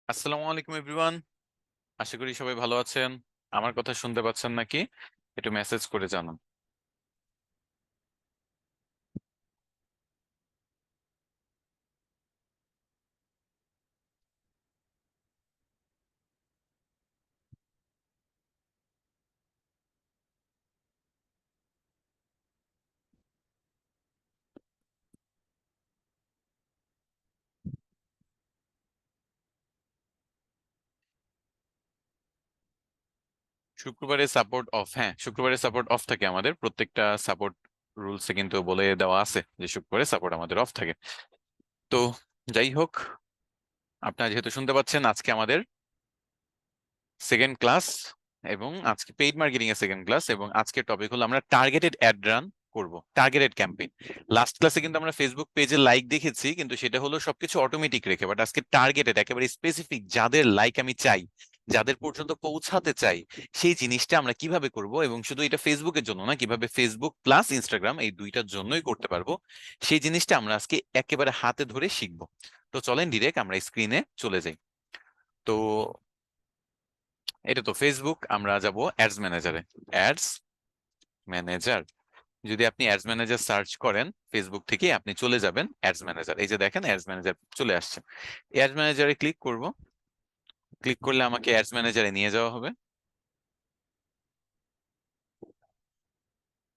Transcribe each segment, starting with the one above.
আসসালামু আলাইকুম এভরিওয়ান। আশা করি সবাই ভালো আছেন। আমার কথা শুনতে পাচ্ছেন নাকি? একটু মেসেজ করে জানান। শুক্রবারে সাপোর্ট অফ, হ্যাঁ শুক্রবারে সাপোর্ট অফ থাকে আমাদের প্রত্যেকটা সাপোর্ট রুলসে, কিন্তু বলে দেওয়া আছে যে শুক্রবারে সাপোর্ট আমাদের অফ থাকে। তো যাই হোক, আপনারা যেহেতু শুনতে পাচ্ছেন, আজকে আমাদের সেকেন্ড ক্লাস এবং আজকে পেইড মার্কেটিং এর সেকেন্ড ক্লাস, এবং আজকের টপিক হলো আমরা টার্গেটেড অ্যাড রান করব, টার্গেটেড ক্যাম্পেইন। লাস্ট ক্লাসে কিন্তু আমরা ফেসবুক পেজে লাইক দেখেছি, কিন্তু সেটা হলো সবকিছু অটোমেটিক রেখে, বাট আজকে টার্গেটেড, একেবারে স্পেসিফিক, যাদের লাইক আমি চাই, যাদের পর্যন্ত পৌঁছাতে চাই, সেই জিনিসটা আমরা কিভাবে করব, এবং শুধু এটা ফেসবুকের জন্য না, কিভাবে ফেসবুক প্লাস ইনস্টাগ্রাম এই দুইটার জন্যই করতে পারবো, সেই জিনিসটা আমরা আজকে একেবারে হাতে ধরে শিখবো। তো চলেন ডিরেক্ট আমরা স্ক্রিনে চলে যাই। তো এটা তো ফেসবুক, আমরা যাব অ্যাডস ম্যানেজারে। অ্যাডস ম্যানেজার, যদি আপনি অ্যাডস ম্যানেজার সার্চ করেন ফেসবুক থেকে, আপনি চলে যাবেন অ্যাডস ম্যানেজার। এই যে দেখেন অ্যাডস ম্যানেজার চলে আসছে। অ্যাডস ম্যানেজারে ক্লিক করব। ক্লিক করলে আমাকে অ্যাডস ম্যানেজারে নিয়ে যাওয়া হবে।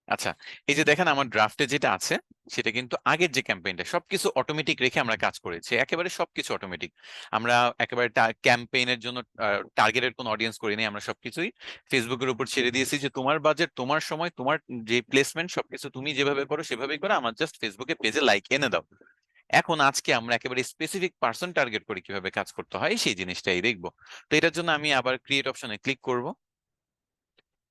আচ্ছা, এই যে দেখেন আমার ড্রাফটে যেটা আছে, সেটা কিন্তু আগের যে ক্যাম্পেইনটা, সবকিছু অটোমেটিক রেখে আমরা কাজ করেছি, একেবারে সবকিছু অটোমেটিক। আমরা একেবারে ক্যাম্পেইনের জন্য টার্গেটেড কোনো অডিয়েন্স করিনি, আমরা সবকিছুই ফেসবুকের উপর ছেড়ে দিয়েছি যে তোমার বাজেট, তোমার সময়, তোমার যে প্লেসমেন্ট, সবকিছু তুমি যেভাবে করো সেভাবেই করো, আমার জাস্ট ফেসবুকে পেজে লাইক এনে দাও। এখন আজকে আমরা একেবারে স্পেসিফিক পার্সন টার্গেট করে কিভাবে কাজ করতে হয় সেই জিনিসটাই দেখবো। তো এটার জন্য আমি আবার ক্রিয়েট অপশনে ক্লিক করব।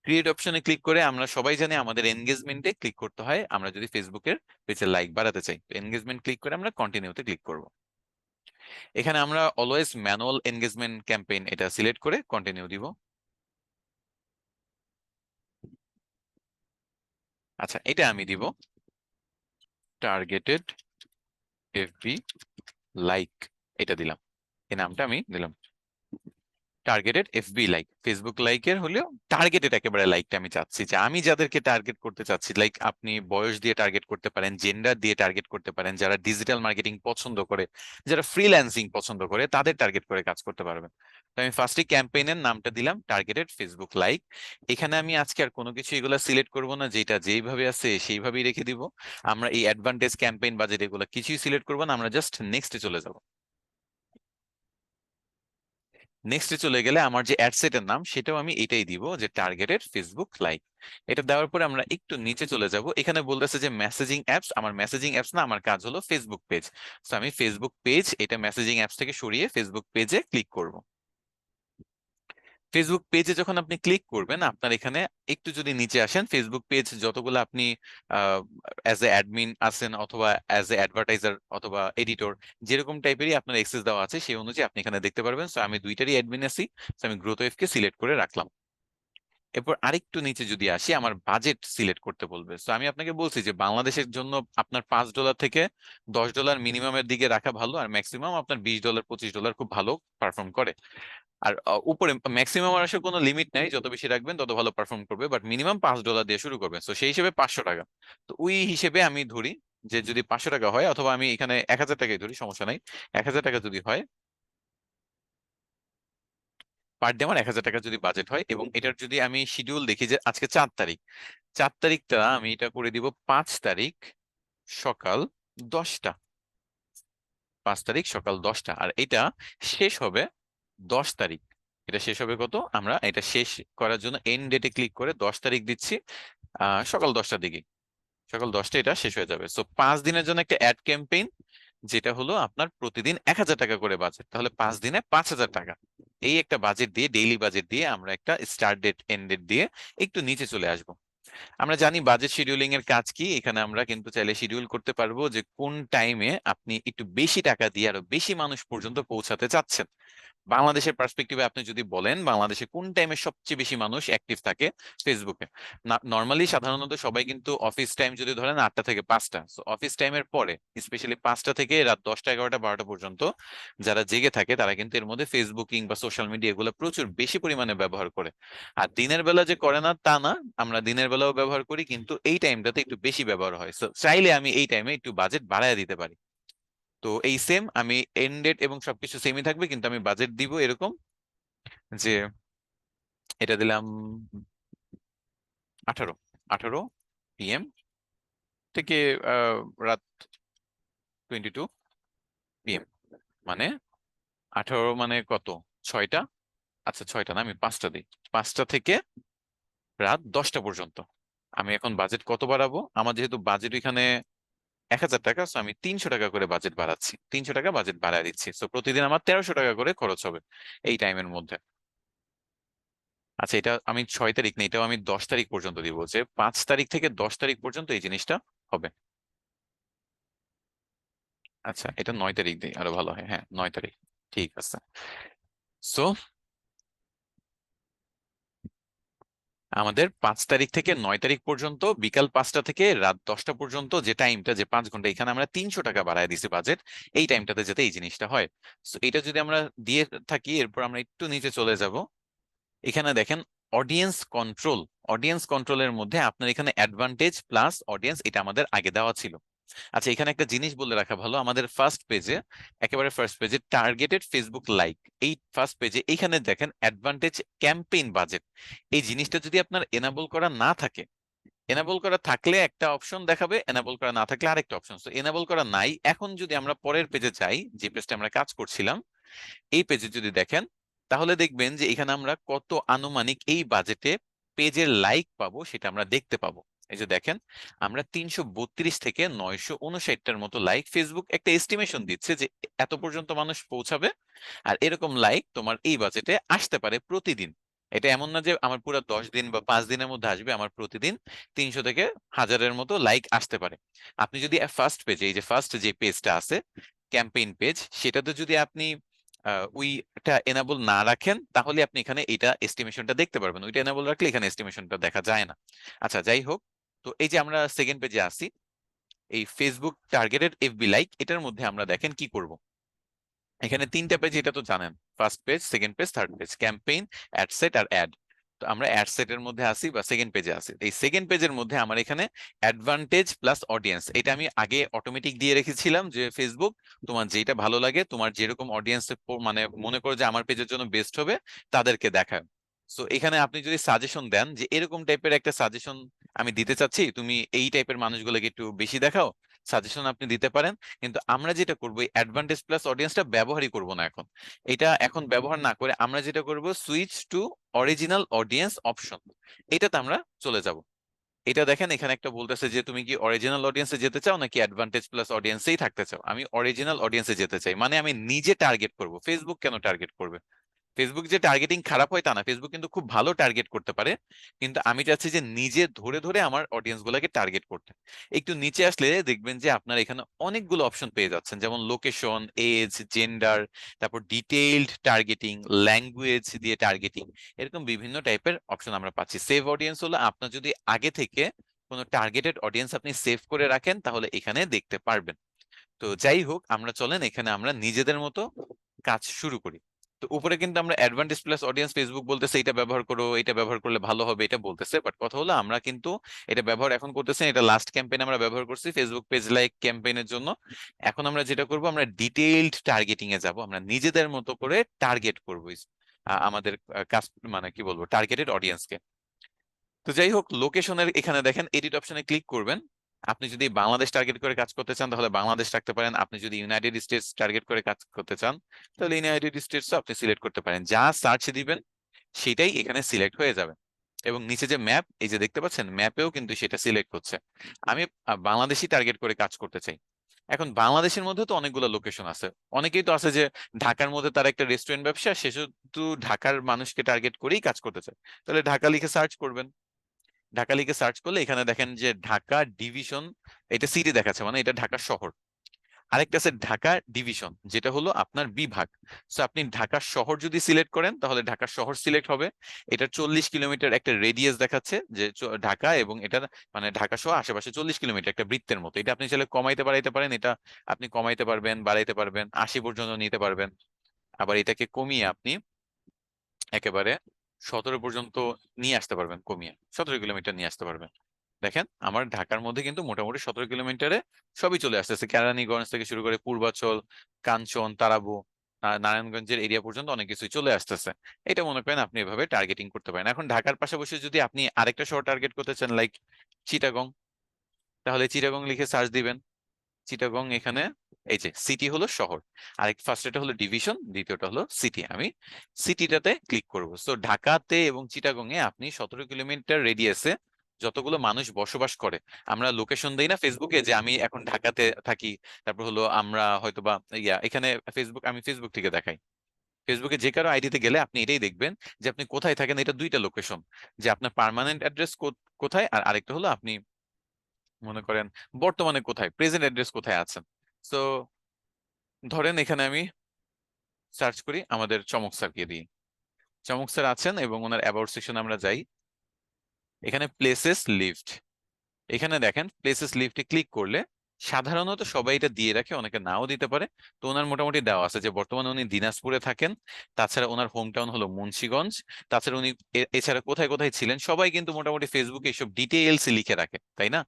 ক্রিয়েট অপশনে ক্লিক করে, আমরা সবাই জানি আমাদের এনগেজমেন্টে ক্লিক করতে হয় আমরা যদি ফেসবুকের পেজে লাইক বাড়াতে চাই। তো এনগেজমেন্ট ক্লিক করে আমরা কন্টিনিউতে ক্লিক করব। এখানে আমরা অলওয়েজ ম্যানুয়াল এনগেজমেন্ট ক্যাম্পেইন এটা সিলেক্ট করে কন্টিনিউ দিব। আচ্ছা, এটা আমি দিব টার্গেটেড এফবি লাইক, এটা দিলাম, এই নামটা আমি দিলাম টার্গেটেড এফবি লাইক। ফেসবুক লাইকের হলেও টার্গেটেড একেবারে লাইকটা আমি চাচ্ছি, যে আমি যাদেরকে টার্গেট করতে চাচ্ছি, লাইক আপনি বয়স দিয়ে টার্গেট করতে পারেন, জেন্ডার দিয়ে টার্গেট করতে পারেন, যারা ডিজিটাল মার্কেটিং পছন্দ করে, যারা ফ্রিল্যান্সিং পছন্দ করে, তাদের টার্গেট করে কাজ করতে পারবেন। তো আমি ফার্স্টে ক্যাম্পেইনের নামটা দিলাম টার্গেটেড ফেসবুক লাইক। এখানে আমি আজকে আর কোনো কিছু এগুলা সিলেক্ট করব না, যেটা যেইভাবে আছে সেইভাবেই রেখে দিব। আমরা এই অ্যাডভান্টেজ ক্যাম্পেইন বাজেট এগুলো কিছুই সিলেক্ট করবো না, আমরা জাস্ট নেক্সটে চলে যাব। নেক্সটে চলে গেলে আমার যে অ্যাডসেটের নাম, সেটাও আমি এটাই দিব, যে টার্গেটেড ফেসবুক লাইক। এটা দেওয়ার পরে আমরা একটু নিচে চলে যাব। এখানে বলতেছে যে মেসেজিং অ্যাপস, আমার মেসেজিং অ্যাপস না, আমার কাজ হলো ফেসবুক পেজ। তো আমি ফেসবুক পেজ, এটা মেসেজিং অ্যাপস থেকে সরিয়ে ফেসবুক পেজে ক্লিক করব। ফেসবুক পেজে যখন আপনি ক্লিক করবেন, আপনার এখানে একটু যদি নিচে আসেন, ফেসবুক পেজ যতগুলো আপনি অ্যাজ এ অ্যাডমিন আছেন, অথবা অ্যাজ এ অ্যাডভার্টাইজার, অথবা এডিটর, যেরকম টাইপেরই আপনার এক্সেস দেওয়া আছে, সেই অনুযায়ী আপনি এখানে দেখতে পারবেন। সো আমি দুইটারই অ্যাডমিন আছি, সো আমি গ্রোথ ওয়েভ কে সিলেক্ট করে রাখলাম। এরপর আরেকটু নিচে যদি আসি, আমার বাজেট সিলেক্ট করতে বলবে। সো আমি আপনাকে বলছি যে বাংলাদেশের জন্য আপনার $5 থেকে $10 মিনিমামের দিকে রাখা ভালো, আর ম্যাক্সিমাম আপনার $20 $25 খুব ভালো পারফর্ম করে। আর উপরে ম্যাক্সিমাম আর আসলে কোনো লিমিট নাই, যত বেশি রাখবেন তত ভালো পারফর্ম করবে, বাট মিনিমাম $5 দিয়ে শুরু করবেন। তো সেই হিসেবে $500। তো ওই হিসেবে আমি ধরি যে যদি $500 হয়, অথবা আমি এখানে 1000 টাকাই ধরি, সমস্যা নাই। 1000 টাকা যদি হয়, পার ডে আমার 1000 টাকা যদি বাজেট হয়, এবং এটার যদি আমি শিডিউল দেখি যে আজকে 4 তারিখ, 4 তারিখটা আমি এটা করে দিব 5 তারিখ সকাল 10টা। 5 তারিখ সকাল 10টা, আর এটা শেষ হবে 10 তারিখ। এটা শেষ হবে কত, আমরা এটা শেষ করার জন্য এন্ড ডেটে ক্লিক করে 10 তারিখ দিচ্ছি সকাল 10টার দিকে। সকাল 10টা এটা শেষ হয়ে যাবে। সো 5 দিনের জন্য একটা অ্যাড ক্যাম্পেইন, যেটা হলো আপনার প্রতিদিন 1000 টাকা করে বাজেট, তাহলে 5 দিনে 5000 টাকা। এই একটা বাজেট দিয়ে, ডেইলি বাজেট দিয়ে আমরা একটা স্টার্ট ডেট এন্ড ডেট দিয়ে একটু নিচে চলে আসবো। আমরা জানি বাজেট শিডিউলিং এর কাজ কি, এখানে আমরা কিন্তু চাইলে শিডিউল করতে পারবো যে কোন টাইমে আপনি একটু বেশি টাকা দিয়ে আরো বেশি মানুষ পর্যন্ত পৌঁছাতে চাচ্ছেন। বাংলাদেশের পার্সপেক্টিভে আপনি যদি বলেন বাংলাদেশে কোন টাইমে সবচেয়ে বেশি মানুষ অ্যাক্টিভ থাকে ফেসবুকে, নর্মালি সাধারণত সবাই কিন্তু অফিস টাইম যদি ধরেন 8টা থেকে 5টা, অফিস টাইমের পরে স্পেশালি 5টা থেকে রাত 10টা 11টা 12টা পর্যন্ত যারা জেগে থাকে তারা কিন্তু এর মধ্যে ফেসবুকিং বা সোশ্যাল মিডিয়া এগুলো প্রচুর বেশি পরিমাণে ব্যবহার করে। আর দিনের বেলা যে করে না তা না, আমরা দিনের বেলাও ব্যবহার করি, কিন্তু এই টাইমটাতে একটু বেশি ব্যবহার হয়। So, চাইলে আমি এই টাইমে একটু বাজেট বাড়ায় দিতে পারি। তো এই সেম আমি এন্ড ডেট এবং সবকিছু সেমই থাকবে, কিন্তু আমি বাজেট দিব এরকম যে এটা দিলাম 18 18 PM থেকে রাত 22 PM, মানে 18 মানে কত, 6টা, আচ্ছা 6টা না, আমি 5টা দিই, 5টা থেকে রাত 10টা পর্যন্ত। আমি এখন বাজেট কত বাড়াবো, আমার যেহেতু বাজেট এখানে 1000 টাকা, সো আমি 300 টাকা করে বাজেট বাড়াচ্ছি, 300 টাকা বাজেট বাড়ায় দিচ্ছি, সো প্রতিদিন আমার 1300 টাকা করে খরচ হবে এই টাইমের মধ্যে। আচ্ছা, এটা আমি 6 তারিখ না, এটাও আমি 10 তারিখ পর্যন্ত দিব, যে 5 তারিখ থেকে 10 তারিখ পর্যন্ত এই জিনিসটা হবে। আচ্ছা, এটা 9 তারিখ দিই, আরো ভালো হয়, হ্যাঁ 9 তারিখ, ঠিক আছে। সো আমাদের 5 তারিখ থেকে 9 তারিখ পর্যন্ত বিকাল 5টা থেকে রাত 10টা পর্যন্ত যে টাইমটা, যে 5 ঘন্টা, এখানে আমরা 300 টাকা বাড়ায় দিছি বাজেট, এই টাইমটাতে যাতে এই জিনিসটা হয়। সো এটা যদি আমরা দিয়ে থাকি, এরপর আমরা একটু নিচে চলে যাব, এখানে দেখেন অডিয়েন্স কন্ট্রোল। অডিয়েন্স কন্ট্রোলের মধ্যে আপনার এখানে অ্যাডভান্টেজ প্লাস অডিয়েন্স, এটা আমাদের আগে দেওয়া ছিল। আচ্ছা, এখানে একটা জিনিস বলে রাখা ভালো, আমাদের ফার্স্ট পেজে, একেবারে ফার্স্ট পেজে টার্গেটেড ফেসবুক লাইক, এই ফার্স্ট পেজে এইখানে দেখেন অ্যাডভান্টেজ ক্যাম্পেইন বাজেট, এই জিনিসটা যদি আপনার এনাবল করা না থাকে, এনাবল করা থাকলে একটা অপশন দেখাবে, এনাবল করা না থাকলে আরেকটা অপশন। তো এনাবল করা নাই। এখন যদি আমরা পরের পেজে যাই, যে পেজটা আমরা কাজ করছিলাম, এই পেজে যদি দেখেন, তাহলে দেখবেন যে এখানে আমরা কত আনুমানিক এই বাজেটে পেজের লাইক পাবো সেটা আমরা দেখতে পাবো। এই যে দেখেন, আমরা 332 থেকে 959টার মতো লাইক, ফেসবুক একটা এস্টিমেশন দিচ্ছে যে এত পর্যন্ত মানুষ পৌঁছাবে, আর এরকম লাইক তোমার এই বাজেটে আসতে পারে প্রতিদিন। এটা এমন না যে আমার পুরো 10 দিন বা 5 দিনের মধ্যে আসবে, আমার প্রতিদিন 300 থেকে 1000-এর মতো লাইক আসতে পারে। আপনি যদি ফার্স্ট পেজে, এই যে ফার্স্ট যে পেজটা আছে ক্যাম্পেইন পেজ, সেটাতে যদি আপনি ওইটা এনাবল না রাখেন, তাহলে আপনি এখানে এটা এস্টিমেশনটা দেখতে পারবেন, ওইটা এনাবল রাখলে এখানে এস্টিমেশনটা দেখা যায় না। আচ্ছা, যাই হোক, তো এই যে আমরা সেকেন্ড পেজে আসি, এই ফেসবুক টার্গেটেড এফবি লাইক, এটার মধ্যে আমরা দেখেন কি করব। এখানে 3টা পেজ, এটা তো জানেন, first page, second page, third page, campaign, ad set আর অ্যাড। তো আমরা অ্যাড সেটের মধ্যে আসি বা সেকেন্ড পেজে আসি, এই সেকেন্ড পেজের মধ্যে আমার এখানে অ্যাডভান্টেজ প্লাস অডিয়েন্স, এটা আমি আগে অটোমেটিক দিয়ে রেখেছিলাম যে ফেসবুক তোমার যেটা ভালো লাগে, তোমার যেরকম অডিয়েন্স মানে মনে করো যে আমার পেজের জন্য বেস্ট হবে, তাদেরকে দেখায়। সো এখানে আপনি যদি সাজেশন দেন যে এরকম টাইপের একটা সাজেশন আমি দিতে চাচ্ছি, তুমি এই টাইপের মানুষগুলোকে একটু বেশি দেখাও, সাজেশন আপনি দিতে পারেন। কিন্তু আমরা যেটা করবো, অ্যাডভান্টেজ প্লাস অডিয়েন্সটা ব্যবহারই করব না এখন। এটা এখন ব্যবহার না করে আমরা যেটা করব, switch to original audience option, এটাতে আমরা চলে যাব। এটা দেখেন, এখানে একটা বলতেছে যে তুমি কি অরিজিনাল অডিয়েন্সে যেতে চাও নাকি অ্যাডভান্টেজ প্লাস অডিয়েন্সেই থাকতে চাও। আমি অরিজিনাল অডিয়েন্সে যেতে চাই, মানে আমি নিজে টার্গেট করব, ফেসবুক কেন টার্গেট করবে। ফেসবুক যে টার্গেটিং খারাপ হয় তা না, ফেসবুক কিন্তু খুব ভালো টার্গেট করতে পারে, কিন্তু আমি চাচ্ছি যে নিজে ধরে ধরে আমার অডিয়েন্স গুলাকে টার্গেট করতে। একটু নিচে আসলে দেখবেন যে আপনার এখানে অনেকগুলো অপশন পেয়ে যাচ্ছেন, যেমন লোকেশন, এজ, জেন্ডার, তারপর ডিটেইলড টার্গেটিং, ল্যাঙ্গুয়েজ দিয়ে টার্গেটিং, এরকম বিভিন্ন টাইপের অপশন আমরা পাচ্ছি। সেভ অডিয়েন্স হলো আপনার যদি আগে থেকে কোনো টার্গেটেড অডিয়েন্স আপনি সেভ করে রাখেন, তাহলে এখানে দেখতে পারবেন। তো যাই হোক, আমরা চলেন এখানে আমরা নিজেদের মতো কাজ শুরু করি। তো উপরে কিন্তু আমরা অ্যাডভান্টেজ প্লাস অডিয়েন্স, ফেসবুক বলতেছে এটা ব্যবহার করো, এটা ব্যবহার করলে ভালো হবে, এটা বলতেছে, বাট কথা হলো আমরা কিন্তু এটা ব্যবহার এখন করতেছি না, এটা লাস্ট ক্যাম্পেইন আমরা ব্যবহার করছি ফেসবুক পেজ লাইক ক্যাম্পেইনের জন্য। এখন আমরা যেটা করব, আমরা ডিটেইলড টার্গেটিং এ যাব, আমরা নিজেদের মতো করে টার্গেট করবো আমাদের কাজ, মানে কি বলবো, টার্গেটেড অডিয়েন্সকে। তো যাই হোক, লোকেশনের এখানে দেখেন এডিট অপশনে ক্লিক করবেন। আপনি যদি বাংলাদেশ টার্গেট করে কাজ করতে চান তাহলে বাংলাদেশ রাখতে পারেন, আপনি যদি ইউনাইটেড স্টেটস টার্গেট করে কাজ করতে চান তাহলে ইউনাইটেড স্টেটস আপনি সিলেক্ট করতে পারেন, যা সার্চ দিবেন সেটাই এখানে সিলেক্ট হয়ে যাবে। এবং নিচে যে ম্যাপ, এই যে দেখতে পাচ্ছেন, ম্যাপেও কিন্তু সেটা সিলেক্ট হচ্ছে। আমি বাংলাদেশি টার্গেট করে কাজ করতে চাই। এখন বাংলাদেশের মধ্যে তো অনেকগুলো লোকেশন আছে, অনেকেই তো আছে যে ঢাকার মধ্যে তার একটা রেস্টুরেন্ট ব্যবসা, সে শুধু ঢাকার মানুষকে টার্গেট করেই কাজ করতে চায়, তাহলে ঢাকা লিখে সার্চ করবেন। ঢাকা লিখে সার্চ করলে এখানে দেখেন যে ঢাকা ডিভিশন, এটা সিটি দেখাচ্ছে, মানে এটা ঢাকা শহর। আরেকটা আছে ঢাকা ডিভিশন, যেটা হলো আপনার বিভাগ। সো আপনি ঢাকা শহর যদি সিলেক্ট করেন তাহলে ঢাকা শহর সিলেক্ট হবে। এটা 40 কিলোমিটার একটা রেডিয়াস দেখাচ্ছে যে ঢাকা, এবং এটা মানে ঢাকা সহ আশেপাশে 40 কিলোমিটার একটা বৃত্তের মতো। এটা আপনি চাইলে কমাইতে বাড়াইতে পারেন, এটা আপনি কমাইতে পারবেন, বাড়াইতে পারবেন, 80 পর্যন্ত নিতে পারবেন। আবার এটাকে কমিয়ে আপনি একেবারে 17 পর্যন্ত নিয়ে আসতে পারবেন, কমিয়ে 17 কিলোমিটার নিয়ে আসতে পারবেন। দেখেন আমার ঢাকার মধ্যে কিন্তু মোটামুটি 17 কিলোমিটারে সবই চলে আসতেছে, কেরানীগঞ্জ থেকে শুরু করে পূর্বাচল, কাঞ্চন, তারাবো, নারায়ণগঞ্জের এরিয়া পর্যন্ত অনেক কিছুই চলে আসতেছে। এটা মনে করেন আপনি এভাবে টার্গেটিং করতে পারেন। এখন ঢাকার পাশাপাশি যদি আপনি আরেকটা শহর টার্গেট করতে চান, লাইক চিটাগং, তাহলে চিটাগং লিখে সার্চ দিবেন। চিটাগং এখানে এই যে সিটি হলো শহর, আরেক ফার্স্ট এটা হলো ডিভিশন, দ্বিতীয়টা হলো সিটি। আমি সিটিটাতে ক্লিক করব। সো ঢাকাতে এবং চিটাগং এ আপনি 17 কিলোমিটার রেডিয়াসে যতগুলো মানুষ বসবাস করে, আমরা লোকেশন দেই না ফেসবুকে যে আমি এখন ঢাকাতে থাকি, তারপর হলো আমরা হয়তো বা এখানে আমি ফেসবুক থেকে দেখাই। ফেসবুকে যে কারো আইডিতে গেলে আপনি এটাই দেখবেন যে আপনি কোথায় থাকেন, এটা দুইটা লোকেশন, যে আপনার পার্মানেন্ট অ্যাড্রেস কোথায়, আর আরেকটা হলো আপনি মনে করেন বর্তমানে কোথায়, প্রেজেন্ট অ্যাড্রেস কোথায় আছেন। সো ধরেন এখানে আমি সার্চ করি আমাদের চমক স্যারকে দিয়ে। চমক স্যার আছেন এবং ওনার অ্যাবাউট সেকশন আমরা যাই, এখানে প্লেসেস লিভড, এখানে দেখেন প্লেসেস লিফটে ক্লিক করলে সাধারণত সবাই এটা দিয়ে রাখে, অনেকে নাও দিতে পারে। তো ওনার মোটামুটি দেওয়া আছে যে বর্তমানে উনি দিনাজপুরে থাকেন, তাছাড়া ওনার হোম টাউন হলো মুন্সিগঞ্জ, তাছাড়া উনি এছাড়া কোথায় কোথায় ছিলেন সবাই কিন্তু মোটামুটি ফেসবুকে এইসব ডিটেইলস লিখে রাখে, তাই না?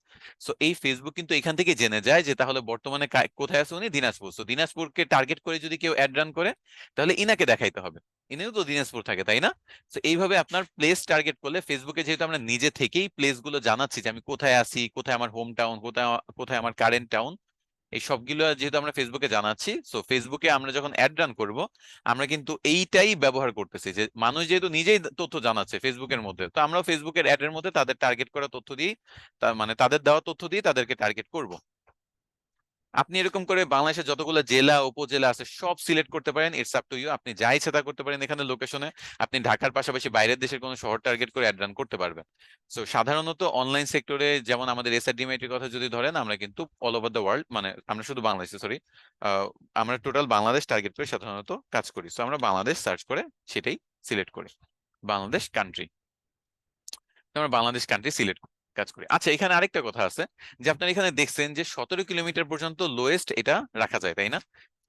সো এই ফেসবুক কিন্তু এখান থেকে জেনে যায় যে তাহলে বর্তমানে কোথায় আছে উনি, দিনাজপুর। সো দিনাজপুরকে টার্গেট করে যদি কেউ অ্যাড রান করে তাহলে ইনাকে দেখাইতে হবে, ইনিও তো দিনাজপুর থাকে, তাই না? তো এইভাবে আপনার প্লেস টার্গেট করলে ফেসবুকে যেহেতু আমরা নিজে থেকেই প্লেস গুলো জানাচ্ছি যে আমি কোথায় আছি, কোথায় আমার হোম টাউন, কোথায় কোথায় আমার কারেন্ট টাউন, এই সবগুলো যেহেতু আমরা ফেসবুকে জানাচ্ছি, সো ফেসবুকে আমরা যখন অ্যাড রান করব আমরা কিন্তু এইটাই ব্যবহার করতেছি যে মানুষ যেহেতু নিজেই তথ্য জানাচ্ছে ফেসবুকের মধ্যে, তো আমরাও ফেসবুকের অ্যাড এর মধ্যে তাদের টার্গেট করা তথ্য দিই, তার মানে তাদের দেওয়া তথ্য দিয়ে তাদেরকে টার্গেট করব। আপনি এরকম করে বাংলাদেশের যতগুলো জেলা উপজেলা আছে সব সিলেক্ট করতে পারেন, ইটস আপ টু ইউ, আপনি যা ইচ্ছা তা করতে পারেন এখানে লোকেশনে। আপনি ঢাকার পাশাপাশি বাইরের দেশের কোনো শহর টার্গেট করে অ্যাড রান করতে পারবেন। সো সাধারণত অনলাইন সেক্টরে যেমন আমাদের এসআরডিএমআইটি এর কথা যদি ধরেন, আমরা কিন্তু অল ওভার দ্য ওয়ার্ল্ড, মানে আমরা শুধু বাংলাদেশে সরি, আমরা টোটাল বাংলাদেশ টার্গেট করে সাধারণত কাজ করি। সো আমরা বাংলাদেশ সার্চ করে সেটাই সিলেক্ট করি, বাংলাদেশ কান্ট্রি, আমরা বাংলাদেশ কান্ট্রি সিলেক্ট কাজ করি। আচ্ছা এখানে আরেকটা কথা আছে যে আপনারা এখানে দেখছেন যে 17 কিলোমিটার পর্যন্ত লোয়েস্ট এটা রাখা যায়, তাই না?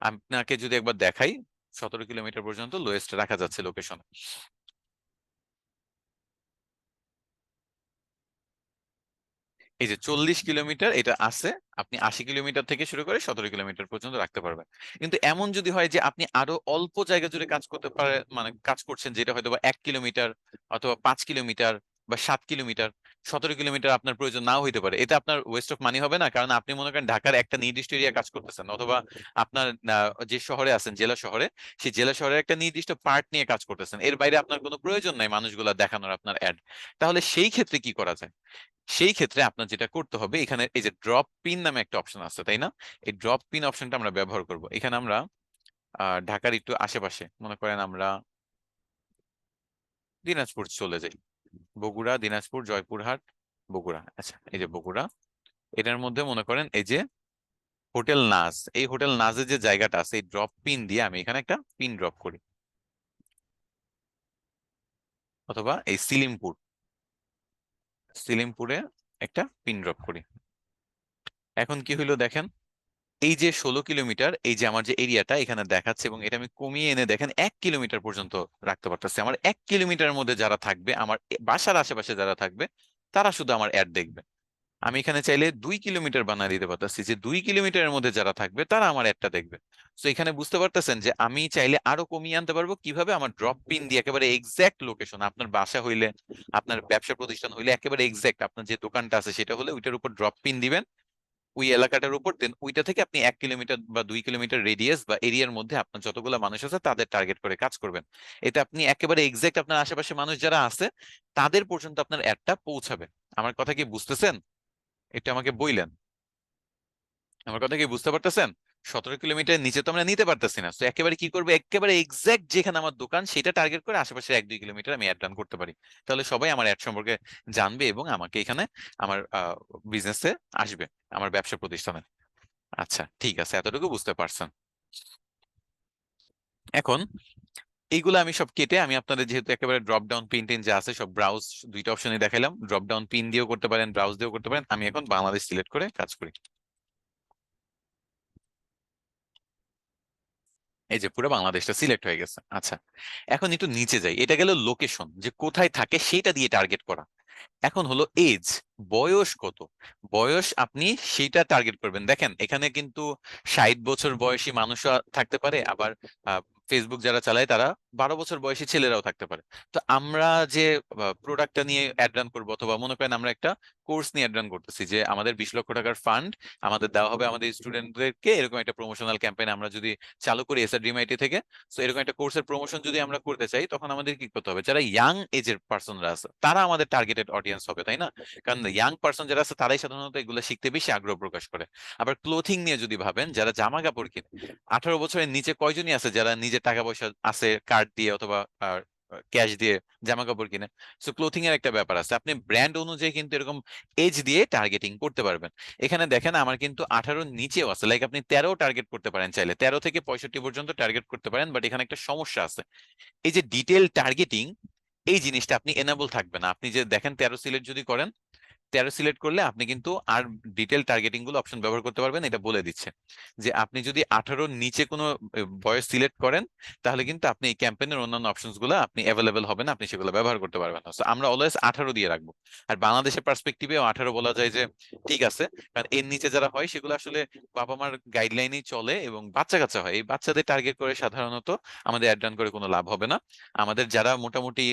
আপনাকে যদি একবার দেখাই, 17 কিলোমিটার পর্যন্ত লোয়েস্ট রাখা যাচ্ছে লোকেশন। এই যে 40 কিলোমিটার এটা আছে, আপনি 80 কিলোমিটার থেকে শুরু করে 17 কিলোমিটার পর্যন্ত রাখতে পারবেন। কিন্তু এমন যদি হয় যে আপনি আরো অল্প জায়গা জুড়ে কাজ করতে পারে, মানে কাজ করছেন যেটা হয়তো বা 1 কিলোমিটার অথবা 5 কিলোমিটার বা 7 কিলোমিটার, 17 কিলোমিটার আপনার প্রয়োজন নাও হইতে পারে, এটা আপনার ওয়েস্ট অফ মানি হবে না? কারণ আপনি মনে করেন ঢাকার একটা নির্দিষ্ট এরিয়া কাজ করতেছেন, অথবা আপনার যে শহরে আছেন জেলা শহরে, সেই জেলা শহরের একটা নির্দিষ্ট পার্ট নিয়ে কাজ করতেছেন, এর বাইরে আপনার কোনো প্রয়োজন নাই মানুষগুলা দেখানোর আপনার অ্যাড। তাহলে সেই ক্ষেত্রে কি করা যায়? সেই ক্ষেত্রে আপনার যেটা করতে হবে, এখানে এই যে ড্রপ পিন নামে একটা অপশন আছে, তাই না? এই ড্রপ পিন অপশনটা আমরা ব্যবহার করব। এখানে আমরা ঢাকার একটু আশেপাশে মনে করেন আমরা দিনাজপুর চলে যাই, বগুড়া, দিনাজপুর, জয়পুরহাট, বগুড়া। আচ্ছা এই যে বগুড়া, এটার মধ্যে মনে করেন এই যে হোটেল নাজ, এই হোটেল নাজের যে জায়গাটা আছে এই ড্রপ পিন দিয়ে আমি এখানে একটা পিন ড্রপ করি, অথবা এই সিলিমপুর, সিলিমপুরে একটা পিন ড্রপ করি। এখন কি হইলো দেখেন, এই যে 16 কিলোমিটার, এই যে আমার যে এরিয়াটা এখানে দেখাচ্ছে, এবং এটা আমি কমিয়ে এনে দেখেন 1 কিলোমিটার পর্যন্ত রাখতে পারতেছি। আমার 1 কিলোমিটারের মধ্যে যারা থাকবে, আমার বাসার আশেপাশে যারা থাকবে, তারা শুধু আমার অ্যাড দেখবে। আমি এখানে চাইলে 2 কিলোমিটার বানিয়ে দিতে পারতেছি, যে 2 কিলোমিটারের মধ্যে যারা থাকবে তারা আমার অ্যাডটা দেখবে। তো এখানে বুঝতে পারতেছেন যে আমি চাইলে আরো কমিয়ে আনতে পারবো কিভাবে, আমার ড্রপ পিন দিয়ে একেবারে এক্সাক্ট লোকেশন, আপনার বাসা হইলে, আপনার ব্যবসা প্রতিষ্ঠান হইলে একেবারে এক্সাক্ট, আপনার যে দোকানটা আছে সেটা হলে ওইটার উপর ড্রপ পিন দিবেন ওই এলাকাটার উপর, দেন ওইটা থেকে আপনি 1 কিলোমিটার বা 2 কিলোমিটার রেডিয়াস বা এরিয়ার মধ্যে আপনার যতগুলো মানুষ আছে তাদের টার্গেট করে কাজ করবেন। এতে আপনি একেবারে এক্সাক্ট আপনার আশেপাশে মানুষ যারা আছে তাদের পর্যন্ত আপনার অ্যাডটা পৌঁছাবে। আমার কথা কি বুঝতেছেন? এটা আমাকে বইলেন, আমার কথা কি বুঝতে পারতেছেন? 17 কিলোমিটার নিচে তো আমরা নিতে পারতেছি না, তো একেবারে কি করবো, একেবারে এক্সাক্ট যেখানে আমার দোকান সেটা টার্গেট করে আশেপাশে 1-2 কিলোমিটার আমি অ্যাড রান করতে পারি। তাহলে সবাই আমার অ্যাড সম্পর্কে জানবে এবং আমাকে এখানে আমার বিজনেসে আসবে, আমার ব্যবসা প্রতিষ্ঠানে। আচ্ছা ঠিক আছে, এতটুকু বুঝতে পারছেন। এখন এইগুলো আমি সব কেটে, আমি আপনাদের যেহেতু একেবারে ড্রপ ডাউন পিন টিন যা আছে সব ব্রাউজ, দুইটা অপশনই দেখাইলাম, ড্রপ ডাউন পিন দিয়েও করতে পারেন, ব্রাউজ দিয়েও করতে পারেন। আমি এখন বাংলাদেশ সিলেক্ট করে কাজ করি। এই যে পুরো বাংলাদেশটা সিলেক্ট হয়ে গেছে। আচ্ছা, এখন একটু নিচে যাই, এটা গেল লোকেশন, যে কোথায় থাকে সেটা দিয়ে টার্গেট করা। এখন হলো এজ, বয়স কত, বয়স আপনি সেইটা টার্গেট করবেন। দেখেন এখানে কিন্তু 60 বছর বয়সী মানুষও থাকতে পারে, আবার ফেসবুক যারা চালায় তারা 12 বছর বয়সী ছেলেরাও থাকতে পারে। তো আমরা যে প্রোডাক্টটা নিয়ে অ্যাড রান করবো, অথবা মনে করেন আমরা একটা কোর্স নিয়ে অ্যাড রান করতেছি, যে আমাদের 20 লক্ষ টাকার ফান্ড আমাদের দেওয়া হবে আমাদের স্টুডেন্টদেরকে, এরকম একটা প্রমোশনাল ক্যাম্পেইন আমরা যদি চালু করি এসআরডিএমআইটি থেকে। তো এরকম একটা কোর্সের প্রমোশন যদি আমরা করতে চাই, তখন আমাদের কি করতে হবে, যারা ইয়াং এজের পার্সনরা আছে তারা আমাদের টার্গেটেড অডিয়েন্স হবে, তাই না? কারণ ইয়াং পার্সন যারা আছে তারাই সাধারণত এগুলো শিখতে বেশি আগ্রহ প্রকাশ করে। আবার ক্লোথিং নিয়ে যদি ভাবেন, যারা জামা কাপড় কিনে, 18 বছরের নিচে কয়জনই আছে যারা নিজের টাকা পয়সা আছে কার্ড দিয়ে অথবা ক্যাশ দিয়ে জামা কাপড় কিনে? সো ক্লোথিং এর একটা ব্যাপার আছে, আপনি ব্র্যান্ড অনুযায়ী কিন্তু এরকম এজ দিয়ে টার্গেটিং করতে পারবেন। এখানে দেখেন আমার কিন্তু 18-র নিচেও আছে, লাইক আপনি 13 টার্গেট করতে পারেন, চাইলে 13 থেকে 65 পর্যন্ত টার্গেট করতে পারেন। বাট এখানে একটা সমস্যা আছে, এই যে ডিটেল টার্গেটিং, এই জিনিসটা আপনি এনেবল থাকবে না। আপনি যে দেখেন 13 সিলেক্ট যদি করেন, 13 সিলেক্ট করলে আপনি কিন্তু আর ডিটেল টার্গেটিং গুলো অপশন ব্যবহার করতে পারবেন। এটা বলে দিচ্ছে যে আপনি যদি 18-র নিচে কোনো বয়স সিলেক্ট করেন, তাহলে কিন্তু আপনি এই ক্যাম্পেইনের অন্যান্য অপশনস গুলো আপনি অ্যাভেলেবেল হবে না, আপনি সেগুলো ব্যবহার করতে পারবেন না। So আমরা অলওয়েজ 18 দিয়ে রাখবো। আর বাংলাদেশের পার্সপেক্টিভেও 18 বলা যায় যে ঠিক আছে, কারণ এর নিচে যারা হয় সেগুলো আসলে বাবা মার গাইডলাইনেই চলে এবং বাচ্চা কাচ্চা হয়, এই বাচ্চাদের টার্গেট করে সাধারণত আমাদের অ্যাড রান করে কোনো লাভ হবে না। আমাদের যারা মোটামুটি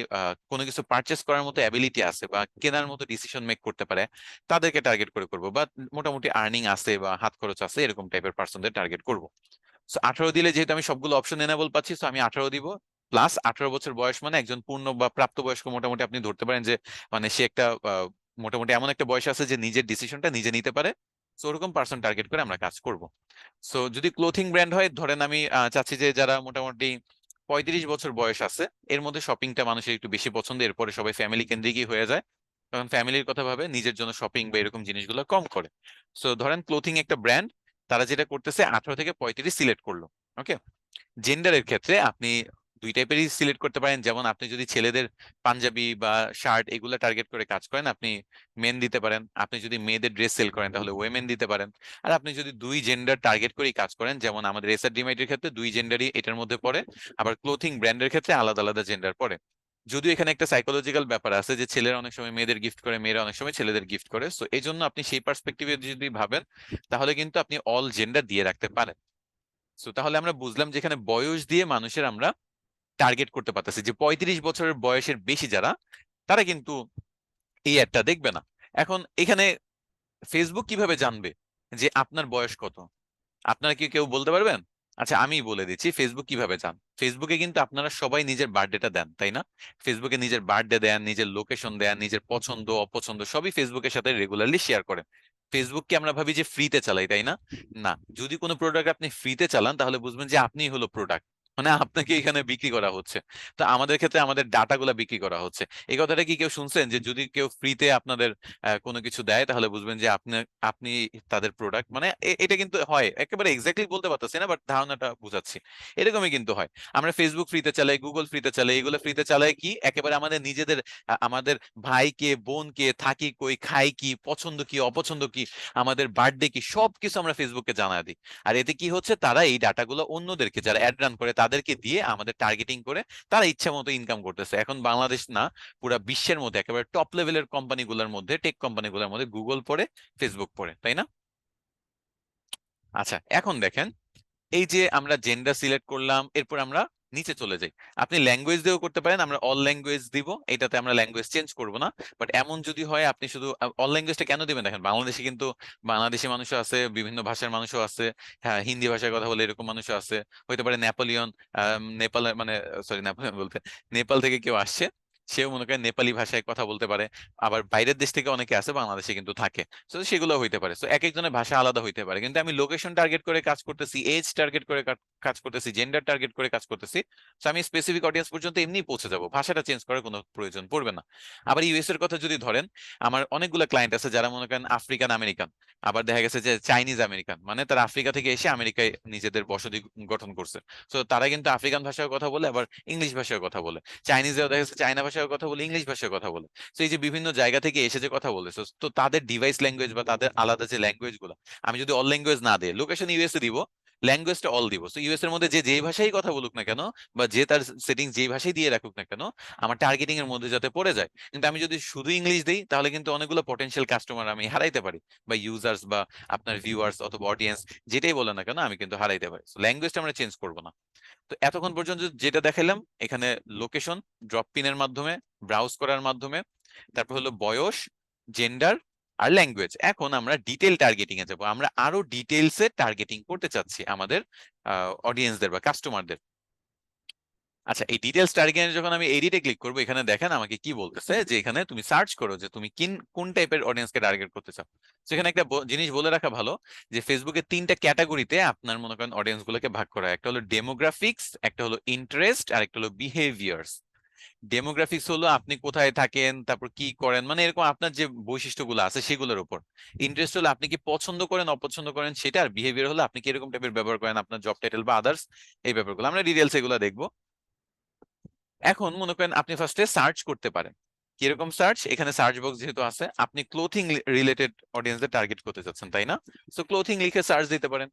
কোনো কিছু পারচেস করার মতো অ্যাবিলিটি আছে বা কেনার মতো ডিসিশন মেক করতে পারে, তাদেরকে টার্গেট করে করবো, বা মোটামুটি আর্নিং আছে বা হাত খরচ আছে এরকম টাইপের পার্সনদের টার্গেট করবো। সো 18 দিলে যেহেতু আমি সবগুলো অপশন এনেবল পাচ্ছি, সো আমি 18 দিব। প্লাস 18 বছর বয়স মানে একজন পূর্ণ বা প্রাপ্তবয়স্ক, মোটামুটি আপনি ধরতে পারেন যে মানে সে একটা মোটামুটি এমন একটা বয়স আছে যে নিজের ডিসিশনটা নিজে নিতে পারে। সো ওরকম পার্সন টার্গেট করে আমরা কাজ করব। সো যদি ক্লোথিং ব্র্যান্ড হয়, ধরেন আমি চাচ্ছি যে যারা মোটামুটি 35 বছর বয়স আছে, এর মধ্যে শপিংটা মানুষের একটু বেশি পছন্দ, এরপরে সবাই ফ্যামিলি কেন্দ্রিকই হয়ে যায়, তখন ফ্যামিলির কথা ভাবে, নিজের জন্য শপিং বা এরকম জিনিসগুলো কম করে। সো ধরেন ক্লোথিং একটা ব্র্যান্ড, তারা যেটা করতেছে 18 থেকে 35 সিলেক্ট করলো। ওকে, জেন্ডারের ক্ষেত্রে আপনি দুই টাইপেরই সিলেক্ট করতে পারেন। যেমন আপনি যদি ছেলেদের পাঞ্জাবি বা শার্ট এগুলো টার্গেট করে কাজ করেন, আপনি মেন দিতে পারেন। আপনি যদি মেয়েদের ড্রেস সেল করেন, তাহলে ওয়েমেন দিতে পারেন। আর আপনি যদি দুই জেন্ডার টার্গেট করেই কাজ করেন, যেমন আমাদের এসআর ডিমাইটের ক্ষেত্রে দুই জেন্ডারই এটার মধ্যে পড়ে, আবার ক্লোথিং ব্র্যান্ডের ক্ষেত্রে আলাদা আলাদা জেন্ডার পড়ে। যদিও এখানে একটা সাইকোলজিক্যাল ব্যাপার আছে যে ছেলেরা অনেক সময় মেয়েদের গিফট করে, মেয়েরা অনেক সময় ছেলেদের গিফট করে, সো এই জন্য আপনি সেই পার্সপেক্টিভে যদি ভাবেন, তাহলে কিন্তু আপনি অল জেন্ডার দিয়ে রাখতে পারেন। সো তাহলে আমরা বুঝলাম যে এখানে বয়স দিয়ে মানুষের আমরা টার্গেট করতে পারতেছি, যে 35 বছরের বয়সের বেশি যারা, তারা কিন্তু এই অ্যাডটা দেখবে না। এখন এখানে ফেসবুক কিভাবে জানবে যে আপনার বয়স কত? আপনারা কি কেউ বলতে পারবেন? আচ্ছা আমি বলে দিচ্ছি ফেসবুক কিভাবে চান। ফেসবুকে কিন্তু আপনারা সবাই নিজের বার্থডেটা দেন, তাই না? ফেসবুকে নিজের বার্থডে দেন, নিজের লোকেশন দেন, নিজের পছন্দ অপছন্দ সবই ফেসবুকের সাথে রেগুলারলি শেয়ার করেন। ফেসবুককে আমরা ভাবি যে ফ্রিতে চালাই, তাই না? না, যদি কোনো প্রোডাক্ট আপনি ফ্রিতে চালান, তাহলে বুঝবেন যে আপনিই হলো প্রোডাক্ট, মানে আপনাকে এখানে বিক্রি করা হচ্ছে। তো আমাদের ক্ষেত্রে আমাদের ডাটাগুলা বিক্রি করা হচ্ছে। এই কথাটা কি কেউ শুনছেন যে যদি কেউ ফ্রিতে আপনাদের কোনো কিছু দেয়, তাহলে বুঝবেন যে আপনি আপনি তাদের প্রোডাক্ট? মানে এটা কিন্তু হয়, একেবারে এক্স্যাক্টলি বলতে পারতেছি না, বাট ধারণাটা বুঝাচ্ছি। এরকমই কিন্তু হয়। আমরা ফেসবুক ফ্রিতে চালাই, গুগল ফ্রিতে চালাই, এগুলো ফ্রিতে চালাই কি একেবারে আমাদের নিজেদের, আমাদের ভাইকে বোনকে থাকি কই, খাই কি, পছন্দ কি অপছন্দ কি, আমাদের বার্থডে কি, সবকিছু আমরা ফেসবুকে জানা দিই। আর এতে কি হচ্ছে, তারা এই ডাটাগুলো অন্যদেরকে, যারা অ্যাড রান করে তাদেরকে দিয়ে আমাদের টার্গেটিং করে তারা ইচ্ছা মতো ইনকাম করতেছে। এখন বাংলাদেশ না, পুরা বিশ্বের মধ্যে একেবারে টপ লেভেলের কোম্পানিগুলোর মধ্যে, টেক কোম্পানিগুলোর মধ্যে গুগল পড়ে, ফেসবুক পড়ে, তাই না? আচ্ছা এখন দেখেন, এই যে আমরা জেন্ডার সিলেক্ট করলাম, এরপর আমরা নিচে চলে যাই। আপনি ল্যাঙ্গুয়েজ দিয়েও করতে পারেন, আমরা অল ল্যাঙ্গুয়েজ দিব, এটাতে আমরা ল্যাঙ্গুয়েজ চেঞ্জ করব না। বাট এমন যদি হয় আপনি শুধু অল ল্যাঙ্গুয়েজটা কেন দিবেন, দেখেন বাংলাদেশে কিন্তু বাংলাদেশি মানুষও আছে, বিভিন্ন ভাষার মানুষও আছে, হ্যাঁ হিন্দি ভাষায় কথা বলে এরকম মানুষও আছে, হইতে পারে নেপোলিয়ন, নেপাল মানে, সরি নেপোলিয়ন বলতে, নেপাল থেকে কেউ আসছে, সেও মনে করেন নেপালি ভাষায় কথা বলতে পারে, আবার বাইরের দেশ থেকে অনেকে আছে, বাংলাদেশে কিন্তু থাকে। তো সেগুলো হইতে পারে। তো এক একজনের ভাষা আলাদা হইতে পারে, কিন্তু আমি লোকেশন টার্গেট করে কাজ করতেছি, এজ টার্গেট করে কাজ করতেছি, জেন্ডার টার্গেট করে কাজ করতেছি। তো আমি স্পেসিফিক অডিয়েন্স পর্যন্ত এমনি পৌঁছে যাব, ভাষাটা চেঞ্জ করার কোনো প্রয়োজন পড়বে না। আবার ইউএস এর কথা যদি ধরেন, আমার অনেকগুলো ক্লায়েন্ট আছে যারা মনে করেন আফ্রিকান আমেরিকান, আবার দেখা গেছে যে চাইনিজ আমেরিকান, মানে তারা আফ্রিকা থেকে এসে আমেরিকায় নিজেদের বসতি গঠন করছে। তো তারা কিন্তু আফ্রিকান ভাষায় কথা বলে, আবার ইংলিশ ভাষায় কথা বলে। চাইনিজরাও দেখা যাচ্ছে চাইনা ভাষায় কথা বলে, ইংলিশ ভাষায় কথা বলে। তো এই যে বিভিন্ন জায়গা থেকে এসে যে কথা বলে, তো তাদের ডিভাইস ল্যাঙ্গুয়েজ বা তাদের আলাদা যে ল্যাঙ্গুয়েজ গুলো, আমি যদি অল ল্যাঙ্গুয়েজ না দিই, লোকেশন ইউএসএ দিব, ল্যাঙ্গুয়েজটা অল দিব। তো ইউএস এর মধ্যে যে যেই ভাষাই কথা বলুক না কেন, বা যে তার সেটিং যেই ভাষায় দিয়ে রাখুক না কেন, আমার টার্গেটিং এর মধ্যে যাতে পড়ে যায়। কিন্তু আমি যদি শুধু ইংলিশ দিই, তাহলে কিন্তু অনেকগুলো পটেনশিয়াল কাস্টমার আমি হারাইতে পারি, বা ইউজার্স বা আপনার ভিউয়ার্স অথবা অডিয়েন্স, যেটাই বলে না কেন আমি কিন্তু হারাইতে পারি। ল্যাঙ্গুয়েজটা আমরা চেঞ্জ করবো না। তো এতক্ষণ পর্যন্ত যেটা দেখালাম, এখানে লোকেশন, ড্রপ পিনের মাধ্যমে, ব্রাউজ করার মাধ্যমে, তারপর হলো বয়স, জেন্ডার আর ল্যাঙ্গুয়েজ। এখন আমরা ডিটেল টার্গেটিং এ যাবো। আমরা আরো ডিটেলসে টার্গেটিং করতে চাচ্ছি আমাদের অডিয়েন্সদের বা কাস্টমারদের। আচ্ছা, এই ডিটেলস টার্গেটিং যখন আমি এডিটে ক্লিক করবো, এখানে দেখেন আমাকে কি বলতেছে, যে এখানে তুমি সার্চ করো যে তুমি কোন টাইপের অডিয়েন্সকে টার্গেট করতে চাও। সেখানে একটা জিনিস বলে রাখা ভালো, যে ফেসবুকে 3টা ক্যাটাগরিতে আপনার মনে করেন অডিয়েন্স গুলোকে ভাগ করা হয়। একটা হলো ডেমোগ্রাফিক্স, একটা হলো ইন্টারেস্ট, আর একটা হলো বিহেভিয়ার্স। ডেমোগ্রাফিক্স হলো আপনি কোথায় থাকেন, তারপর কি করেন, মানে এরকম আপনার যে বৈশিষ্ট্যগুলো আছে সেগুলোর উপর। ইন্টারেস্ট হলো আপনি কি পছন্দ করেন অপছন্দ করেন সেটা। আর বিহেভিয়ার হলো আপনি কি এরকম টাইপের ব্যবহার করেন, আপনার জব টাইটেল বা আদার্স, এই ব্যাপারগুলো আমরা ডিটেলস এগুলো দেখবো। এখন মনে করেন আপনি ফার্স্টে সার্চ করতে পারেন। কিরকম সার্চ? এখানে সার্চ বক্স যেহেতু আছে, আপনি ক্লোথিং রিলেটেড অডিয়েন্সদের টার্গেট করতে চাচ্ছেন, তাই না? সো ক্লোথিং লিখে সার্চ দিতে পারেন।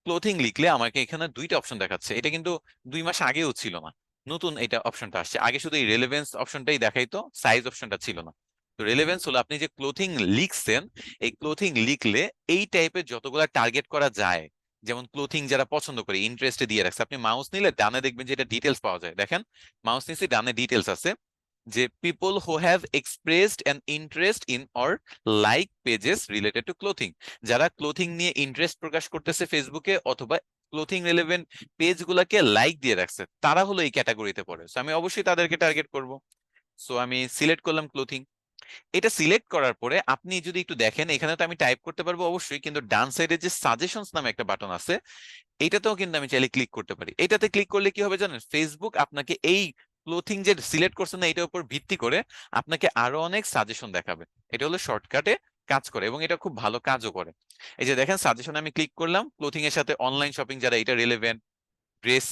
ক্লোথিং লিখলে আমাকে এখানে 2টা অপশন দেখাচ্ছে। এটা কিন্তু 2 মাস আগেও ছিল না, নতুন এটা অপশনটা আসছে। আগে শুধু এই রেলেভেন্স অপশনটাই দেখাইতো, সাইজ অপশনটা ছিল না। তো রেলেভেন্স হলো আপনি যে ক্লোথিং লিখছেন, এই ক্লোথিং লিখলে এই টাইপের যতগুলা টার্গেট করা যায়, যেমন ক্লোথিং যারা পছন্দ করে ইন্টারেস্টে দিয়ে রাখছে, আপনি মাউস নিলে ডানে দেখবেন যে এটা ডিটেলস পাওয়া যায়। দেখেন, মাউস নিচে ডানে ডিটেলস আছে, যে people who have expressed an interest in or like pages related to clothing. যারা ক্লোথিং নিয়ে ইন্টারেস্ট প্রকাশ করতেছে ফেসবুকে, অথবা ক্লোথিং রিলেভেন্ট পেজ গুলাকে লাইক দিয়ে রাখছে, তারা হলো এই ক্যাটাগরিতে পড়ে। সো আমি অবশ্যই তাদেরকে টার্গেট করব। সো আমি সিলেক্ট করলাম ক্লোথিং। এটা সিলেক্ট করার পরে আপনি যদি একটু দেখেন, এখানে তো আমি টাইপ করতে পারবো অবশ্যই, কিন্তু ডান সাইডে যে সাজেশনস নামে একটা বাটন আছে, এইটাতেও কিন্তু আমি চাইলে ক্লিক করতে পারি। এটাতে ক্লিক করলে কি হবে জানেন? ফেসবুক আপনাকে এই ক্লোথিং যে সিলেক্ট করছেন না, এটার উপর ভিত্তি করে আপনাকে আরো অনেক সাজেশন দেখাবে। এটা হলো শর্টকাটে কাজ করে, এবং এটা খুব ভালো কাজও করে। এই যে দেখেন, সাজেশনে আমি ক্লিক করলাম, ক্লোথিং এর সাথে অনলাইন শপিং যারা, এটা relevant, dress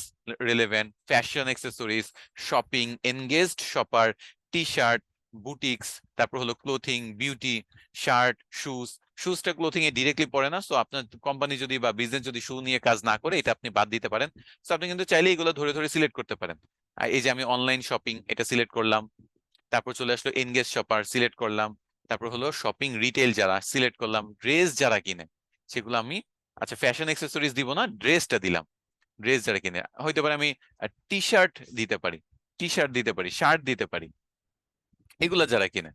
relevant, fashion accessories, shopping, engaged shopper, T shirt, boutiques, তারপর হলো ক্লোথিং, বিউটি, শার্ট, শুজ। শুজটা ক্লোথিং এ ডিরেক্টলি পড়ে না, সো আপনার কোম্পানি যদি বা বিজনেস যদি শু নিয়ে কাজ না করে, এটা আপনি বাদ দিতে পারেন। সো আপনি কিন্তু চাইলে এগুলো ধরে ধরে সিলেক্ট করতে পারেন। আর এই যে আমি অনলাইন শপিং এটা সিলেক্ট করলাম, তারপর চলে আসলো এনগেজ শপার, সিলেক্ট করলাম। তারপর হলো শপিং রিটেল যারা, সিলেক্ট করলাম। ড্রেস যারা কিনে সেগুলো আমি, আচ্ছা ফ্যাশন অ্যাক্সেসরিজ দিব না, ড্রেসটা দিলাম। ড্রেস যারা কিনে, হইতে পারে আমি টি শার্ট দিতে পারি, টি শার্ট দিতে পারি, শার্ট দিতে পারি, এগুলা যারা কিনে।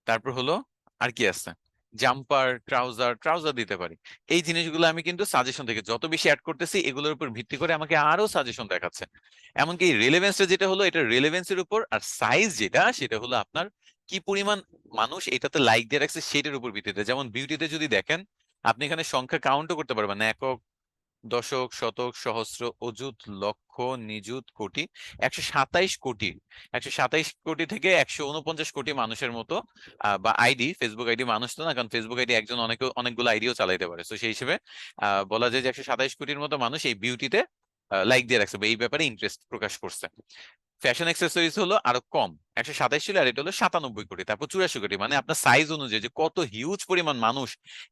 তারপর হলো আর কি আছে, জাম্পার, ট্রাউজার, ট্রাউজার দিতে পারি। এই জিনিসগুলো আমি কিন্তু সাজেশন থেকে যত বেশি অ্যাড করতেছি, এগুলোর উপর ভিত্তি করে আমাকে আরো সাজেশন দেখাচ্ছে। এমনকি রেলেভেন্সটা যেটা হলো, এটা রেলেভেন্সের উপর, আর সাইজ যেটা সেটা হলো আপনার কি পরিমাণ মানুষ এটাতে লাইক দিয়ে রাখছে সেটার উপর ভিত্তিতে। যেমন বিউটিতে যদি দেখেন, আপনি এখানে সংখ্যা কাউন্টও করতে পারবেন না, একক, দশক, শতক, সহস্র, অযুত, লক্ষ, নিযুত, কোটি। 127 কোটি, 127 কোটি থেকে 149 কোটি মানুষের মতো, বা আইডি, ফেসবুক আইডি মানুষ তো না, কারণ ফেসবুক আইডি একজন অনেকগুলো আইডিও চালাইতে পারে। তো সেই হিসেবে বলা যায় যে 127 কোটির মতো মানুষ এই বিউটিতে লাইক দিয়ে রাখছে, বা এই ব্যাপারে ইন্টারেস্ট প্রকাশ করছে। ফ্যাশন অ্যাক্সেসরিজ হলো আরো কম, 127 ছিল, আর এটা হলো 97 কোটি, তারপর 84 কোটি। মানে আপনার সাইজ অনুযায়ী যে কত হিউজ পরিমাণ মানুষ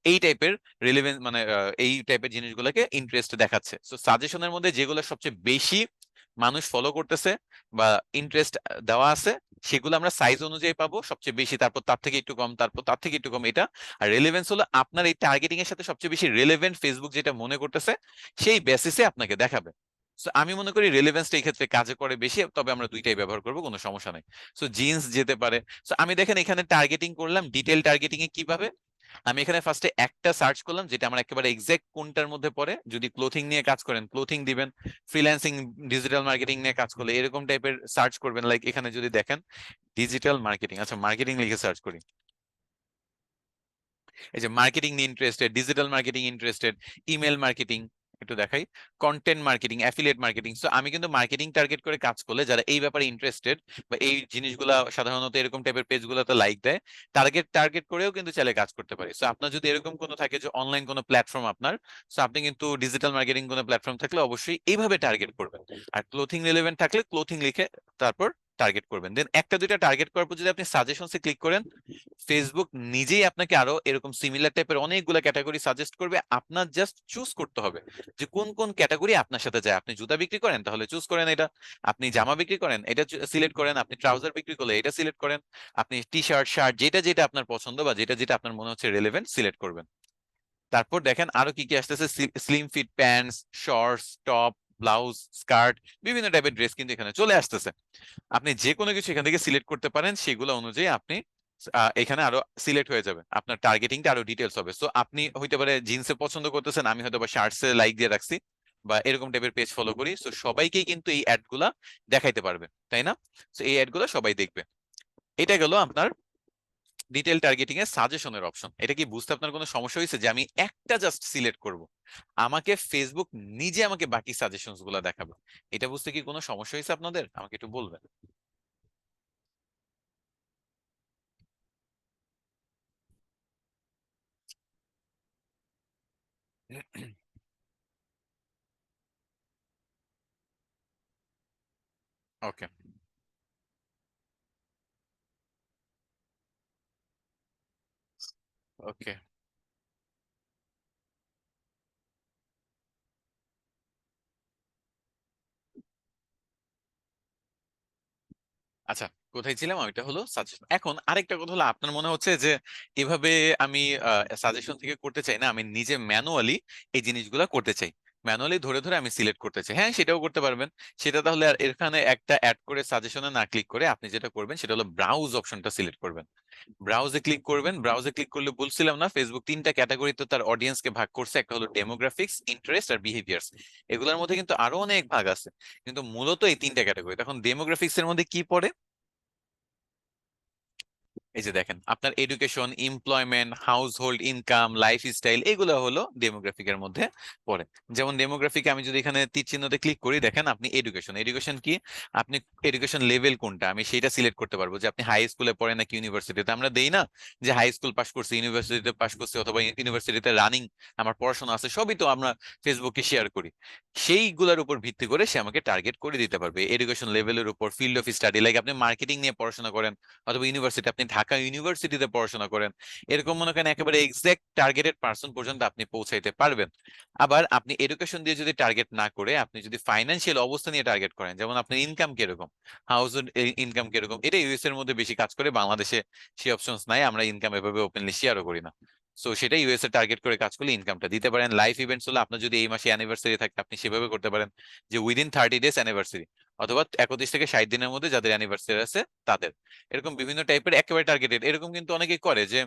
এই টাইপের রিলেভেন্স, মানে এই টাইপের জিনিসগুলোকে ইন্টারেস্ট দেখাচ্ছে। তো সাজেশনের মধ্যে যেগুলো সবচেয়ে বেশি মানুষ ফলো করতেছে বা ইন্টারেস্ট দেওয়া আছে, সেগুলো আমরা সাইজ অনুযায়ী পাবো সবচেয়ে বেশি, তারপর তার থেকে একটু কম, তারপর তার থেকে একটু কম, এটা। আর রেলেভেন্স হলো আপনার এই টার্গেটিং এর সাথে সবচেয়ে বেশি রেলেভেন্ট ফেসবুক যেটা মনে করতেছে, সেই বেসিসে আপনাকে দেখাবে। সো আমি মনে করি রেলেভেন্সটা এই ক্ষেত্রে কাজে করে বেশি, তবে আমরা দুইটাই ব্যবহার করবো, কোনো সমস্যা নাই। সো জিন্স যেতে পারে। সো আমি দেখেন এখানে টার্গেটিং করলাম, ডিটেল টার্গেটিং এ কিভাবে, আমি এখানে ফার্স্টে একটা সার্চ করলাম যেটা আমার একেবারে এক্সাক্ট কোনটার মধ্যে পড়ে। যদি ক্লোথিং নিয়ে কাজ করেন ক্লোথিং দিবেন, ফ্রিল্যান্সিং ডিজিটাল মার্কেটিং নিয়ে কাজ করলে এরকম টাইপের সার্চ করবেন। লাইক এখানে যদি দেখেন ডিজিটাল মার্কেটিং, আচ্ছা মার্কেটিং লিখে সার্চ করি, এই যে মার্কেটিং নিয়ে interested, digital marketing interested, email marketing, একটু দেখাই, content marketing, affiliate marketing. So আমি কিন্তু মার্কেটিং টার্গেট করে কাজ করলে যারা এই ব্যাপারে ইন্টারেস্টেড বা এই জিনিসগুলা সাধারণত এরকম টাইপের পেজগুলোতে লাইক দেয়, টার্গেট টার্গেট করেও কিন্তু চাইলে কাজ করতে পারি। সো আপনার যদি এরকম কোনো থাকে যে অনলাইন কোনো প্ল্যাটফর্ম আপনার, সো আপনি কিন্তু ডিজিটাল মার্কেটিং কোনো প্ল্যাটফর্ম থাকলে অবশ্যই এইভাবে টার্গেট করবেন। আর ক্লোথিং রিলেভেন্ট থাকলে ক্লোথিং লিখে তারপর টার্গেট করবেন। দেন একটা দুইটা টার্গেট করার পর যদি আপনি সাজেশনসে ক্লিক করেন, ফেসবুক নিজেই আপনাকে আরো এরকম সিমিলার টাইপের অনেকগুলো ক্যাটাগরি সাজেস্ট করবে। আপনার জাস্ট চুজ করতে হবে যে কোন কোন ক্যাটাগরি আপনার সাথে যায়। আপনি জুতা বিক্রি করেন তাহলে চুজ করেন এটা, আপনি জামা বিক্রি করেন এটা সিলেক্ট করেন, আপনি ট্রাউজার বিক্রি করলে এটা সিলেক্ট করেন, আপনি টি শার্ট শার্ট যেটা যেটা আপনার পছন্দ বা যেটা যেটা আপনার মনে হচ্ছে রেলেভেন্ট সিলেক্ট করবেন। তারপর দেখেন আরো কি কি আসতেছে, slim fit pants, shorts, top, blouse, skirt, বিভিন্ন টাইপের ড্রেস কিন্তু এখানে চলে আসতেছে। আপনি যে কোনো কিছু এখান থেকে সিলেক্ট করতে পারেন, সেগুলো অনুযায়ী আপনি এখানে আরো সিলেক্ট হয়ে যাবে, আপনার টার্গেটিংটা আরো ডিটেলস হবে। সো আপনি হইতে পারে জিন্সে পছন্দ করতেছেন, আমি হয়তো বা শার্টসে লাইক দিয়ে রাখছি বা এরকম টাইপের পেজ ফলো করি। সো সবাইকেই কিন্তু এই অ্যাড গুলা দেখাইতে পারবে, তাই না? সো এই অ্যাড গুলা সবাই দেখবে। এটা গেল আপনার ডিটেল টার্গেটিং এর সাজেশনের অপশন। এটা কি বুঝতে আপনার কোনো সমস্যা হয়েছে যে আমি একটা জাস্ট সিলেক্ট করব, আমাকে ফেসবুক নিজে আমাকে বাকি সাজেশনস গুলা দেখাবে? এটা বুঝতে কি কোনো সমস্যা হয়েছে আপনাদের? আমাকে একটু বলবেন। ওকে, ওকে, আচ্ছা, কোথায় ছিলাম? ওইটা হলো সাজেশন। এখন আরেকটা কথা হলো, আপনার মনে হচ্ছে যে এভাবে আমি সাজেশন থেকে করতে চাই না, আমি নিজে ম্যানুয়ালি এই জিনিসগুলো করতে চাই, ম্যানুয়ালি ধরে ধরে আমি সিলেক্ট করতে চাই। হ্যাঁ, সেটাও করতে পারবেন। সেটা তাহলে আর এখানে একটা অ্যাড করে সাজেশনে না ক্লিক করে আপনি যেটা করবেন সেটা হলো ব্রাউজ অপশনটা সিলেক্ট করবেন। ব্রাউজে ক্লিক করবেন। ব্রাউজে ক্লিক করলে বলছিলাম না, ফেসবুক তিনটা ক্যাটাগরিতে তার অডিয়েন্সকে ভাগ করছে, একটা হলো ডেমোগ্রাফিক্স, ইন্টারেস্ট আর বিহেভিয়ার্স। এগুলোর মধ্যে কিন্তু আরো অনেক ভাগ আছে, কিন্তু মূলত এই তিনটা ক্যাটাগরি। এখন ডেমোগ্রাফিক্স এর মধ্যে কি পড়ে? এই যে দেখেন, আপনার education, employment, house hold income, lifestyle, এগুলো হলো ডেমোগ্রাফিকের মধ্যে পড়ে। যেমন ডেমোগ্রাফিকে আমি যদি এখানে তীর চিহ্নতে ক্লিক করি, দেখেন আপনি এডুকেশন, এডুকেশন কি, আপনি এডুকেশন লেভেল কোনটা আমি সেটা সিলেক্ট করতে পারবো, যে আপনি হাই স্কুলে পড়েন নাকি ইউনিভার্সিটিতে। আমরা দেই না যে হাই স্কুল পাস করছি, ইউনিভার্সিটিতে পাস করছি, অথবা ইউনিভার্সিটিতে রানিং আমার পড়াশোনা আছে, সবই তো আমরা ফেসবুকে শেয়ার করি। সেইগুলোর উপর ভিত্তি করে সে আমাকে টার্গেট করে দিতে পারবে এডুকেশন লেভেলের উপর। ফিল্ড অফ স্টাডি, লাইক আপনি মার্কেটিং নিয়ে পড়াশোনা করেন, অথবা ইউনিভার্সিটি, আপনি ঢাকা ইউনিভার্সিটিতে পড়াশোনা করেন, এরকম মনে করেন একেবারে এক্সাক্ট টার্গেটেড পার্সন পর্যন্ত আপনি পৌঁছাইতে পারবেন। আবার আপনি এডুকেশন দিয়ে যদি টার্গেট না করে আপনি যদি ফাইন্যান্সিয়াল অবস্থা নিয়ে টার্গেট করেন, যেমন আপনার ইনকাম কিরকম, হাউস ইনকাম কিরকম, এটা ইউএস এর মধ্যে বেশি কাজ করে, বাংলাদেশে সেই অপশনস নাই, আমরা ইনকাম এভাবে ওপেনলি শেয়ারও করি না। সো সেটা ইউএস এ টার্গেট করে কাজ করলে ইনকামটা দিতে পারেন। লাইফ ইভেন্টস হলো, আপনার যদি এই মাসে অ্যানিভার্সারি থাকে আপনি সেভাবে করতে পারেন যে উইদিন 30 ডেজ অ্যানিভার্সারি, অথবা 31 থেকে 60 দিনের মধ্যে যাদের অ্যানিভার্সারি আছে তাদের। এরকম বিভিন্ন টাইপের একেবারে টার্গেটেড। এরকম কিন্তু অনেকেই করে যে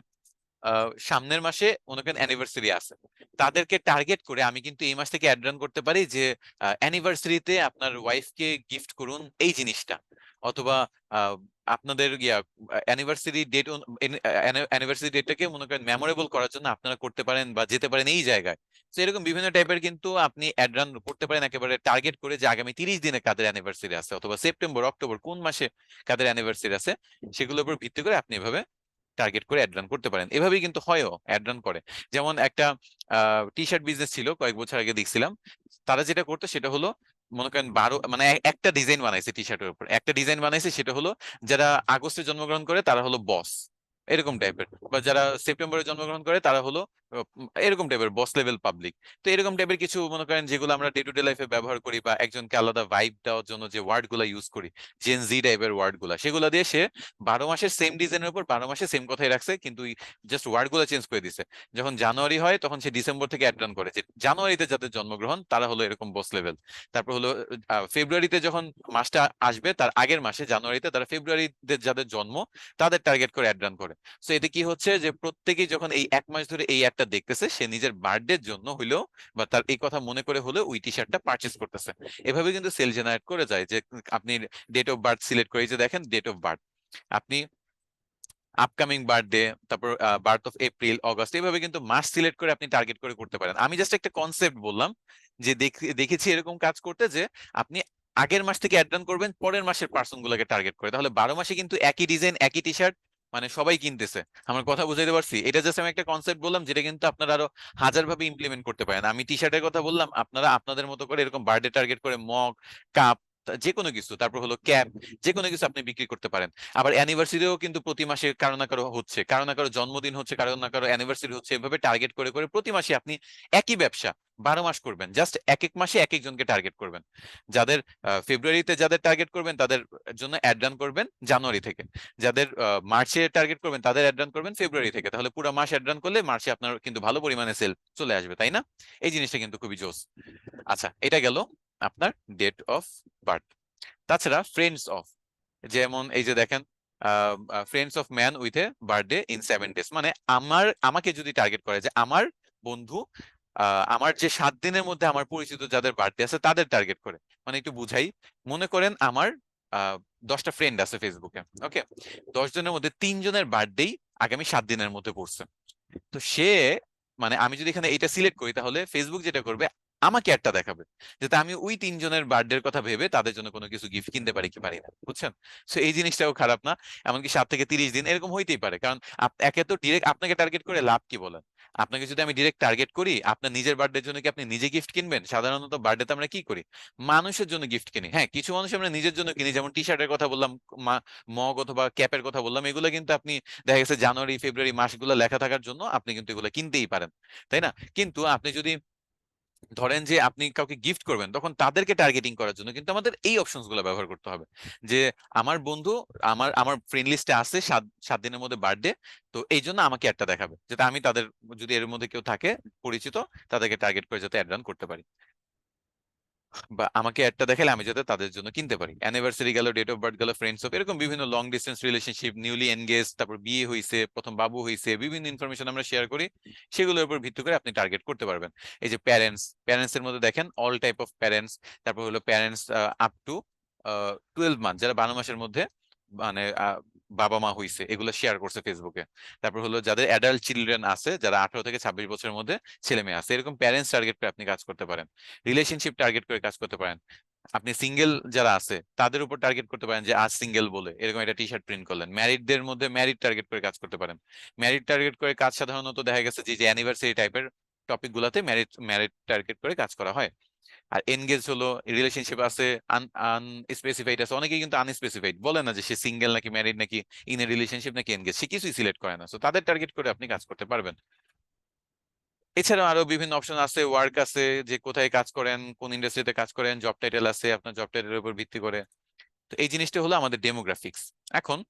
সামনের মাসে মনে করেন অ্যানিভার্সারি আছে, তাদেরকে টার্গেট করে আমি কিন্তু এই মাস থেকে অ্যাড রান করতে পারি যে অ্যানিভার্সারিতে আপনার ওয়াইফকে গিফট করুন এই জিনিসটা, অথবা আহ, আপনাদের অ্যানিভার্সারি ডেট, অ্যানিভার্সারি ডেটটাকে মনে করেন মেমোরেবল করার জন্য আপনারা করতে পারেন বা যেতে পারেন এই জায়গায়। তো এরকম বিভিন্ন টাইপের কিন্তু আপনি অ্যাড রান করতে পারেন একেবারে টার্গেট করে, যে আগামী 30 দিনে কাদের অ্যানিভার্সারি আছে, অথবা সেপ্টেম্বর অক্টোবর কোন মাসে কাদের অ্যানিভার্সারি আছে, সেগুলোর উপর ভিত্তি করে আপনি এভাবে টার্গেট করে অ্যাড রান করতে পারেন। এভাবেই কিন্তু হয়ও, অ্যাড রান করে। যেমন একটা টি শার্ট বিজনেস ছিল কয়েক বছর আগে, দেখছিলাম তারা যেটা করতো সেটা হলো, মনে করেন 12 মানে একটা ডিজাইন বানাইছে, টি শার্টের উপর একটা ডিজাইন বানাইছে, সেটা হলো যারা আগস্টে জন্মগ্রহণ করে তারা হলো বস, এরকম টাইপের, বা যারা সেপ্টেম্বরে জন্মগ্রহণ করে তারা হলো এরকম টাইপের বস লেভেল পাবলিক। তো এরকম টাইপের কিছু মনে করেন যেগুলো আমরা ডে টু ডে লাইফে ব্যবহার করি, বা একজনকে আলাদা ভাইব দেওয়ার জন্য যে ওয়ার্ড গুলা ইউজ করি, জেন জি টাইপের ওয়ার্ড গুলা, সেগুলো দিয়ে সে 12 মাসের সেম ডিজাইনের উপর 12 মাসে সেম কথাই রাখছে, কিন্তু জাস্ট ওয়ার্ড গুলো চেঞ্জ করে দিছে। যখন জানুয়ারি হয় তখন সে ডিসেম্বর থেকে অ্যাড রান করে যে জানুয়ারিতে যাদের জন্মগ্রহণ তারা হলো এরকম বস লেভেল। তারপর হলো ফেব্রুয়ারিতে যখন মাসটা আসবে তার আগের মাসে জানুয়ারিতে, তারা ফেব্রুয়ারিতে যাদের জন্ম তাদের টার্গেট করে অ্যাড রান করে। করে। সো এতে কি হচ্ছে যে প্রত্যেকেই যখন এই 1 মাস ধরে এই অ্যাডটা দেখতেছে, সে নিজের বার্থডের জন্য হইলেও বা তার এই কথা মনে করে হলেও ওই টি শার্টটা পারচেস করতেছে। এভাবে কিন্তু সেল জেনারেট করে যায় যে আপনি ডেট অফ বার্থ সিলেক্ট করে, এই যে দেখেন ডেট অফ বার্থ, আপনি আপকামিং বার্থডে, তারপর বার্থ অফ এপ্রিল, অগস্ট, এইভাবে কিন্তু মাস সিলেক্ট করে আপনি টার্গেট করে করতে পারেন। আমি জাস্ট একটা কনসেপ্ট বললাম যে দেখেছি এরকম কাজ করতে, যে আপনি আগের মাস থেকে অ্যাড রান করবেন পরের মাসের পার্সন গুলোকে টার্গেট করে, তাহলে 12 মাসে কিন্তু একই ডিজাইন একই টি শার্ট মানে সবাই কিনতেছে। আমার কথা বুঝাইতে পারছি? এটা জাস্ট আমি একটা কনসেপ্ট বললাম, যেটা কিন্তু আপনারা আরো হাজার ভাবে ইমপ্লিমেন্ট করতে পারেন। আমি টি শার্টের কথা বললাম, আপনারা আপনাদের মতো করে এরকম বার্থডে টার্গেট করে মগ, কাপ, যে কোনো কিছু, তারপর হলো ক্যাপ, যে কোনো কিছু আপনি বিক্রি করতে পারেন। আবার অ্যানিভার্সারিও কিন্তু প্রতি মাসে কারো না কারো হচ্ছে, কারো না কারো জন্মদিন হচ্ছে, কারো না কারো অ্যানিভার্সারি হচ্ছে, এভাবে টার্গেট করে করে প্রতি মাসে আপনি একই ব্যবসা 12 মাস করবেন, জাস্ট এক এক মাসে এক একজনকে টার্গেট করবেন। যাদের ফেব্রুয়ারিতে যাদের টার্গেট করবেন তাদের জন্য অ্যাড রান করবেন জানুয়ারি থেকে, যাদের মার্চে টার্গেট করবেন তাদের অ্যাড রান করবেন ফেব্রুয়ারি থেকে, তাহলে পুরো মাস অ্যাড রান করলে মার্চে আপনার কিন্তু ভালো পরিমাণে সেল চলে আসবে, তাই না? এই জিনিসটা কিন্তু খুবই জোস। আচ্ছা, এটা গেল আপনার ডেট অফ বার্থ। তাছাড়া ফ্রেন্ডস অফ, যেমন এই যে দেখেন friends of man with a birthday in 7 days, মানে আমাকে যদি টার্গেট করে যে আমার বন্ধু, আমার যে 7 দিনের মধ্যে আমার পরিচিত যাদের বার্থডে আছে তাদের টার্গেট করে। মানে একটু বুঝাই, মনে করেন আমার 10টা ফ্রেন্ড আছে ফেসবুকে, ওকে, 10 জনের মধ্যে 3 জনের বার্থডেই আগামী 7 দিনের মধ্যে পড়ছে। তো সে, মানে আমি যদি এখানে এটা সিলেক্ট করি, তাহলে ফেসবুক যেটা করবে, আমাকে একটা দেখাবে, যাতে আমি ওই 3 জনের বার্থডের কথা ভেবে তাদের জন্য কোনো কিছু গিফট কিনতে পারি কি পারি না, বুঝছেন? তো এই জিনিসটাও খারাপ না। এমনকি 7 থেকে 30 দিন এরকম হইতেই পারে, কারণ একে তো ডিরেক্ট আপনাকে টার্গেট করে লাভ কি বলেন? আপনাকে যদি আমি ডিরেক্ট টার্গেট করি, আপনার নিজের বার্থডের জন্য কি আপনি নিজে গিফট কিনবেন? সাধারণত বার্থডেতে আমরা কি করি, মানুষের জন্য গিফট কিনি। হ্যাঁ, কিছু মানুষ আমরা নিজের জন্য কিনি, যেমন টি শার্টের কথা বললাম, মগ অথবা ক্যাপের কথা বললাম, এগুলো কিন্তু আপনি দেখা গেছে জানুয়ারি ফেব্রুয়ারি মাসগুলো লেখা থাকার জন্য আপনি কিন্তু এগুলো কিনতেই পারেন, তাই না? কিন্তু আপনি যদি ধরেন যে আপনি কাউকে গিফট করবেন, তখন তাদেরকে টার্গেটিং করার জন্য কিন্তু আমাদের এই অপশনস গুলো ব্যবহার করতে হবে, যে আমার বন্ধু, আমার আমার ফ্রেন্ড লিস্টে আছে 7 দিনের মধ্যে বার্থডে, তো এই জন্য আমাকে একটা দেখাবে, যাতে আমি তাদের, যদি এর মধ্যে কেউ থাকে পরিচিত, তাদেরকে টার্গেট করে যাতে অ্যাড রান করতে পারি, বা আমাকে একটা দেখালে আমি যাতে তাদের জন্য কিনতে পারি। অ্যানিভার্সারি গেল, ডেট অফ বার্থ গেল, ফ্রেন্ডস অফ, এরকম বিভিন্ন long distance relationship, newly engage, তারপর বিয়ে হয়েছে, প্রথম বাবু হয়েছে, বিভিন্ন ইনফরমেশন আমরা শেয়ার করি, সেগুলোর উপর ভিত্তি করে আপনি টার্গেট করতে পারবেন। এই যে প্যারেন্টস, প্যারেন্টস এর মধ্যে দেখেন অল টাইপ অফ প্যারেন্টস, তারপর হলো প্যারেন্টস আপ টু 12 মান্থ, যারা 12 মাসের মধ্যে মানে বাবা মা হইছে, এগুলো শেয়ার করছে ফেসবুকে। তারপর হলো যাদের অ্যাডাল্ট চিলড্রেন আছে, যারা 18 থেকে 26 বছরের মধ্যে ছেলে মেয়ে আছে, এরকম প্যারেন্টস টার্গেট করে আপনি কাজ করতে পারেন। রিলেশনশিপ টার্গেট করে কাজ করতে পারেন। আপনি সিঙ্গেল যারা আছে তাদের উপর টার্গেট করতে পারেন, যে আজ সিঙ্গেল বলে এরকম একটা টি শার্ট প্রিন্ট করলেন। ম্যারিডদের মধ্যে ম্যারিড টার্গেট করে কাজ করতে পারেন। ম্যারিড টার্গেট করে কাজ সাধারণত দেখা গেছে যে যে অ্যানিভার্সারি টাইপের টপিক গুলাতে ম্যারিড ম্যারিড টার্গেট করে কাজ করা হয়। আর এনগেজ হলো রিলেশনশিপ আছে, আনস্পেসিফাইড আছে, অনেকেই কিন্তু আনস্পেসিফাইড বলে না যে সে সিঙ্গেল নাকি ম্যারিড নাকি ইন এ রিলেশনশিপ নাকি এনগেজ, সে কিছুই সিলেক্ট করে না, তো তাদের টার্গেট করে আপনি কাজ করতে পারবেন। এছাড়াও আরো বিভিন্ন অপশন আছে, ওয়ার্ক আছে, যে কোথায় কাজ করেন, কোন ইন্ডাস্ট্রিতে কাজ করেন, জব টাইটেল আছে আপনার জব টাইটেলের উপর ভিত্তি করে। তো এই জিনিসটা হলো আমাদের ডেমোগ্রাফিক্স। এখন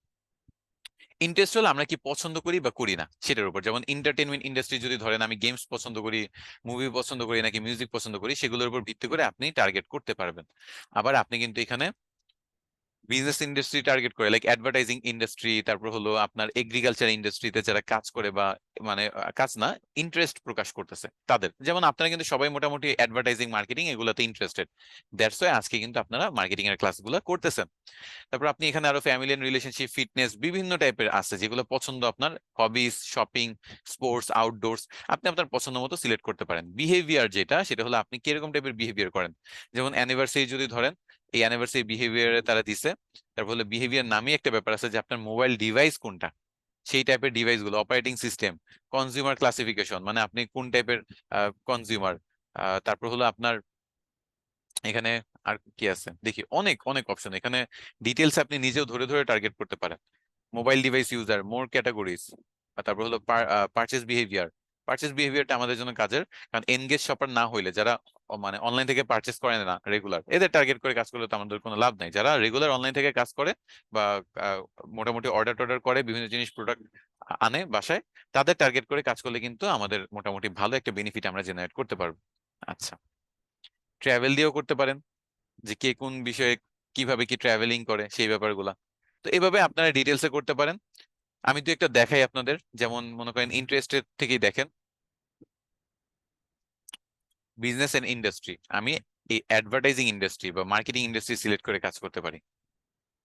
ইন্টারেস্ট হলো আমরা কি পছন্দ করি বা করি না সেটার উপর, যেমন এন্টারটেনমেন্ট ইন্ডাস্ট্রি যদি ধরেন আমি গেমস পছন্দ করি, মুভি পছন্দ করি নাকি মিউজিক পছন্দ করি, সেগুলোর উপর ভিত্তি করে আপনি টার্গেট করতে পারবেন। আবার আপনি কিন্তু এখানে বিজনেস ইন্ডাস্ট্রি টার্গেট করে, লাইক অ্যাডভার্টাইজিং ইন্ডাস্ট্রি, তারপর হলো আপনার এগ্রিকালচার ইন্ডাস্ট্রিতে যারা কাজ করে বা মানে কাজ না, ইন্টারেস্ট প্রকাশ করতেছে তাদের, যেমন আপনারা কিন্তু সবাই মোটামুটি অ্যাডভার্টাইজিং মার্কেটিং এগুলোতে ইন্টারেস্টেড, দ্যাটস ওয়াই আজকে কিন্তু আপনারা মার্কেটিং এর ক্লাসগুলো করতেছেন। তারপর আপনি এখানে আরো ফ্যামিলি এন্ড রিলেশনশিপ, ফিটনেস, বিভিন্ন টাইপের আছে যেগুলো পছন্দ আপনার, হবিস, শপিং, স্পোর্টস, আউটডোর্স, আপনি আপনার পছন্দ মতো সিলেক্ট করতে পারেন। বিহেভিয়ার যেটা, সেটা হলো আপনি কিরকম টাইপের বিহেভিয়ার করেন, যেমন অ্যানিভার্সারি যদি ধরেন, এই অ্যানিভার্সারি বিহেভিয়ারে তারা দিছে, তারপর হলো বিহেভিয়ার নামে একটা ব্যাপার আছে, যে আপনার মোবাইল ডিভাইস কোনটা, সেই টাইপের ডিভাইস গুলো, অপারেটিং সিস্টেম, কনজিউমার ক্লাসিফিকেশন, মানে আপনি কোন টাইপের কনজিউমার, তারপর হলো আপনার এখানে আর কি আছে দেখি, অনেক অনেক অপশন এখানে, ডিটেলস আপনি নিজেও ধরে ধরে টার্গেট করতে পারেন। মোবাইল ডিভাইস ইউজার, মোর ক্যাটাগরিজ, তারপর হলো পারচেজ বিহেভিয়ার। পারচেজ বিহেভিয়ারটা আমাদের জন্য কাজের, কারণ এনগেজ শপার না হইলে, যারা মানে অনলাইন থেকে পারচেজ করে না রেগুলার, এদের টার্গেট করে কাজ করলে তো আমাদের কোনো লাভ নাই। যারা রেগুলার অনলাইন থেকে কাজ করে বা আহ, মোটামুটি অর্ডার টর্ডার করে, বিভিন্ন জিনিস প্রোডাক্ট আনে বাসায়, তাদের টার্গেট করে কাজ করলে কিন্তু আমাদের মোটামুটি ভালো একটা বেনিফিট আমরা জেনারেট করতে পারবো। আচ্ছা, ট্রাভেল দিয়েও করতে পারেন, যে কে কোন বিষয়ে কিভাবে কি ট্রাভেলিং করে সেই ব্যাপারগুলা। তো এইভাবে আপনারা ডিটেলসে করতে পারেন। আমি তো একটা দেখাই আপনাদের, যেমন মনে করেন ইন্টারেস্টেড থেকেই দেখেন, বিজনেস এন্ড ইন্ডাস্ট্রি, আমি এই অ্যাডভার্টাইজিং ইন্ডাস্ট্রি বা মার্কেটিং ইন্ডাস্ট্রি সিলেক্ট করে কাজ করতে পারি।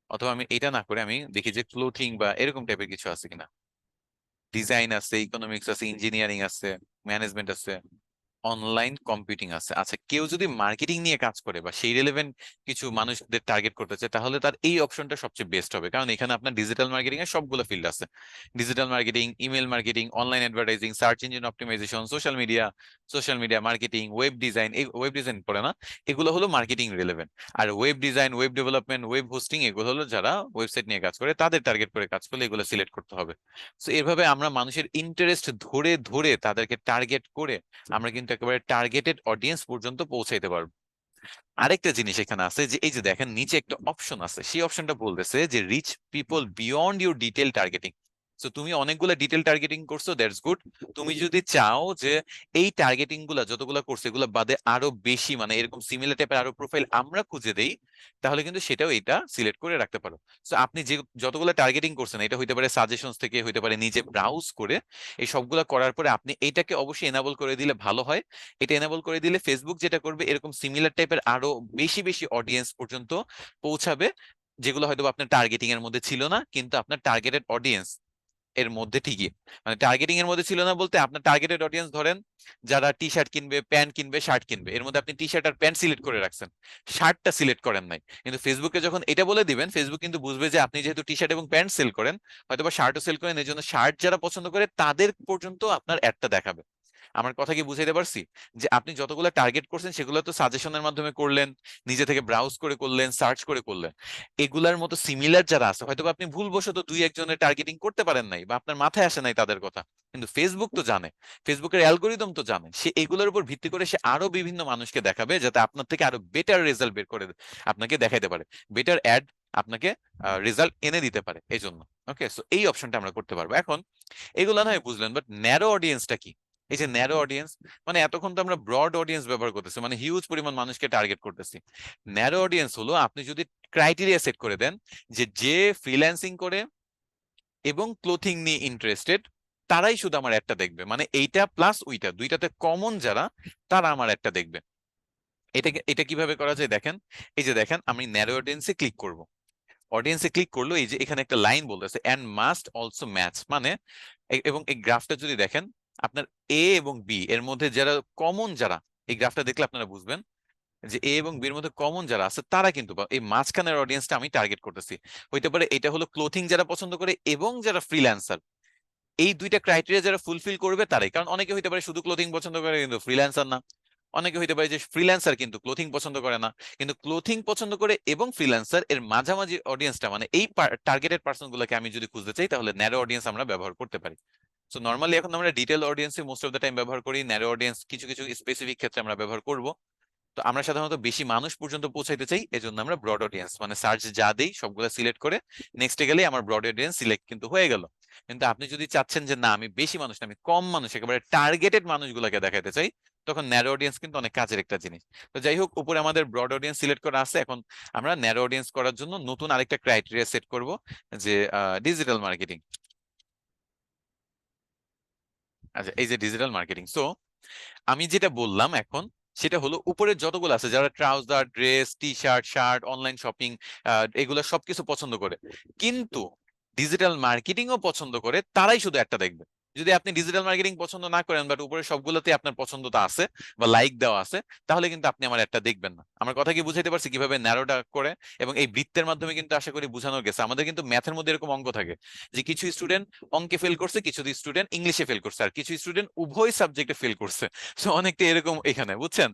অথবা আমি এটা না করে আমি দেখি যে ক্লোথিং বা এরকম টাইপের কিছু আছে কিনা। ডিজাইন আছে, ইকোনমিক্স আছে, ইঞ্জিনিয়ারিং আছে, ম্যানেজমেন্ট আছে, অনলাইন কম্পিউটিং আছে। আচ্ছা, কেউ যদি মার্কেটিং নিয়ে কাজ করে বা সেই রিলেভেন্ট কিছু মানুষদের টার্গেট করতে চায়, তাহলে তার এই অপশনটা সবচেয়ে বেস্ট হবে, কারণ এখানে আপনার ডিজিটাল মার্কেটিং এর সবগুলো ফিল্ড আছে। Digital marketing, email marketing, online advertising, search engine optimisation, social media marketing, web design, এই ওয়েব ডিজাইন পড়ে না, এগুলো হলো মার্কেটিং রিলেভেন্ট। আর web design, web development, web hosting, এগুলো হলো যারা ওয়েবসাইট নিয়ে কাজ করে তাদের টার্গেট করে কাজ করলে এগুলো সিলেক্ট করতে হবে। তো এভাবে আমরা মানুষের ইন্টারেস্ট ধরে ধরে তাদেরকে টার্গেট করে আমরা কিন্তু একেবারে টার্গেটেড অডিয়েন্স পর্যন্ত পৌঁছাইতে পারবো। আরেকটা জিনিস এখানে আছে যে এই যে দেখেন নিচে একটা অপশন আছে, সেই অপশনটা বলতেছে যে reach people beyond your detail targeting. তো তুমি অনেকগুলো ডিটেল টার্গেটিং করছো, দ্যাটস গুড। তুমি যদি চাও যে এই টার্গেটিং গুলা যতগুলো করছো এগুলো বাদে আরো বেশি, মানে এরকম সিমিলার টাইপের আরো প্রোফাইল আমরা খুঁজে দেই, তাহলে কিন্তু সেটাও এটা সিলেক্ট করে রাখতে পারো। তো আপনি যে যতগুলো টার্গেটিং করছেন, এটা হইতে পারে সাজেশনস থেকে, হইতে পারে নিজে ব্রাউজ করে, এই সবগুলো করার পরে আপনি এইটাকে অবশ্যই এনাবল করে দিলে ভালো হয়। এটা এনাবল করে দিলে ফেসবুক যেটা করবে, এরকম সিমিলার টাইপের আরো বেশি বেশি অডিয়েন্স পর্যন্ত পৌঁছাবে, যেগুলো হয়তো বা আপনার টার্গেটিং এর মধ্যে ছিল না, কিন্তু আপনার টার্গেটেড অডিয়েন্স এর মধ্যে ঠিকই, মানে টার্গেটিং এর মধ্যে ছিল না বলতে আপনার টার্গেটেড অডিয়েন্স ধরেন যারা টি শার্ট কিনবে, প্যান্ট কিনবে, শার্ট কিনবে, এর মধ্যে আপনি টি শার্ট আর প্যান্ট সিলেক্ট করে রাখছেন, শার্টটা সিলেক্ট করেন নাই। কিন্তু ফেসবুকে যখন এটা বলে দিবেন, ফেসবুক কিন্তু বুঝবে যে আপনি যেহেতু টি শার্ট এবং প্যান্ট সেল করেন, হয়তো বা শার্টও সেল করেন, এই জন্য শার্ট যারা পছন্দ করে তাদের পর্যন্ত আপনার অ্যাডটা দেখাবে। আমার কথা কি বুঝাইতে পারছি? যে আপনি যতগুলো টার্গেট করছেন সেগুলো তো সাজেশনের মাধ্যমে করলেন, নিজে থেকে ব্রাউজ করে করলেন, সার্চ করে করলেন। এগুলার মতো সিমিলার যারা আছে, হয়তো বা আপনি ভুলবশত দুই একজনের টার্গেটিং করতে পারেন নাই বা আপনার মাথায় আসে নাই তাদের কথা, কিন্তু ফেসবুক তো জানে, ফেসবুকের অ্যালগোরিদম তো জানে, সে এগুলোর উপর ভিত্তি করে সে আরো বিভিন্ন মানুষকে দেখাবে, যাতে আপনার থেকে আরো বেটার রেজাল্ট বের করে আপনাকে দেখাইতে পারে, বেটার অ্যাড আপনাকে রেজাল্ট এনে দিতে পারে এই জন্য। ওকে, সো এই অপশনটা আমরা করতে পারবো। এখন এগুলো নয় বুঝলেন, বাট ন্যারো অডিয়েন্সটা কি? এই যে ন্যারো অডিয়েন্স, মানে এতক্ষণ তো আমরা ব্রড অডিয়েন্স ব্যবহার করতেছি, মানে হিউজ পরিমাণ মানুষকে টার্গেট করতেছি। ন্যারো অডিয়েন্স হলো আপনি যদি ক্রাইটেরিয়া সেট করে দেন যে যে ফ্রিল্যান্সিং করে এবং ক্লোথিং নিয়ে ইন্টারেস্টেড, তারাই শুধু আমার একটা দেখবে, মানে এইটা প্লাস ওইটা দুইটাতে কমন যারা, তারা আমার একটা দেখবে। এটা এটা কিভাবে করা যায় দেখেন, এই যে দেখেন আমি ন্যারো অডিয়েন্সে ক্লিক করব, অডিয়েন্সে ক্লিক করলো, এই যে এখানে একটা লাইন বলতেছে এন্ড মাস্ট অলসো ম্যাচ, মানে এবং এই গ্রাফটা যদি দেখেন আপনার এ এবং বি এর মধ্যে যারা কমন, যারা এই গ্রাফটা দেখলে আপনারা বুঝবেন যে এ এবং বির মধ্যে কমন যারা আছে তারা কিন্তু এই মাঝখানের অডিয়েন্সটা আমি টার্গেট করতেছি। হইতে পারে এটা হলো ক্লোথিং যারা পছন্দ করে এবং যারা ফ্রিল্যান্সার, এই দুইটা ক্রাইটেরিয়া যারা ফুলফিল করবে তারাই। কারণ অনেকে হইতে পারে শুধু ক্লোথিং পছন্দ করে কিন্তু ফ্রিল্যান্সার না, অনেকে হইতে পারে যে ফ্রিল্যান্সার কিন্তু ক্লোথিং পছন্দ করে না, কিন্তু ক্লোথিং পছন্দ করে এবং ফ্রিল্যান্সার এর মাঝামাঝি অডিয়েন্সটা, মানে এই টার্গেটেড পার্সন গুলোকে আমি যদি খুঁজতে চাই, তাহলে ন্যারো অডিয়েন্স আমরা ব্যবহার করতে পারি। সো নর্মালি এখন আমরা ডিটেল অডিয়েন্সে মোস্ট অফ দ্য টাইম ব্যবহার করি, ন্যারো অডিয়েন্স কিছু কিছু স্পেসিফিক ক্ষেত্রে আমরা ব্যবহার করব। তো আমরা সাধারণত বেশি মানুষ পর্যন্ত পৌঁছাইতে চাই, এজন্য আমরা ব্রড অডিয়েন্স, মানে সার্চ যা দেই সবগুলো সিলেক্ট করে নেক্সটে গেলে আমার ব্রড অডিয়েন্স সিলেক্ট কিন্তু হয়ে গেল। কিন্তু আপনি যদি চাচ্ছেন যে না আমি বেশি মানুষ না, আমি কম মানুষ, একেবারে টার্গেটেড মানুষগুলোকে দেখাতে চাই, তখন ন্যারো অডিয়েন্স কিন্তু অনেক কাজের একটা জিনিস। তো যাই হোক, উপরে আমাদের ব্রড অডিয়েন্স সিলেক্ট করা আছে, এখন আমরা ন্যারো অডিয়েন্স করার জন্য নতুন আরেকটা ক্রাইটেরিয়া সেট করব, যে ডিজিটাল মার্কেটিং। আচ্ছা, এই যে ডিজিটাল মার্কেটিং, সো আমি যেটা বললাম এখন, সেটা হলো উপরের যতগুলো আছে যারা trouser, dress, T shirt, shirt, online shopping, এগুলো সবকিছু পছন্দ করে, কিন্তু ডিজিটাল মার্কেটিংও পছন্দ করে, তারাই শুধু একটা দেখবে। যদি আপনি ডিজিটাল মার্কেটিং পছন্দ না করেন বাট উপরে সবগুলোতে আপনার পছন্দটা আছে বা লাইক দেওয়া আছে, তাহলে কিন্তু আপনি আমার একটা দেখবেন না। আমার কথা কি বুঝাইতে পারছি কিভাবে ন্যারোটা করে? এবং এই বৃত্তের মাধ্যমে কিন্তু আশা করি বোঝানো গেছে। আমাদের কিন্তু ম্যাথের মধ্যে এরকম অঙ্ক থাকে যে কিছু স্টুডেন্ট অঙ্কে ফেল করছে, কিছু স্টুডেন্ট ইংলিশে ফেল করছে, আর কিছু স্টুডেন্ট উভয় সাবজেক্টে ফেল করছে। তো অনেকটা এরকম এখানে, বুঝছেন,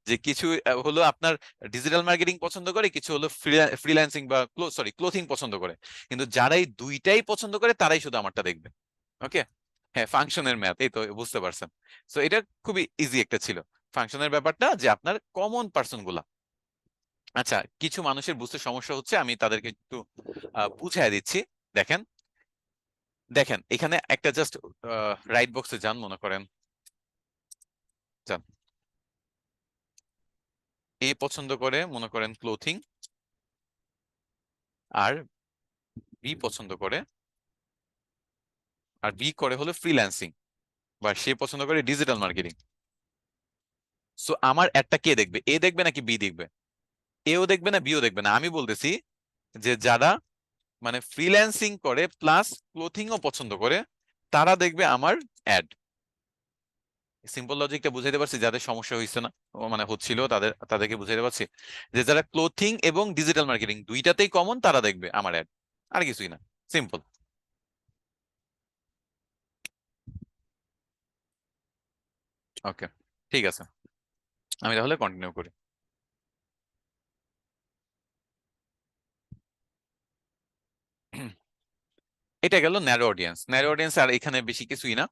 যে কিছু হলো আপনার ডিজিটাল মার্কেটিং পছন্দ করে, কিছু হলো ফ্রিল্যান্সিং বা ক্লোথিং পছন্দ করে, কিন্তু যারাই দুইটাই পছন্দ করে তারাই শুধু আমারটা দেখবে। ওকে, হ্যাঁ, ফাংশনের ম্যাথ, এই তো বুঝতে পারছেন। তো এটা খুবই ইজি একটা ছিল, ফাংশনের ব্যাপারটা, যে আপনার কমন পার্সন গুলা। আচ্ছা, কিছু মানুষের বুঝতে সমস্যা হচ্ছে, আমি তাদেরকে একটু বুঝাই দিচ্ছি। দেখেন, দেখেন এখানে একটা জাস্ট রাইট বক্সে যান, মনে করেন যান, এ পছন্দ করে মনে করেন ক্লোথিং, আর বি পছন্দ করে আর বি করে হলো ফ্রিল্যান্সিং, বা সে পছন্দ করে ডিজিটাল মার্কেটিং। সো আমার অ্যাডটা কে দেখবে, এ দেখবে নাকি বি দেখবে? এও দেখবে না, বিও দেখবে না। আমি বলতেছি যে যারা মানে ফ্রিল্যান্সিং করে প্লাস ক্লোথিং ও পছন্দ করে, তারা দেখবে আমার অ্যাড। সিম্পল লজিকটা বুঝাইতে পারছি? যাদের সমস্যা হয়েছে না, ও মানে হচ্ছিল, তাদেরকে বুঝাইতে পারছি যে যারা ক্লোথিং এবং ডিজিটাল মার্কেটিং দুইটাতেই কমন, তারা দেখবে আমার অ্যাড, আর কিছুই না। সিম্পল। ওকে, ঠিক আছে, আমি তাহলে কন্টিনিউ করি। এটা গেল ন্যারো অডিয়েন্স। ন্যারো অডিয়েন্স আর এখানে বেশি কিছুই না।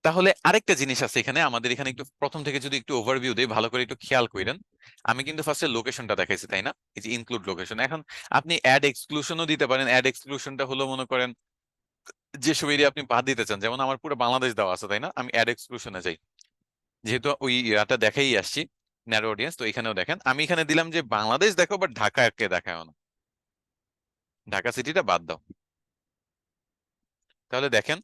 তাহলে আরেকটা জিনিস আছে এখানে, আমাদের এখানে একটু প্রথম থেকে যদি একটু ওভারভিউ দেই, ভালো করে একটু খেয়াল করেন। আমি কিন্তু ফার্স্টে লোকেশনটা দেখাইছি, তাই না? এই যে ইনক্লুড লোকেশন। এখন আপনি অ্যাড এক্সক্লুশনও দিতে পারেন। অ্যাড এক্সক্লুশনটা হলো মনে করেন যেসব এরিয়া আপনি বাদ দিতে চান, যেমন আমার পুরো বাংলাদেশ দেওয়া আছে, তাই না? আমি অ্যাড এক্সক্লুশনে যাই, যেহেতু ওই ইয়াটা দেখাই আসছি, ন্যারো অডিয়েন্স। তো এখানেও দেখেন আমি এখানে দিলাম যে বাংলাদেশ দেখো, বাট ঢাকাকে দেখাও না, ঢাকা সিটিটা বাদ দাও। তাহলে দেখেন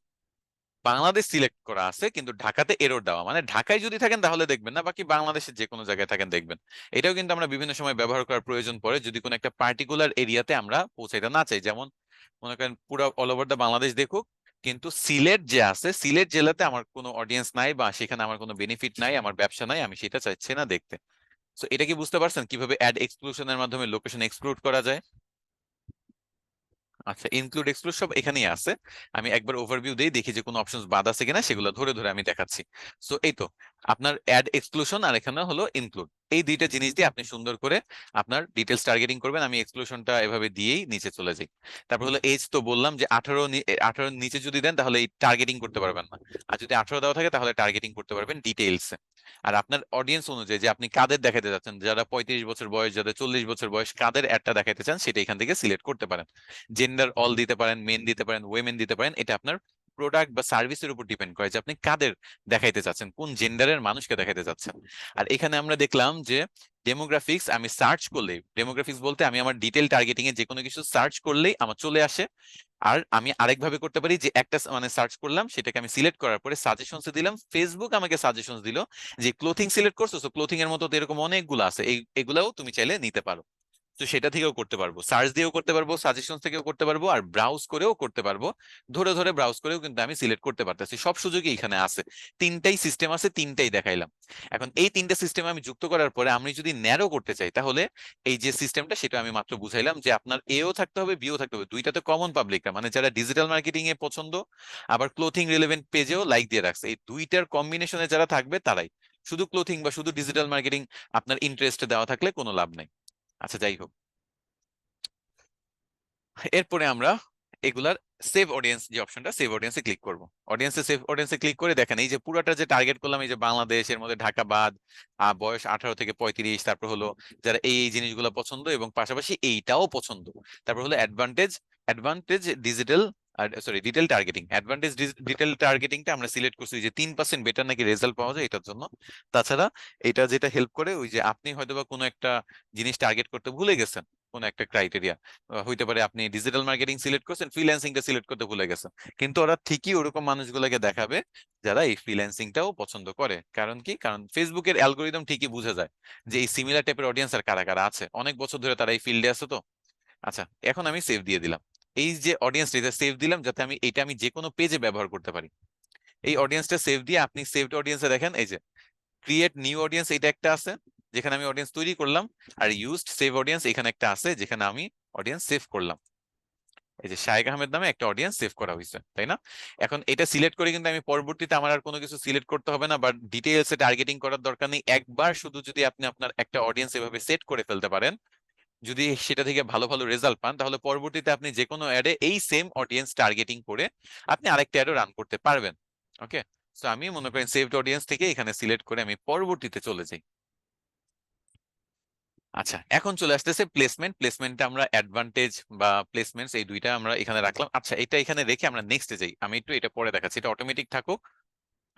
বাংলাদেশ সিলেক্ট করা আছে কিন্তু ঢাকাতে এরর দেওয়া, মানে ঢাকায় যদি থাকেন তাহলে দেখবেন না, বাকি বাংলাদেশের যে কোনো জায়গায় থাকেন দেখবেন। এটাও কিন্তু আমরা বিভিন্ন সময় ব্যবহার করার প্রয়োজন পড়ে, যদি কোনো একটা পার্টিকুলার এরিয়াতে আমরা পৌঁছাইতে না চাই। যেমন মনে করেন পুরো অল ওভার দা বাংলাদেশ দেখুক, কিন্তু সিলেট যে আছে, সিলেট জেলাতে আমার কোনো অডিয়েন্স নাই, বা সেখানে আমার কোনো বেনিফিট নাই, আমার ব্যবসা নাই, আমি সেটা চাইছি না দেখতে। তো এটা কি বুঝতে পারছেন কিভাবে অ্যাড এক্সক্লুশনের মাধ্যমে লোকেশন এক্সক্লুড করা যায়? আচ্ছা, ইনক্লুড এক্সক্লুড সব এখানেই আছে। আমি একবার ওভারভিউ দেই, দেখি যে কোনো অপশনস বাদ আছে কিনা, সেগুলো ধরে ধরে আমি দেখাচ্ছি। সো এই তো আপনার অ্যাড এক্সক্লুশন, আর এখানে হলো ইনক্লুড। এই দুইটা জিনিস দিয়ে আপনি সুন্দর করে আপনার ডিটেলস টার্গেটিং করবেন। আমি এক্সক্লুশনটা এভাবে দিয়েই নিচে চলে যাই। তারপর হলো এজ, তো বললাম যে 18 নিচে যদি দেন তাহলে এই টার্গেটিং করতে পারবেন না, আর যদি 18 দেওয়া থাকে তাহলে টার্গেটিং করতে পারবেন ডিটেইলসে। আর আপনার অডিয়েন্স অনুযায়ী যে আপনি কাদের দেখাতে যাচ্ছেন, যারা 35 বছর বয়স, যাদের 40 বছর বয়স, কাদের অ্যাডটা দেখাতে চান সেটা এখান থেকে সিলেক্ট করতে পারেন। জেন্ডার অল দিতে পারেন, মেন দিতে পারেন, ওয়েমেন দিতে পারেন। এটা আপনার প্রোডাক্ট বা সার্ভিসের উপর ডিপেন্ড করে যে আপনি কাদের দেখাইতে চাচ্ছেন, কোন জেন্ডারের মানুষকে দেখাইতে চাচ্ছেন। আর এখানে আমরা দেখলাম যে ডেমোগ্রাফিক্স, আমি সার্চ করলেই, ডেমোগ্রাফিক্স বলতে আমি আমার ডিটেল টার্গেটিং এ যে কোনো কিছু সার্চ করলেই আমার চলে আসে। আর আমি আরেকভাবে করতে পারি যে একটা মানে সার্চ করলাম, সেটাকে আমি সিলেক্ট করার পরে সাজেশনস দিলাম, ফেসবুক আমাকে সাজেশনস দিল যে ক্লোথিং সিলেক্ট করছো, তো ক্লোথিং এর মতো তো এরকম অনেকগুলো আছে, এগুলাও তুমি চাইলে নিতে পারো। তো সেটা থেকেও করতে পারবো, সার্চ দিয়েও করতে পারবো, সাজেশন থেকেও করতে পারবো, আর ব্রাউজ করেও করতে পারবো। ধরে ধরে ব্রাউজ করেও কিন্তু আমি সিলেক্ট করতে পারতেছি, সব সুযোগই এখানে আছে। তিনটাই সিস্টেম আছে, তিনটাই দেখাইলাম। এখন এই তিনটা সিস্টেম আমি যুক্ত করার পরে আমি যদি ন্যারো করতে চাই, তাহলে এই যে সিস্টেমটা সেটা আমি মাত্র বুঝাইলাম যে আপনার এও থাকতে হবে, বিও থাকতে হবে, দুইটাতে কমন পাবলিকটা, মানে যারা ডিজিটাল মার্কেটিং এ পছন্দ, আবার ক্লোথিং রিলেভেন্ট পেজেও লাইক দিয়ে রাখছে, এই দুইটার কম্বিনেশনে যারা থাকবে তারাই। শুধু ক্লোথিং বা শুধু ডিজিটাল মার্কেটিং আপনার ইন্টারেস্ট দেওয়া থাকলে কোনো লাভ নাই। আচ্ছা, যাই হোক, এরপরে আমরা এগুলার সেভ অডিয়েন্স যে অপশনটা, সেভ অডিয়েন্সে ক্লিক করব। অডিয়েন্সে, সেভ অডিয়েন্সে ক্লিক করে দেখেন এই যে পুরাটা যে টার্গেট করলাম, এই যে বাংলাদেশের মধ্যে ঢাকা বাদ, বয়স 18 থেকে 35, তারপর হলো যারা এই জিনিসগুলো পছন্দ এবং পাশাপাশি এইটাও পছন্দ। তারপর হলো advantage, advantage digital, sorry detail targeting. Advantage detail টার্গেটিংটা আমরা সিলেক্ট করছি যে 3% বেটার নাকি রেজাল্ট পাওয়া যায় এটার জন্য। তাছাড়া এটা যেটা হেল্প করে, ওই যে আপনি হয়তোবা কোনো একটা জিনিস টার্গেট করতে ভুলে গেছেন, কোনো একটা ক্রাইটেরিয়া হইতে পারে, আপনি ডিজিটাল মার্কেটিং সিলেক্ট করছেন, ফ্রিল্যান্সিংটা সিলেক্ট করতে ভুলে গেছেন, কিন্তু ওরা ঠিকই ওরকম মানুষগুলোকে দেখাবে যারা এই ফ্রিল্যান্সিংটাও পছন্দ করে। কারণ কি? কারণ ফেসবুকের অ্যালগোরিদম ঠিকই বুঝে যায় যে এই সিমিলার টাইপের অডিয়েন্স আর কারা কারা আছে, অনেক বছর ধরে তারা এই ফিল্ডে আছে। তো আচ্ছা, এখন আমি সেভ দিয়ে দিলাম। এই যে অডিয়েন্সটা সেভ দিলাম যাতে আমি যে কোনো পেজে ব্যবহার করতে পারি। এই অডিয়েন্সটা সেভ দিয়ে আপনি সেভড অডিয়েন্সে দেখেন এই যে ক্রিয়েট নিউ অডিয়েন্স, এটা একটা আছে যেখানে আমি অডিয়েন্স তৈরি করলাম, আর ইউজড সেভ অডিয়েন্স এখানে একটা আছে যেখানে আমি অডিয়েন্স সেভ করলাম। এই যে শায়েক আহমেদ নামে একটা অডিয়েন্স সেভ করা হয়েছে, তাই না? এখন এটা সিলেক্ট করে কিন্তু আমি পরবর্তীতে আমার আর কোনো কিছু সিলেক্ট করতে হবে না, বা ডিটেইলসে টার্গেটিং করার দরকার নেই। একবার শুধু যদি আপনি আপনার একটা অডিয়েন্স এভাবে সেট করে ফেলতে পারেন, যদি সেটা থেকে ভালো ভালো রেজাল্ট পান, তাহলে পরবর্তীতে আপনি যে কোনো অ্যাডে এই সেম অডিয়েন্স টার্গেটিং করে আপনি আরেকটা অ্যাডও রান করতে পারবেন। ওকে, সো আমি মনে করেন সেভড অডিয়েন্স থেকে এখানে সিলেক্ট করে আমি পরবর্তীতে চলে যাই। আচ্ছা, এখন চলে আসতেছে প্লেসমেন্ট। প্লেসমেন্টটা আমরা অ্যাডভান্টেজ বা প্লেসমেন্টস এই দুইটা আমরা এখানে রাখলাম। আচ্ছা, এটা এখানে রেখে আমরা নেক্সটে যাই। আমি একটু এটা পরে দেখাচ্ছি, এটা অটোমেটিক থাকুক,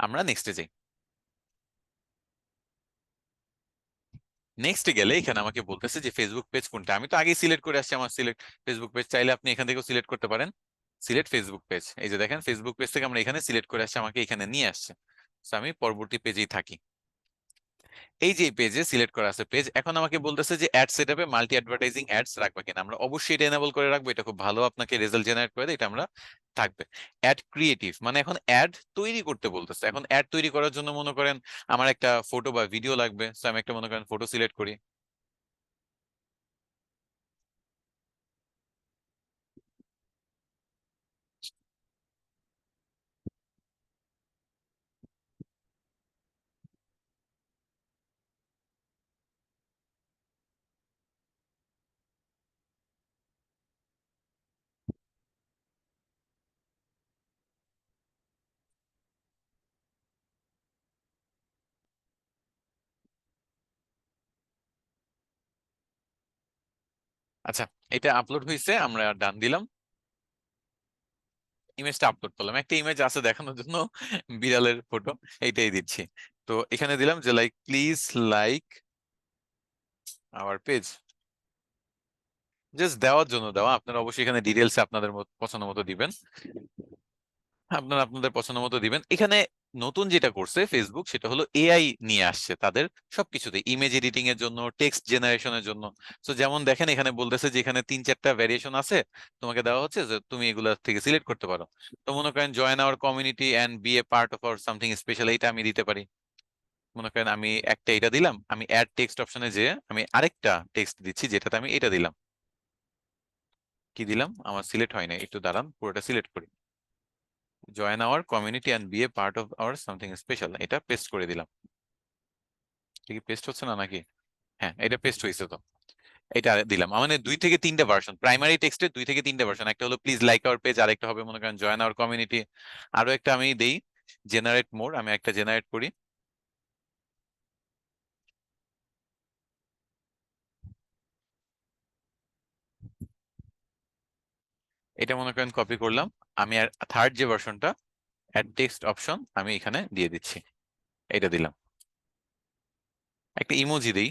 আমরা নেক্সটে যাই। নেক্সটে গেলে এখানে আমাকে বলতেছে যে ফেসবুক পেজ কোনটা। আমি তো আগেই সিলেক্ট করে আসছি আমার সিলেক্ট ফেসবুক পেজ, চাইলে আপনি এখান থেকেও সিলেক্ট করতে পারেন। সিলেক্ট ফেসবুক পেজ, এই যে দেখেন ফেসবুক পেজ থেকে আমরা এখানে সিলেক্ট করে আসছে, আমাকে এখানে নিয়ে আসছে। তো আমি পরবর্তী পেজেই থাকি। এই যে পেজে সিলেক্ট করা আছে পেজ, এখন আমাকে বলতেছে যে অ্যাড সেটআপে মাল্টি অ্যাডভার্টাইজিং অ্যাডস রাখবে কিনা। আমরা অবশ্যই এটা এনেবল করে রাখবো, এটা খুব ভালো আপনাকে রেজাল্ট জেনারেট করে দেয়, এটা আমরা থাকবে। অ্যাড ক্রিয়েটিভ মানে এখন অ্যাড তৈরি করতে বলতেছে। এখন অ্যাড তৈরি করার জন্য মনে করেন আমার একটা ফটো বা ভিডিও লাগবে, তো আমি একটা মনে করেন ফটো সিলেক্ট করি। আচ্ছা, এটা আপলোড হয়েছে, আমরা ডান দিলাম। ইমেজটা আপলোড করলাম, একটা ইমেজ আছে দেখানোর জন্য, বিড়ালের ফটো, এইটাই দিচ্ছি। তো এখানে দিলাম যে like please like our page, just দেওয়ার জন্য দেওয়া। আপনারা অবশ্যই এখানে ডিটেলস আপনাদের পছন্দ মতো দিবেন, আপনারা আপনাদের পছন্দ মতো দিবেন। এখানে নতুন যেটা করছে ফেসবুক সেটা হলো এআই নিয়ে আসছে তাদের সবকিছুতে, ইমেজ এডিটিং এর জন্য, টেক্সট জেনারেশনের জন্য। তো যেমন দেখেন এখানে বলতেছে যে এখানে 3-4টা ভ্যারিয়েশন আছে, তোমাকে দেওয়া হচ্ছে যে তুমি এগুলা থেকে সিলেক্ট করতে পারো। তো মনে করেন join our community and be a part of our something special, এইটা আমি দিতে পারি। মনে করেন আমি একটা এটা দিলাম, আমি অ্যাড টেক্সট অপশনে যে আমি আরেকটা টেক্সট দিচ্ছি যেটাতে আমি এটা দিলাম। কি দিলাম আমার সিলেক্ট হয় না, একটু দাঁড়ান পুরোটা সিলেক্ট করি। Join our community and be a part of our something special, এটা পেস্ট করে দিলাম। ঠিক পেস্ট হচ্ছে না নাকি? হ্যাঁ, এটা পেস্ট হয়েছে তো। এটা দিলাম, মানে 2 থেকে 3টা ভার্সন, প্রাইমারি টেক্সটের 2 থেকে 3টা ভার্সন। একটা হলো প্লিজ লাইক আওয়ার পেজ, আরেকটা হবে মনে করেন জয়েন আওয়ার কমিউনিটি, আরো একটা আমি দেই জেনারেট মোর, আমি একটা জেনারেট করি। এটা মনে করেন কপি করলাম, আমি আর থার্ড যে ভার্সনটা অ্যাড টেক্সট অপশন আমি এখানে দিয়ে দিচ্ছি, এটা দিলাম। একটা ইমোজি দেই।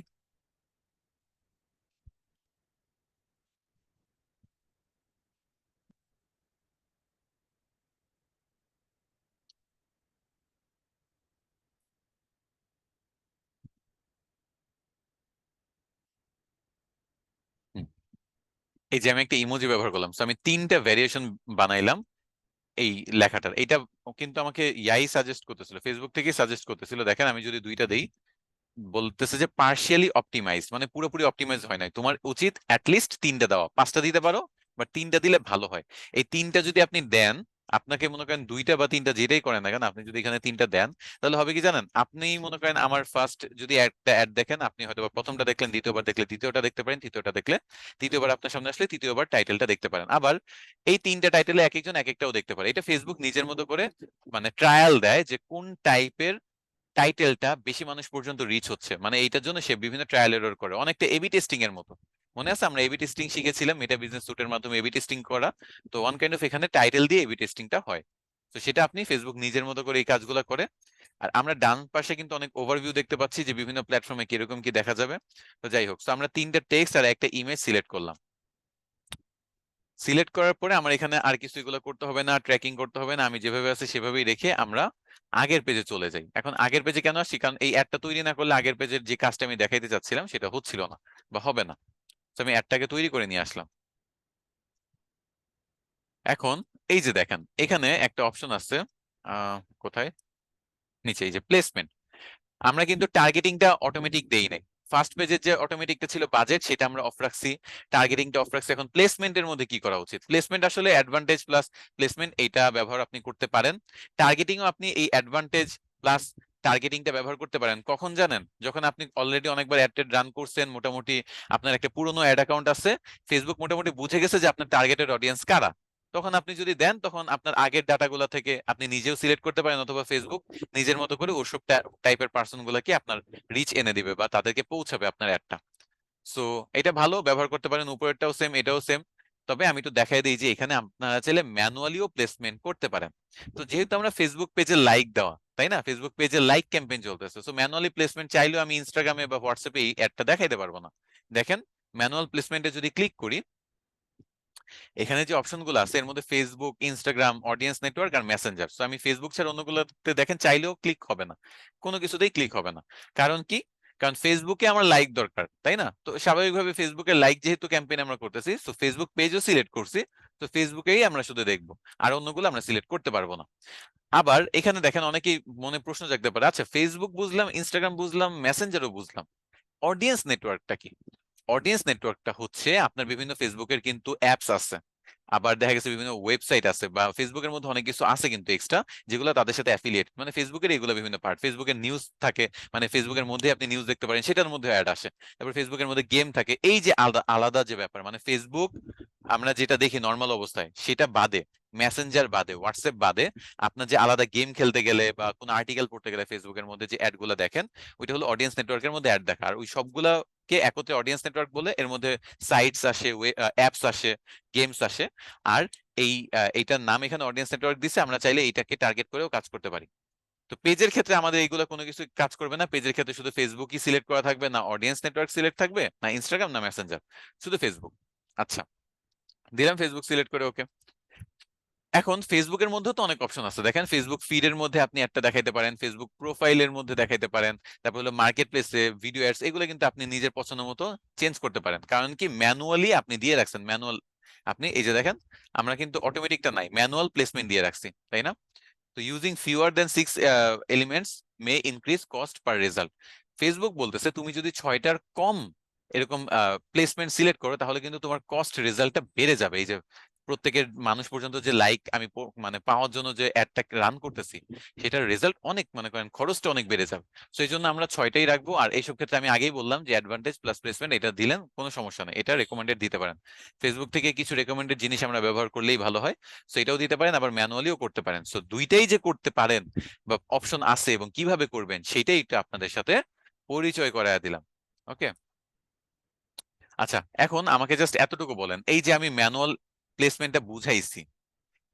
হুম, এই যে আমি একটা ইমোজি ব্যবহার করলাম, তো আমি 3টা ভ্যারিয়েশন বানাইলাম এই লেখাটার। এটা কিন্তু আমাকে ইয়াই সাজেস্ট করতেছিল, ফেসবুক থেকে সাজেস্ট করতেছিল। দেখেন আমি যদি 2টা দেই, বলতেছে যে পার্শিয়ালি অপটিমাইজ, মানে পুরোপুরি অপটিমাইজ হয় নাই, তোমার উচিত অ্যাটলিস্ট 3টা দেওয়া। 5টা দিতে পারো, বাট 3টা দিলে ভালো হয়। এই 3টা যদি আপনি দেন, আপনাকে মনে করেন 2টা বা 3টা যেটাই করেন না কেন, আপনি যদি এখানে 3টা দেন, তাহলে হবে কি জানেন, আপনি মনে করেন আমার ফার্স্ট যদি একটা অ্যাড দেখেন, আপনি হয়তো বা প্রথমটা দেখলেন, দ্বিতীয়বার দেখলে দ্বিতীয়টা দেখতে পারেন, তৃতীয়টা দেখলে তৃতীয়বার আপনার সামনে আসলে তৃতীয়বার টাইটেলটা দেখতে পারেন। আবার এই 3টা টাইটেলে এক একজন এক একটাও দেখতে পারে। এটা ফেসবুক নিজের মতো করে মানে ট্রায়াল দেয় যে কোন টাইপের টাইটেলটা বেশি মানুষ পর্যন্ত রিচ হচ্ছে, মানে এইটার জন্য সে বিভিন্ন ট্রায়াল এরর করে, অনেকটা এবি টেস্টিং এর মতো। মনে আছে আমরা এবি টেস্টিং শিখেছিলাম, মেটা বিজনেস সুটের মাধ্যমে এবি টেস্টিং করা। তো ওয়ান কাইন্ড অফ এখানে টাইটেল দিয়ে এবি টেস্টিংটা হয়। তো সেটা আপনি ফেসবুক নিজের মতো করে এই কাজগুলো করে। আর আমরা ডান পাশে কিন্তু অনেক ওভারভিউ দেখতে পাচ্ছি যে বিভিন্ন প্ল্যাটফর্মে কিরকম কি দেখা যাবে। তো যাই হোক, তো আমরা 3টা টেক্সট আর একটা ইমেজ সিলেক্ট করলাম। সিলেক্ট করার পরে আমার এখানে আর কিছু এগুলো করতে হবে না, ট্র্যাকিং করতে হবে না, আমি যেভাবে আছে সেভাবেই রেখে আমরা আগের পেজে চলে যাই। এখন আগের পেজে কেন আসছি, কারণ এই অ্যাডটা তৈরি না করলে আগের পেজের যে কাজটা আমি দেখাইতে চাচ্ছিলাম সেটা হচ্ছিল না বা হবে না। তো আমি অ্যাডটাকে তৈরি করে নিয়ে আসলাম। এখন এই যে দেখেন এখানে একটা অপশন আছে, কোথায়, নিচে, এই যে প্লেসমেন্ট। আমরা কিন্তু টার্গেটিংটা অটোমেটিক দেই নাই। ফার্স্ট পেজের যে অটোমেটিকটা ছিল বাজেট, সেটা আমরা অফ রাখছি, টার্গেটিংটা অফ রাখছি। এখন প্লেসমেন্টের মধ্যে কি করা উচিত, প্লেসমেন্ট আসলে অ্যাডভান্টেজ প্লাস প্লেসমেন্ট, এইটা ব্যবহার আপনি করতে পারেন। টার্গেটিংও আপনি এই অ্যাডভান্টেজ প্লাস টার্গেটিংটা ব্যবহার করতে পারেন কখন জানেন, যখন আপনি অলরেডি অনেকবার অ্যাড রান করছেন, মোটামুটি আপনার একটা পুরনো অ্যাড অ্যাকাউন্ট আছে, ফেসবুক মোটামুটি বুঝে গেছে যে আপনার টার্গেটেড অডিয়েন্স কারা। তখন আপনি যদি দেন, তখন আপনার আগের ডাটাগুলো থেকে আপনি নিজেও সিলেক্ট করতে পারেন, অথবা ফেসবুক নিজের মতো করে ওসব টাইপের পার্সন গুলাকে আপনার রিচ এনে দিবে বা তাদেরকে পৌঁছাবে আপনার একটা। সো এটা ভালো, ব্যবহার করতে পারেন, উপরেরটাও সেম এটাও সেম। তবে আমি তো দেখাই দিই যে এখানে আপনারা চাইলে ম্যানুয়ালিও প্লেসমেন্ট করতে পারেন। তো যেহেতু আমরা ফেসবুক পেজে লাইক দেওয়া, তাই না, ফেসবুক পেজে লাইক ক্যাম্পেইন চলতেছে, সো ম্যানুয়ালি প্লেসমেন্ট চাইলেও আমি ইনস্টাগ্রামে বা হোয়াটসঅ্যাপে এই অ্যাডটা দেখাইতে পারবো না। দেখেন ম্যানুয়াল প্লেসমেন্টে যদি ক্লিক করি, এখানে যে অপশনগুলো আছে এর মধ্যে ফেসবুক, ইনস্টাগ্রাম, অডিয়েন্স নেটওয়ার্ক আর মেসেঞ্জার। তো আমি ফেসবুক ছাড়া অন্যগুলোতে দেখেন চাইলেও ক্লিক হবে না, কোনো কিছুতেই ক্লিক হবে না। কারণ কি? কারণ ফেসবুকে আমার লাইক দরকার, তাই না? তো স্বাভাবিকভাবে ফেসবুকে লাইক যেহেতু ক্যাম্পেইন আমরা করতেছি, তো ফেসবুক পেজও সিলেক্ট করছি, তো ফেসবুকেই আমরা শুধু দেখবো, আর অন্যগুলো আমরা সিলেক্ট করতে পারবো না। আবার এখানে দেখেন অনেকেই মনে প্রশ্ন জাগতে পারে, আচ্ছা ফেসবুক বুঝলাম, ইনস্টাগ্রাম বুঝলাম, মেসেঞ্জারও বুঝলাম, অডিয়েন্স নেটওয়ার্কটা কি? অডিয়েন্স নেটওয়ার্কটা হচ্ছে আপনার বিভিন্ন ফেসবুকের কিন্তু অ্যাপস আছে, আবার দেখা গেছে বিভিন্ন ওয়েবসাইট আছে, বা ফেসবুকের মধ্যে অনেক কিছু আছে কিন্তু এক্সট্রা, যেগুলো তাদের সাথে অ্যাফিলিয়েট, মানে ফেসবুকের এগুলো বিভিন্ন পার্ট। ফেসবুকের নিউজ থাকে, মানে ফেসবুকের মধ্যে আপনি নিউজ দেখতে পারেন, সেটার মধ্যে অ্যাড আসে। তারপর ফেসবুকের মধ্যে গেম থাকে, এই যে আলাদা আলাদা যে ব্যাপার, মানে ফেসবুক আমরা যেটা দেখি নর্মাল অবস্থায় সেটা বাদে, মেসেঞ্জার বাদে, হোয়াটসঅ্যাপ বাদে, আপনার যে আলাদা গেম খেলতে গেলে বা কোনো আর্টিকেল পড়তে গেলে ফেসবুকের মধ্যে যে অ্যাড গুলো দেখেন, ওইটা হলো অডিয়েন্স নেটওয়ার্কের মধ্যে অ্যাড দেখা। আর ওই সবগুলাকে একত্রে অডিয়েন্স নেটওয়ার্ক বলে। এর মধ্যে সাইটস আসে, অ্যাপস আসে, গেমস আসে। আর এইটার নাম এখানে অডিয়েন্স নেটওয়ার্ক দিছে, আমরা চাইলে এইটাকে টার্গেট করেও কাজ করতে পারি। তো পেজের ক্ষেত্রে আমাদের এইগুলো কোনো কিছু কাজ করবে না। পেজের ক্ষেত্রে শুধু ফেসবুকই সিলেক্ট করা থাকবে, না অডিয়েন্স নেটওয়ার্ক সিলেক্ট থাকবে, না ইনস্টাগ্রাম, না মেসেঞ্জার, শুধু ফেসবুক। আচ্ছা, দিলাম ফেসবুক সিলেক্ট করে, ওকে। এখন ফেসবুকের মধ্যে তো অনেক অপশন আছে, দেখেন ফেসবুক ফিডের মধ্যে আপনি একটা দেখাইতে পারেন, ফেসবুক প্রোফাইলের মধ্যে দেখাইতে পারেন, তারপর হলো মার্কেট প্লেসে ভিডিও অ্যাডস, এগুলো কিন্তু আপনি নিজের পছন্দ মতো চেঞ্জ করতে পারেন। কারণ কি, ম্যানুয়ালি আপনি দিয়ে রাখছেন, ম্যানুয়াল। আপনি এই যে দেখেন, আমরা কিন্তু অটোমেটিকটা নাই, ম্যানুয়াল প্লেসমেন্ট দিয়ে রাখছি, তাই না? তো ইউজিং ফিউয়ার দেন 6 elements may increase cost per result. Facebook বলতেছে তুমি যদি 6টার কম এরকম প্লেসমেন্ট সিলেক্ট করো, তাহলে কিন্তু তোমার কস্ট রেজাল্টটা বেড়ে যাবে। এই যে প্রত্যেকের মানুষ পর্যন্ত যে লাইক আমি মানে পাওয়ার জন্য যে অ্যাডটা রান করতেছি, সেটার রেজাল্ট অনেক, মনে করেন খরচটা অনেক বেড়ে যাবে। তো এই জন্য আমরা 6টাই রাখবো। আর এইসব ক্ষেত্রে আমি আগেই বললাম যে অ্যাডভান্টেজ প্লাস প্লেসমেন্ট এটা দিলেন কোনো সমস্যা নেই, এটা রেকমেন্ডেড দিতে পারেন। ফেসবুক থেকে কিছু রেকমেন্ডেড জিনিস আমরা ব্যবহার করলেই ভালো হয়। সো এটাও দিতে পারেন, আবার ম্যানুয়ালিও করতে পারেন। সো দুইটাই যে করতে পারেন বা অপশন আছে এবং কিভাবে করবেন সেটাই একটু আপনাদের সাথে পরিচয় করায় দিলাম। ওকে। আচ্ছা, এখন আমাকে জাস্ট এতটুকু বলেন, এই যে আমি ম্যানুয়াল প্লেসমেন্টটা বুঝাইছি,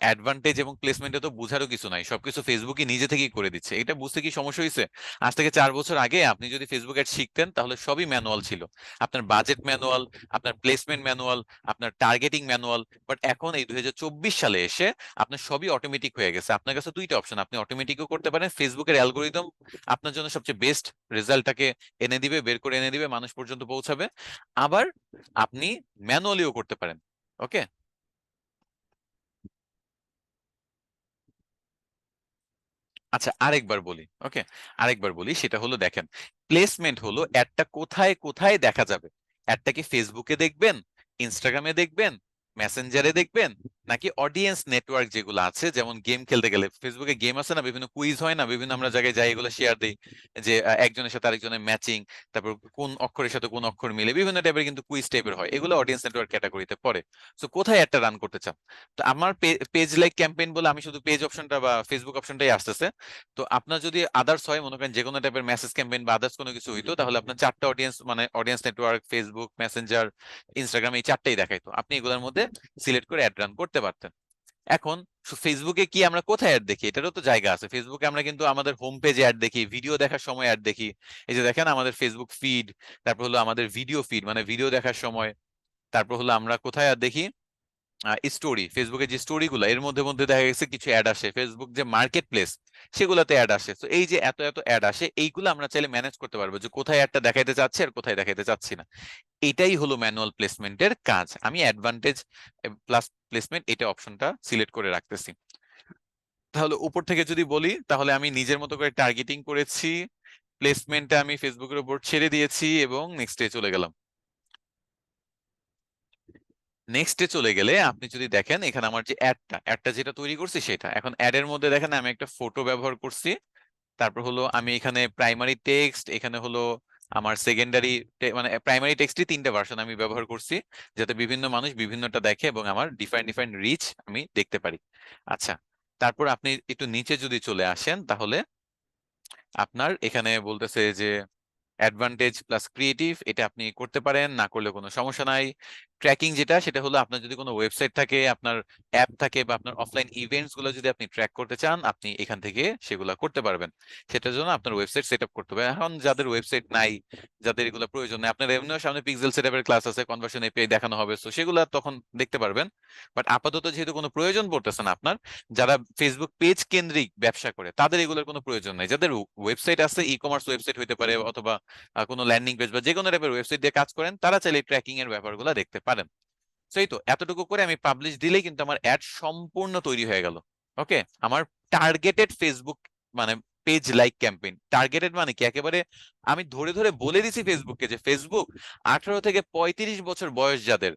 অ্যাডভান্টেজ এবং প্লেসমেন্টে তো বুঝারও কিছু নাই, সবকিছু ফেসবুকই নিজে থেকেই করে দিচ্ছে। এটা বুঝতে কি সমস্যা হয়েছে? আজ থেকে 4 বছর আগে আপনি যদি ফেসবুক অ্যাড শিখতেন, তাহলে সবই ম্যানুয়াল ছিল। আপনার বাজেট ম্যানুয়াল, আপনার প্লেসমেন্ট ম্যানুয়াল, আপনার টার্গেটিং ম্যানুয়াল। বাট এখন এই 2024 সালে এসে আপনার সবই অটোমেটিক হয়ে গেছে। আপনার কাছে দুইটা অপশন, আপনি অটোমেটিকও করতে পারেন, ফেসবুকের অ্যালগোরিদম আপনার জন্য সবচেয়ে বেস্ট রেজাল্টটাকে এনে দিবে, বের করে এনে দিবে, মানুষ পর্যন্ত পৌঁছাবে। আবার আপনি ম্যানুয়ালিও করতে পারেন। ওকে। আচ্ছা, আরেকবার বলি, ওকে, আরেকবার বলি, সেটা হলো দেখেন, প্লেসমেন্ট হলো অ্যাডটা কোথায় কোথায় দেখা যাবে। অ্যাডটা কি ফেসবুকে দেখবেন, ইনস্টাগ্রামে দেখবেন, মেসেঞ্জারে দেখবেন, নাকি অডিয়েন্স নেটওয়ার্ক যেগুলো আছে, যেমন গেম খেলতে গেলে ফেসবুকে গেম আছে না, বিভিন্ন কুইজ হয় না, বিভিন্ন আমরা জায়গায় যাই, এগুলো শেয়ার দিই, যে একজনের সাথে আরেকজনের ম্যাচিং, তারপর কোন অক্ষরের সাথে কোন অক্ষর মিলে, বিভিন্ন টাইপের কিন্তু কুইজ টাইপের হয়, এগুলো অডিয়েন্স নেটওয়ার্ক ক্যাটাগরিতে পড়ে। তো কোথায় অ্যাডটা রান করতে চান? তো আমার পেজ লাইক ক্যাম্পেইন বলে আমি শুধু পেজ অপশনটা বা ফেসবুক অপশনটাই আসতেছে। তো আপনার যদি আদার্স হয়, মনে করেন যে কোনো টাইপের মেসেজ ক্যাম্পেইন বা আদার্স কোনো কিছু হইতো, তাহলে আপনার 4টা অডিয়েন্স, মানে audience network, Facebook, Messenger, Instagram, এই 4টাই দেখাইতো, আপনি এগুলোর মধ্যে সিলেক্ট করে অ্যাড রান করতে পারতেন। এখন ফেসবুকে কি আমরা কোথায় অ্যাড দেখি, এটারও তো জায়গা আছে। ফেসবুকে আমরা কিন্তু আমাদের হোম পেজে অ্যাড দেখি, ভিডিও দেখার সময় অ্যাড দেখি। এই যে দেখেন আমাদের ফেসবুক ফিড, তারপর হলো আমাদের ভিডিও ফিড, মানে ভিডিও দেখার সময়। তারপর হলো আমরা কোথায় অ্যাড দেখি, স্টোরি, ফেসবুকের যে স্টোরি গুলো, এর মধ্যে মধ্যে দেখা গেছে কিছু অ্যাড আসে, ফেসবুক যে মার্কেট প্লেস, সেগুলোতে অ্যাড আসে। তো এই যে এত এত অ্যাড আসে, এইগুলো আমরা চাইলে ম্যানেজ করতে পারবো, যে কোথায় অ্যাডটা দেখাইতে চাচ্ছি আর কোথায় দেখাইতে চাচ্ছি না। এটাই হলো ম্যানুয়াল প্লেসমেন্টের কাজ। আমি অ্যাডভান্টেজ প্লাস প্লেসমেন্ট এটা অপশনটা সিলেক্ট করে রাখতেছি। তাহলে উপর থেকে যদি বলি, তাহলে আমি নিজের মতো করে টার্গেটিং করেছি, প্লেসমেন্টটা আমি ফেসবুকের উপর ছেড়ে দিয়েছি, এবং নেক্সটে চলে গেলাম। নেক্সটে চলে গেলে আপনি যদি দেখেন, এখানে আমার যে অ্যাডটা যেটা তৈরি করছি সেটা, এখন অ্যাডের মধ্যে দেখেন আমি একটা ফটো ব্যবহার করছি। তারপর হলো আমি এখানে প্রাইমারি টেক্সট, এখানে হলো আমার সেকেন্ডারি, মানে প্রাইমারি টেক্সটই 3টে ভার্সন আমি ব্যবহার করছি, যাতে বিভিন্ন মানুষ বিভিন্নটা দেখে এবং আমার ডিফারেন্ট ডিফারেন্ট রিচ আমি দেখতে পারি। আচ্ছা, তারপর আপনি একটু নিচে যদি চলে আসেন, তাহলে আপনার এখানে বলতেছে যে অ্যাডভান্টেজ প্লাস ক্রিয়েটিভ, এটা আপনি করতে পারেন, না করলে কোনো সমস্যা নাই। ট্র্যাকিং যেটা, সেটা হলো আপনার যদি কোনো ওয়েবসাইট থাকে, আপনার অ্যাপ থাকে, বা আপনার অফলাইন ইভেন্টস গুলো যদি আপনি ট্র্যাক করতে চান, আপনি এখান থেকে সেগুলো করতে পারবেন। সেটার জন্য আপনার ওয়েবসাইট সেট আপ করতে হবে। এখন যাদের ওয়েবসাইট নাই, যাদের এগুলো প্রয়োজন নেই, আপনার এমনিও সামনে পিক্সেল সেটআপের ক্লাস আছে, কনভার্সন এপিআই দেখানো হবে, তো সেগুলো তখন দেখতে পারবেন। বাট আপাতত যেহেতু কোনো প্রয়োজন পড়তেছে না আপনার, যারা ফেসবুক পেজ কেন্দ্রিক ব্যবসা করে তাদের এগুলোর কোনো প্রয়োজন নাই। যাদের ওয়েবসাইট আছে, ই কমার্স ওয়েবসাইট হতে পারে, অথবা কোনো ল্যান্ডিং পেজ বা যে কোনো টাইপের ওয়েবসাইট দিয়ে কাজ করেন, তারা চাইলে ট্র্যাকিং এর ব্যাপারগুলো দেখতে পারেন। সেই তো এতটুকু করে আমি পাবলিশ দিলেই কিন্তু আমার অ্যাড সম্পূর্ণ তৈরি হয়ে গেল। ওকে, আমার টার্গেটেড ফেসবুক মানে পেজ লাইক ক্যাম্পেইন। টার্গেটেড মানে কি, একেবারে আমি ধরে ধরে বলে দিছি ফেসবুককে যে ফেসবুক 18 থেকে 35 বছর বয়স যাদের,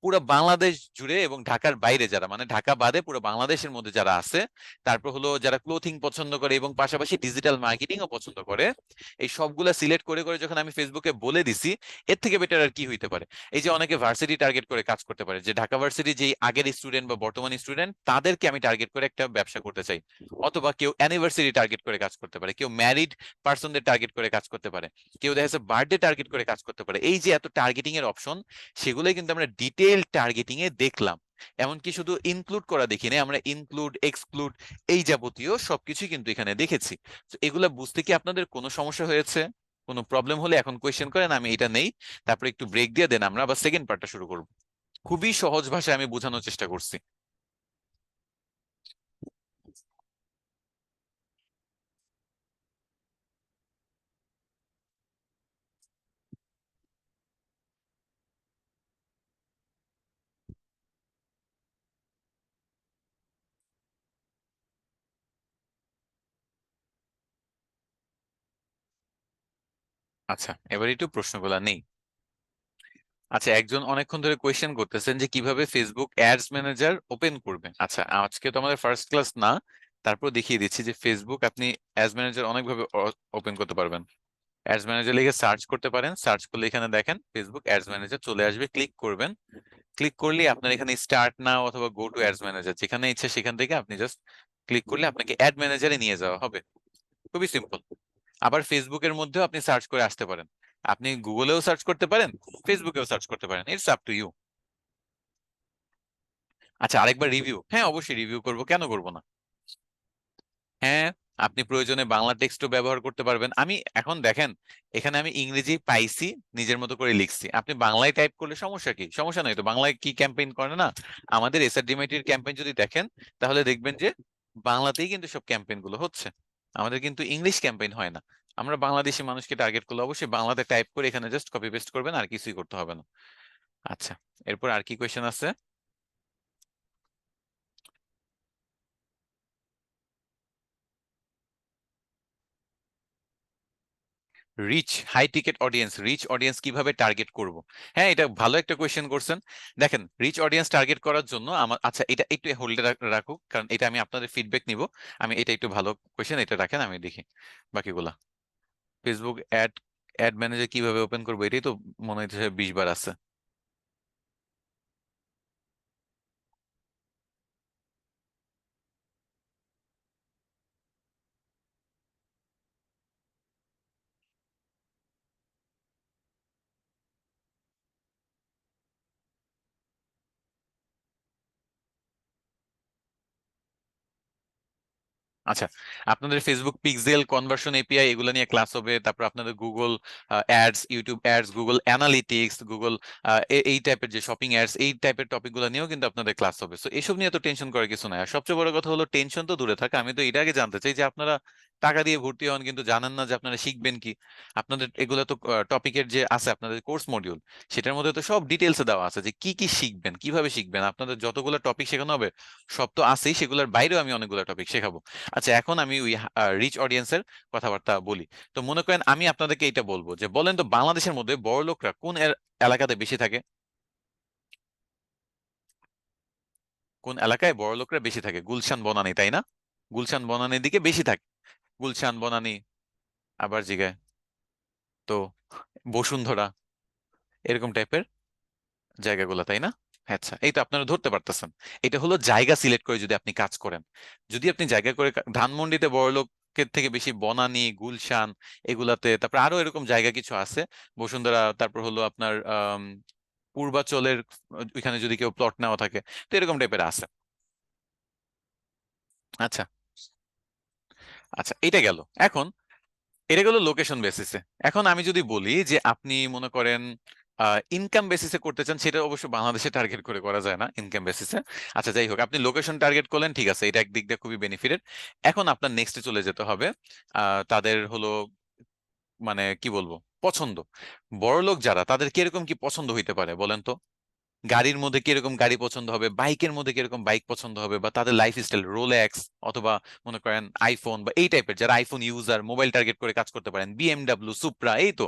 পুরো বাংলাদেশ জুড়ে এবং ঢাকার বাইরে যারা, মানে ঢাকা বাদে পুরো বাংলাদেশের মধ্যে যারা আছে, তারপর হলো যারা ক্লোথিং পছন্দ করে এবং পাশাপাশি ডিজিটাল মার্কেটিং ও পছন্দ করে, এই সবগুলা সিলেক্ট করে করে যখন আমি ফেসবুকে বলে দিছি, এর থেকে বেটার আর কি হইতে পারে। এই যে অনেকে ভার্সিটি টার্গেট করে কাজ করতে পারে, যে ঢাকা ভার্সিটি যেই আগের স্টুডেন্ট বা বর্তমান স্টুডেন্ট, তাদেরকে আমি টার্গেট করে একটা ব্যবসা করতে চাই। অথবা কেউ অ্যানিভার্সারি টার্গেট করে কাজ করতে পারে, কেউ ম্যারিড পার্সনদের টার্গেট করে কাজ করতে পারে, কেউ দেখা যাচ্ছে বার্থডে টার্গেট করে কাজ করতে পারে। এই যে এত টার্গেটিং এর অপশন, সেগুলোই কিন্তু আমরা ডিটেইল টার্গেটিং এ দেখলাম। এমনকি শুধু ইনক্লুড করা দেখি না, আমরা ইনক্লুড, এক্সক্লুড, এই যাবতীয় সবকিছু কিন্তু এখানে দেখেছি। তো এগুলা বুঝতে কি আপনাদের কোনো সমস্যা হয়েছে? কোনো প্রবলেম হলে এখন কোয়েশ্চেন করেন, আমি এটা নেই, তারপরে একটু ব্রেক দিয়ে দেন, আমরা আবার সেকেন্ড পার্টটা শুরু করব। খুবই সহজ ভাষায় আমি বোঝানোর চেষ্টা করছি। আচ্ছা, এবার একটু প্রশ্নগুলা নেই। আচ্ছা, একজন অনেকক্ষণ ধরে কোয়েশ্চেন করতেছেন যে কিভাবে ফেসবুক অ্যাডস ম্যানেজার ওপেন করবে। আচ্ছা, আজকে তো আমাদের ফার্স্ট ক্লাস না, তারপর দেখিয়ে দিচ্ছি যে ফেসবুক আপনি অ্যাডস ম্যানেজার অনেকভাবে ওপেন করতে পারবেন। অ্যাডস ম্যানেজার লিখে সার্চ করতে পারেন, সার্চ করলে এখানে দেখেন ফেসবুক অ্যাডস ম্যানেজার চলে আসবে, ক্লিক করবেন। ক্লিক করলে আপনার এখানে স্টার্ট নাও অথবা গো টু অ্যাডস ম্যানেজার, যেখানে ইচ্ছে সেখান থেকে আপনি জাস্ট ক্লিক করলে আপনাকে অ্যাড ম্যানেজারে নিয়ে যাওয়া হবে। খুবই সিম্পল। আবার ফেসবুকের মধ্যেও আপনি সার্চ করে আসতে পারেন। আপনি গুগলেও সার্চ করতে পারেন, ফেসবুকেও সার্চ করতে পারেন, ইটস আপ টু ইউ। আচ্ছা, আরেকবার রিভিউ, হ্যাঁ অবশ্যই রিভিউ করব, কেন করব না। হ্যাঁ, আপনি প্রয়োজনে বাংলা টেক্সটও ব্যবহার করতে পারবেন। আমি এখন দেখেন, এখানে আমি ইংরেজি পাইছি, নিজের মতো করে লিখছি, আপনি বাংলায় টাইপ করলে সমস্যা কি? সমস্যা নাই তো, বাংলায় কি ক্যাম্পেইন করে না? আমাদের এসআরডিএমআইটির ক্যাম্পেইন যদি দেখেন, তাহলে দেখবেন যে বাংলাতেই কিন্তু সব ক্যাম্পেইন গুলো হচ্ছে। আমাদের কিন্তু ইংলিশ ক্যাম্পেইন হয় না। আমরা বাংলাদেশি মানুষকে টার্গেট করলে অবশ্যই বাংলাতে টাইপ করে এখানে জাস্ট কপি পেস্ট করবেন, আর কিছুই করতে হবে না। আচ্ছা, এরপর আর কি কোয়েশ্চেন আছে? Reach high ticket audience, reach audience কিভাবে টার্গেট করব? হ্যাঁ, এটা ভালো একটা কোয়েশ্চেন করছেন। দেখেন, রিচ অডিয়েন্স টার্গেট করার জন্য আমার, আচ্ছা এটা একটু হোল্ডে রাখুক, কারণ এটা আমি আপনাদের ফিডব্যাক নিব। আমি এটা একটু ভালো কোয়েশ্চেন, এটা রাখেন, আমি দেখি বাকিগুলা। ফেসবুক অ্যাড অ্যাড ম্যানেজার কিভাবে ওপেন করবো, এটাই তো মনে হচ্ছে 20 বার আছে। আচ্ছা, আপনাদের ফেসবুক পিক্সেল, কনভার্সন এপিআই, এগুলো নিয়ে ক্লাস হবে। তারপর আপনাদের Google ads, YouTube ads, Google analytics, Google এই টাইপের যে শপিং অ্যাডস, এই টাইপের টপিকগুলো নিয়েও কিন্তু আপনাদের ক্লাস হবে। সো এসব নিয়ে তো টেনশন করার কিছু নাই। আর সবচেয়ে বড় কথা হলো, টেনশন তো দূরে থাকে, আমি তো এটা আগে জানতে চাই যে আপনারা টাকা দিয়ে ভর্তি হন কিন্তু জানেন না যে আপনারা শিখবেন কি। আপনাদের এগুলো তো টপিকের যে আছে আপনাদের কোর্স মডিউল, সেটার মধ্যে তো সব ডিটেলসে দেওয়া আছে যে কি কি শিখবেন, কিভাবে শিখবেন। আপনাদের যতগুলো টপিক শেখানো হবে সব তো আছেই, সেগুলোর বাইরেও আমি অনেকগুলো টপিক শেখাবো। আচ্ছা, এখন আমি ওই রিচ অডিয়েন্সের কথাবার্তা বলি। তো মনে করেন আমি আপনাদেরকে এটা বলবো যে বলেন তো বাংলাদেশের মধ্যে বড় লোকরা কোন এলাকাতে বেশি থাকে? কোন এলাকায় বড় লোকরা বেশি থাকে? গুলশান বনানী, তাই না? গুলশান বনানীর দিকে বেশি থাকে। গুলশান বনানী, আবার জিগায় তো বসুন্ধরা, এরকম টাইপের জায়গাগুলো, তাই না? আচ্ছা, এই তো আপনারা ধরতে পারতেছেন। এটা হলো জায়গা সিলেক্ট করে যদি আপনি কাজ করেন। যদি আপনি জায়গা করে ধানমন্ডিতে বড় লোকের থেকে বেশি বনানী, গুলশান, এগুলাতে, তারপর আরো এরকম জায়গা কিছু আছে, বসুন্ধরা, তারপর হলো আপনার পূর্বাচলের ওইখানে যদি কেউ প্লট নেওয়া থাকে, তো এরকম টাইপের আছে। আচ্ছা, আচ্ছা, এটা গেল। এখন এটা গেল লোকেশন বেসিসে। এখন আমি যদি বলি যে আপনি মনে করেন ইনকাম বেসিসে করতে চান, সেটা অবশ্য বাংলাদেশে টার্গেট করে করা যায় না ইনকাম বেসিসে। আচ্ছা, যাই হোক, আপনি লোকেশন টার্গেট করলেন, ঠিক আছে, এটা একদিক দিয়ে খুবই বেনিফিটেড। এখন আপনার নেক্সটে চলে যেতে হবে তাদের হলো মানে কি বলবো, পছন্দ। বড়লোক যারা, তাদের কিরকম কি পছন্দ হইতে পারে বলেন তো? গাড়ির মধ্যে কিরকম গাড়ি পছন্দ হবে, বাইকের মধ্যে কিরকম বাইক পছন্দ হবে, বা তাদের লাইফ স্টাইল, রোলেক্স অথবা মনে করেন আইফোন, বা এই টাইপের যারা আইফোন ইউজার, মোবাইল টার্গেট করে কাজ করতে পারেন, বিএমডাব্লিউ, সুপ্রা, এই তো।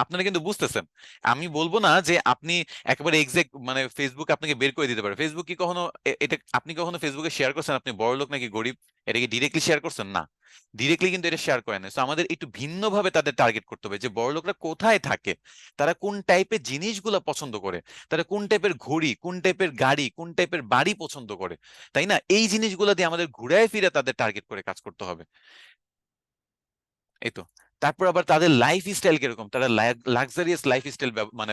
আপনারা কিন্তু বুঝতেছেন। আমি বলবো না যে আপনি একেবারে এক্সাক্ট মানে ফেসবুক আপনাকে বের করে দিতে পারে। ফেসবুক কি কখনো এটা আপনি কখনো ফেসবুকে শেয়ার করছেন আপনি বড় লোক নাকি গরিব? এটা কি ডিরেক্টলি শেয়ার করছেন? না, ডিরেক্টলি কিন্তু এটা শেয়ার করে না। তো আমাদের একটু ভিন্নভাবে তাদের টার্গেট করতে হবে, যে বড় লোকরা কোথায় থাকে, তারা কোন টাইপের জিনিসগুলো পছন্দ করে, তারা কোন টাইপের ঘড়ি, কোন টাইপের গাড়ি, কোন টাইপের বাড়ি পছন্দ করে, তাই না? এই জিনিসগুলো দিয়ে আমাদের ঘুরায় ফিরে তাদের টার্গেট করে কাজ করতে হবে। এই তো। তারপর আবার তাদের লাইফ স্টাইল কিরকম, তারা লাক্সারিয়াস লাইফ স্টাইল মানে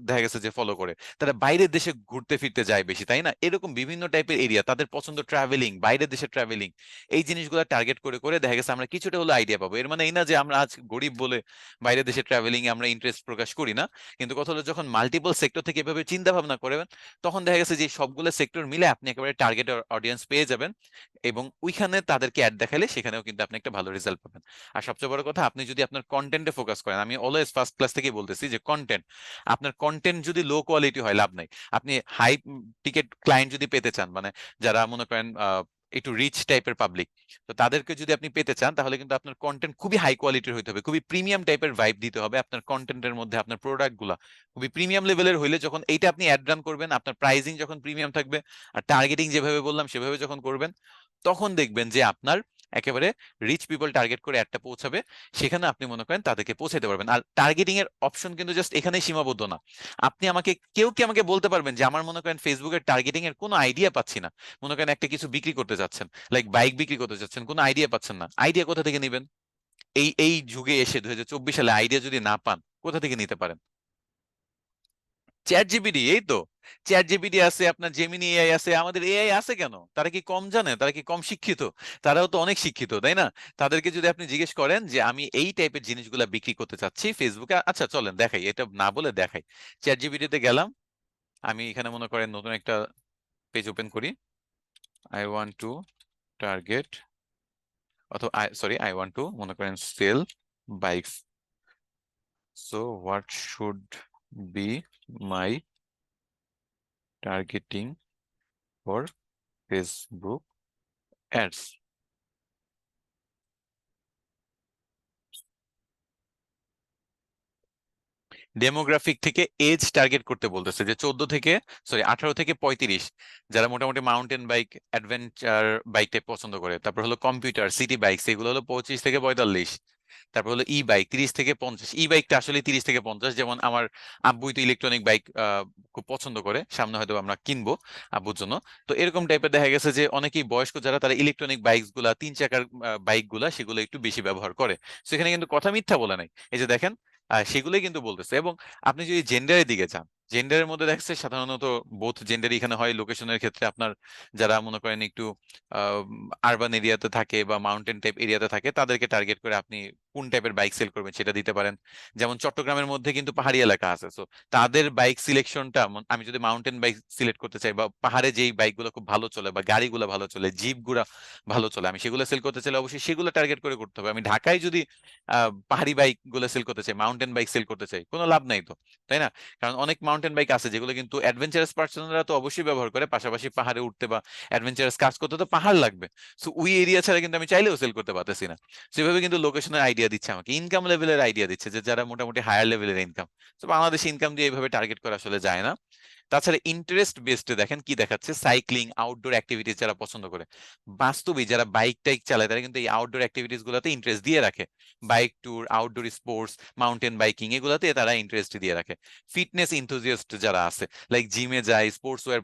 দেখা গেছে যে ফলো করে, তারা বাইরের দেশে ঘুরতে ফিরতে যায় বেশি, তাই না? এরকম বিভিন্ন টাইপের এরিয়া তাদের পছন্দ, ট্রাভেলিং, বাইরের দেশে ট্রাভেলিং। এই জিনিসগুলো টার্গেট করে করে দেখা গেছে আমরা কিছুটা হলো আইডিয়া পাবো। এর মানে এই না যে আমরা আজ গরিব বলে বাইরের দেশে ট্রাভেলিং এ আমরা ইন্টারেস্ট প্রকাশ করি না। কিন্তু কথা হলো, যখন মাল্টিপল সেক্টর থেকে এভাবে চিন্তা ভাবনা করবেন, তখন দেখা গেছে যে সবগুলো সেক্টর মিলে আপনি একেবারে টার্গেট অডিয়েন্স পেয়ে যাবেন। এবং ওইখানে তাদেরকে অ্যাড দেখালে সেখানেও কিন্তু আপনি একটা ভালো রেজাল্ট পাবেন। আর সবচেয়ে বড় কথা, আপনি যদি আপনার কন্টেন্টে ফোকাস করেন, আমি অলওয়েজ ফার্স্ট ক্লাস থেকেই বলতেছি যে কন্টেন্ট, আপনার কন্টেন্ট যদি লো কোয়ালিটি হয় লাভ নাই। আপনি হাই টিকেট ক্লায়েন্ট যদি পেতে চান, মানে যারা মনে করেন একটু রিচ টাইপের পাবলিক, তো তাদেরকে যদি আপনি পেতে চান, তাহলে কিন্তু আপনার কন্টেন্ট খুবই হাই কোয়ালিটির হইতে হবে, খুবই প্রিমিয়াম টাইপের ভাইব দিতে হবে আপনার কন্টেন্টের মধ্যে। আপনার প্রোডাক্ট গুলা খুবই প্রিমিয়াম লেভেলের হইলে, যখন এইটা আপনি অ্যাড রান করবেন, আপনার প্রাইসিং যখন প্রিমিয়াম থাকবে, আর টার্গেটিং যেভাবে বললাম সেভাবে যখন করবেন, তখন দেখবেন যে আপনার একেবারে রিচ পিপল টার্গেট করে একটা পৌঁছাবে, সেখানে আপনি মনে করেন তাদেরকে পৌঁছাতে পারবেন। আর টার্গেটিং এর অপশন কিন্তু জাস্ট এখানেই সীমাবদ্ধ না। আপনি আমাকে, কেউ কি আমাকে বলতে পারবেন যে আমার মনে করেন ফেসবুকের টার্গেটিং এর কোনো আইডিয়া পাচ্ছি না, মনে করেন একটা কিছু বিক্রি করতে যাচ্ছেন, লাইক বাইক বিক্রি করতে যাচ্ছেন, কোনো আইডিয়া পাচ্ছেন না, আইডিয়া কোথা থেকে নেবেন? এই এই যুগে এসে 2024 সালে আইডিয়া যদি না পান, কোথা থেকে নিতে পারেন? চ্যাট জিপিটি, এই তো। চ্যাট জিপিটি আছে, আপনার জেমিনি এআই আছে। আমাদের এআই আছে কেন? তারা কি কম জানে? তারা কি কম শিক্ষিত? তারাও তো অনেক শিক্ষিত, তাই না? তাদেরকে যদি আপনি জিজ্ঞেস করেন যে আমি এই টাইপের জিনিসগুলা বিক্রি করতে চাচ্ছি ফেসবুকে, আচ্ছা চলেন দেখাই, এটা না বলে দেখাই। চ্যাট জিপিটিতে গেলাম, আমি এখানে মনে করেন নতুন একটা পেজ ওপেন করি। আই ওয়ান্ট টু টার্গেট, অথবা সরি, আই ওয়ান্ট টু মনে করেন sell bikes, so what should be my targeting for Facebook ads. Demographic থেকে এজ টার্গেট করতে বলতেছে, যে 18 থেকে 35, যারা মোটামুটি mountain bike, adventure bike type পছন্দ করে। তারপর হলো কম্পিউটার, সিটি বাইক, এগুলো হলো 25 থেকে 45। তারপর হলো ই বাইক 30 থেকে 50। ই বাইকটা আসলে 30 থেকে 50, যেমন আমার আব্বুই তো ইলেকট্রনিক বাইক খুব পছন্দ করে, সামনে হয়তো আমরা কিনবো আব্বুর জন্য। তো এরকম টাইপের দেখা গেছে যে অনেকেই বয়স্ক যারা, তারা ইলেকট্রনিক বাইক গুলা, 3 চাকার বাইক গুলা, সেগুলো একটু বেশি ব্যবহার করে। সেখানে কিন্তু কথা মিথ্যা বলে নাই, এই যে দেখেন, সেগুলোই কিন্তু বলতেছে। এবং আপনি যদি জেন্ডারের দিকে যান, জেন্ডারের মধ্যে দেখছে সাধারণত বোথ জেন্ডার এখানে হয়। লোকেশনের ক্ষেত্রে আপনার যারা মনে করেন একটু আরবান এরিয়াতে থাকে বা মাউন্টেন টাইপ এরিয়াতে থাকে, তাদেরকে টার্গেট করে আপনি কোন টাইপের বাইক সেল করবেন সেটা দিতে পারেন। যেমন চট্টগ্রামের মধ্যে কিন্তু পাহাড়ি এলাকা আছে, তো তাদের বাইক সিলেকশনটা, আমি যদি মাউন্টেন বাইক সিলেক্ট করতে চাই, বা পাহাড়ে যেই বাইকগুলো খুব ভালো চলে, বা গাড়িগুলো ভালো চলে, জিপ গুলা ভালো চলে, আমি সেগুলো সেল করতে চাইলে অবশ্যই সেগুলো টার্গেট করে করতে হবে। আমি ঢাকায় যদি পাহাড়ি বাইক গুলো সেল করতে চাই, মাউন্টেন বাইক সেল করতে চাই, কোনো লাভ নাই তো, তাই না? কারণ অনেক মাউন্টেন বাইক আছে যেগুলো কিন্তু অ্যাডভেঞ্চারাস পার্সনরা তো অবশ্যই ব্যবহার করে, পাশাপাশি পাহাড়ে উঠতে বা অ্যাডভেঞ্চারাস কাজ করতে তো পাহাড় লাগবে। সো ওই এরিয়া ছাড়া কিন্তু আমি চাইলেও সেল করতে পারতেছি না। সেভাবে কিন্তু লোকেশনের আইডিয়া দিচ্ছে আমাকে, ইনকাম লেভেলের আইডিয়া দিচ্ছে, যে যারা মোটামুটি হায়ার লেভেলের ইনকাম। তো বাংলাদেশে ইনকাম দিয়ে এইভাবে টার্গেট করা আসলে যায় না। তাছাড়া ইন্টারেস্ট বেসডে দেখেন কি দেখাচ্ছে, সাইক্লিং, আউটডোর অ্যাক্টিভিটিস যারা পছন্দ করে, বাস্তবে যারা বাইক টাইক চালায় তারা কিন্তু এই আউটডোর অ্যাক্টিভিটিস গুলোতে ইন্টারেস্ট দিয়ে রাখে। Bike tour, outdoor sports, mountain biking, এগুলাতে তারা ইন্টারেস্ট দিয়ে রাখে। ফিটনেস ইনথুজিয়াস্ট যারা আছে, লাইক জিমে যায়, স্পোর্টস ওয়্যার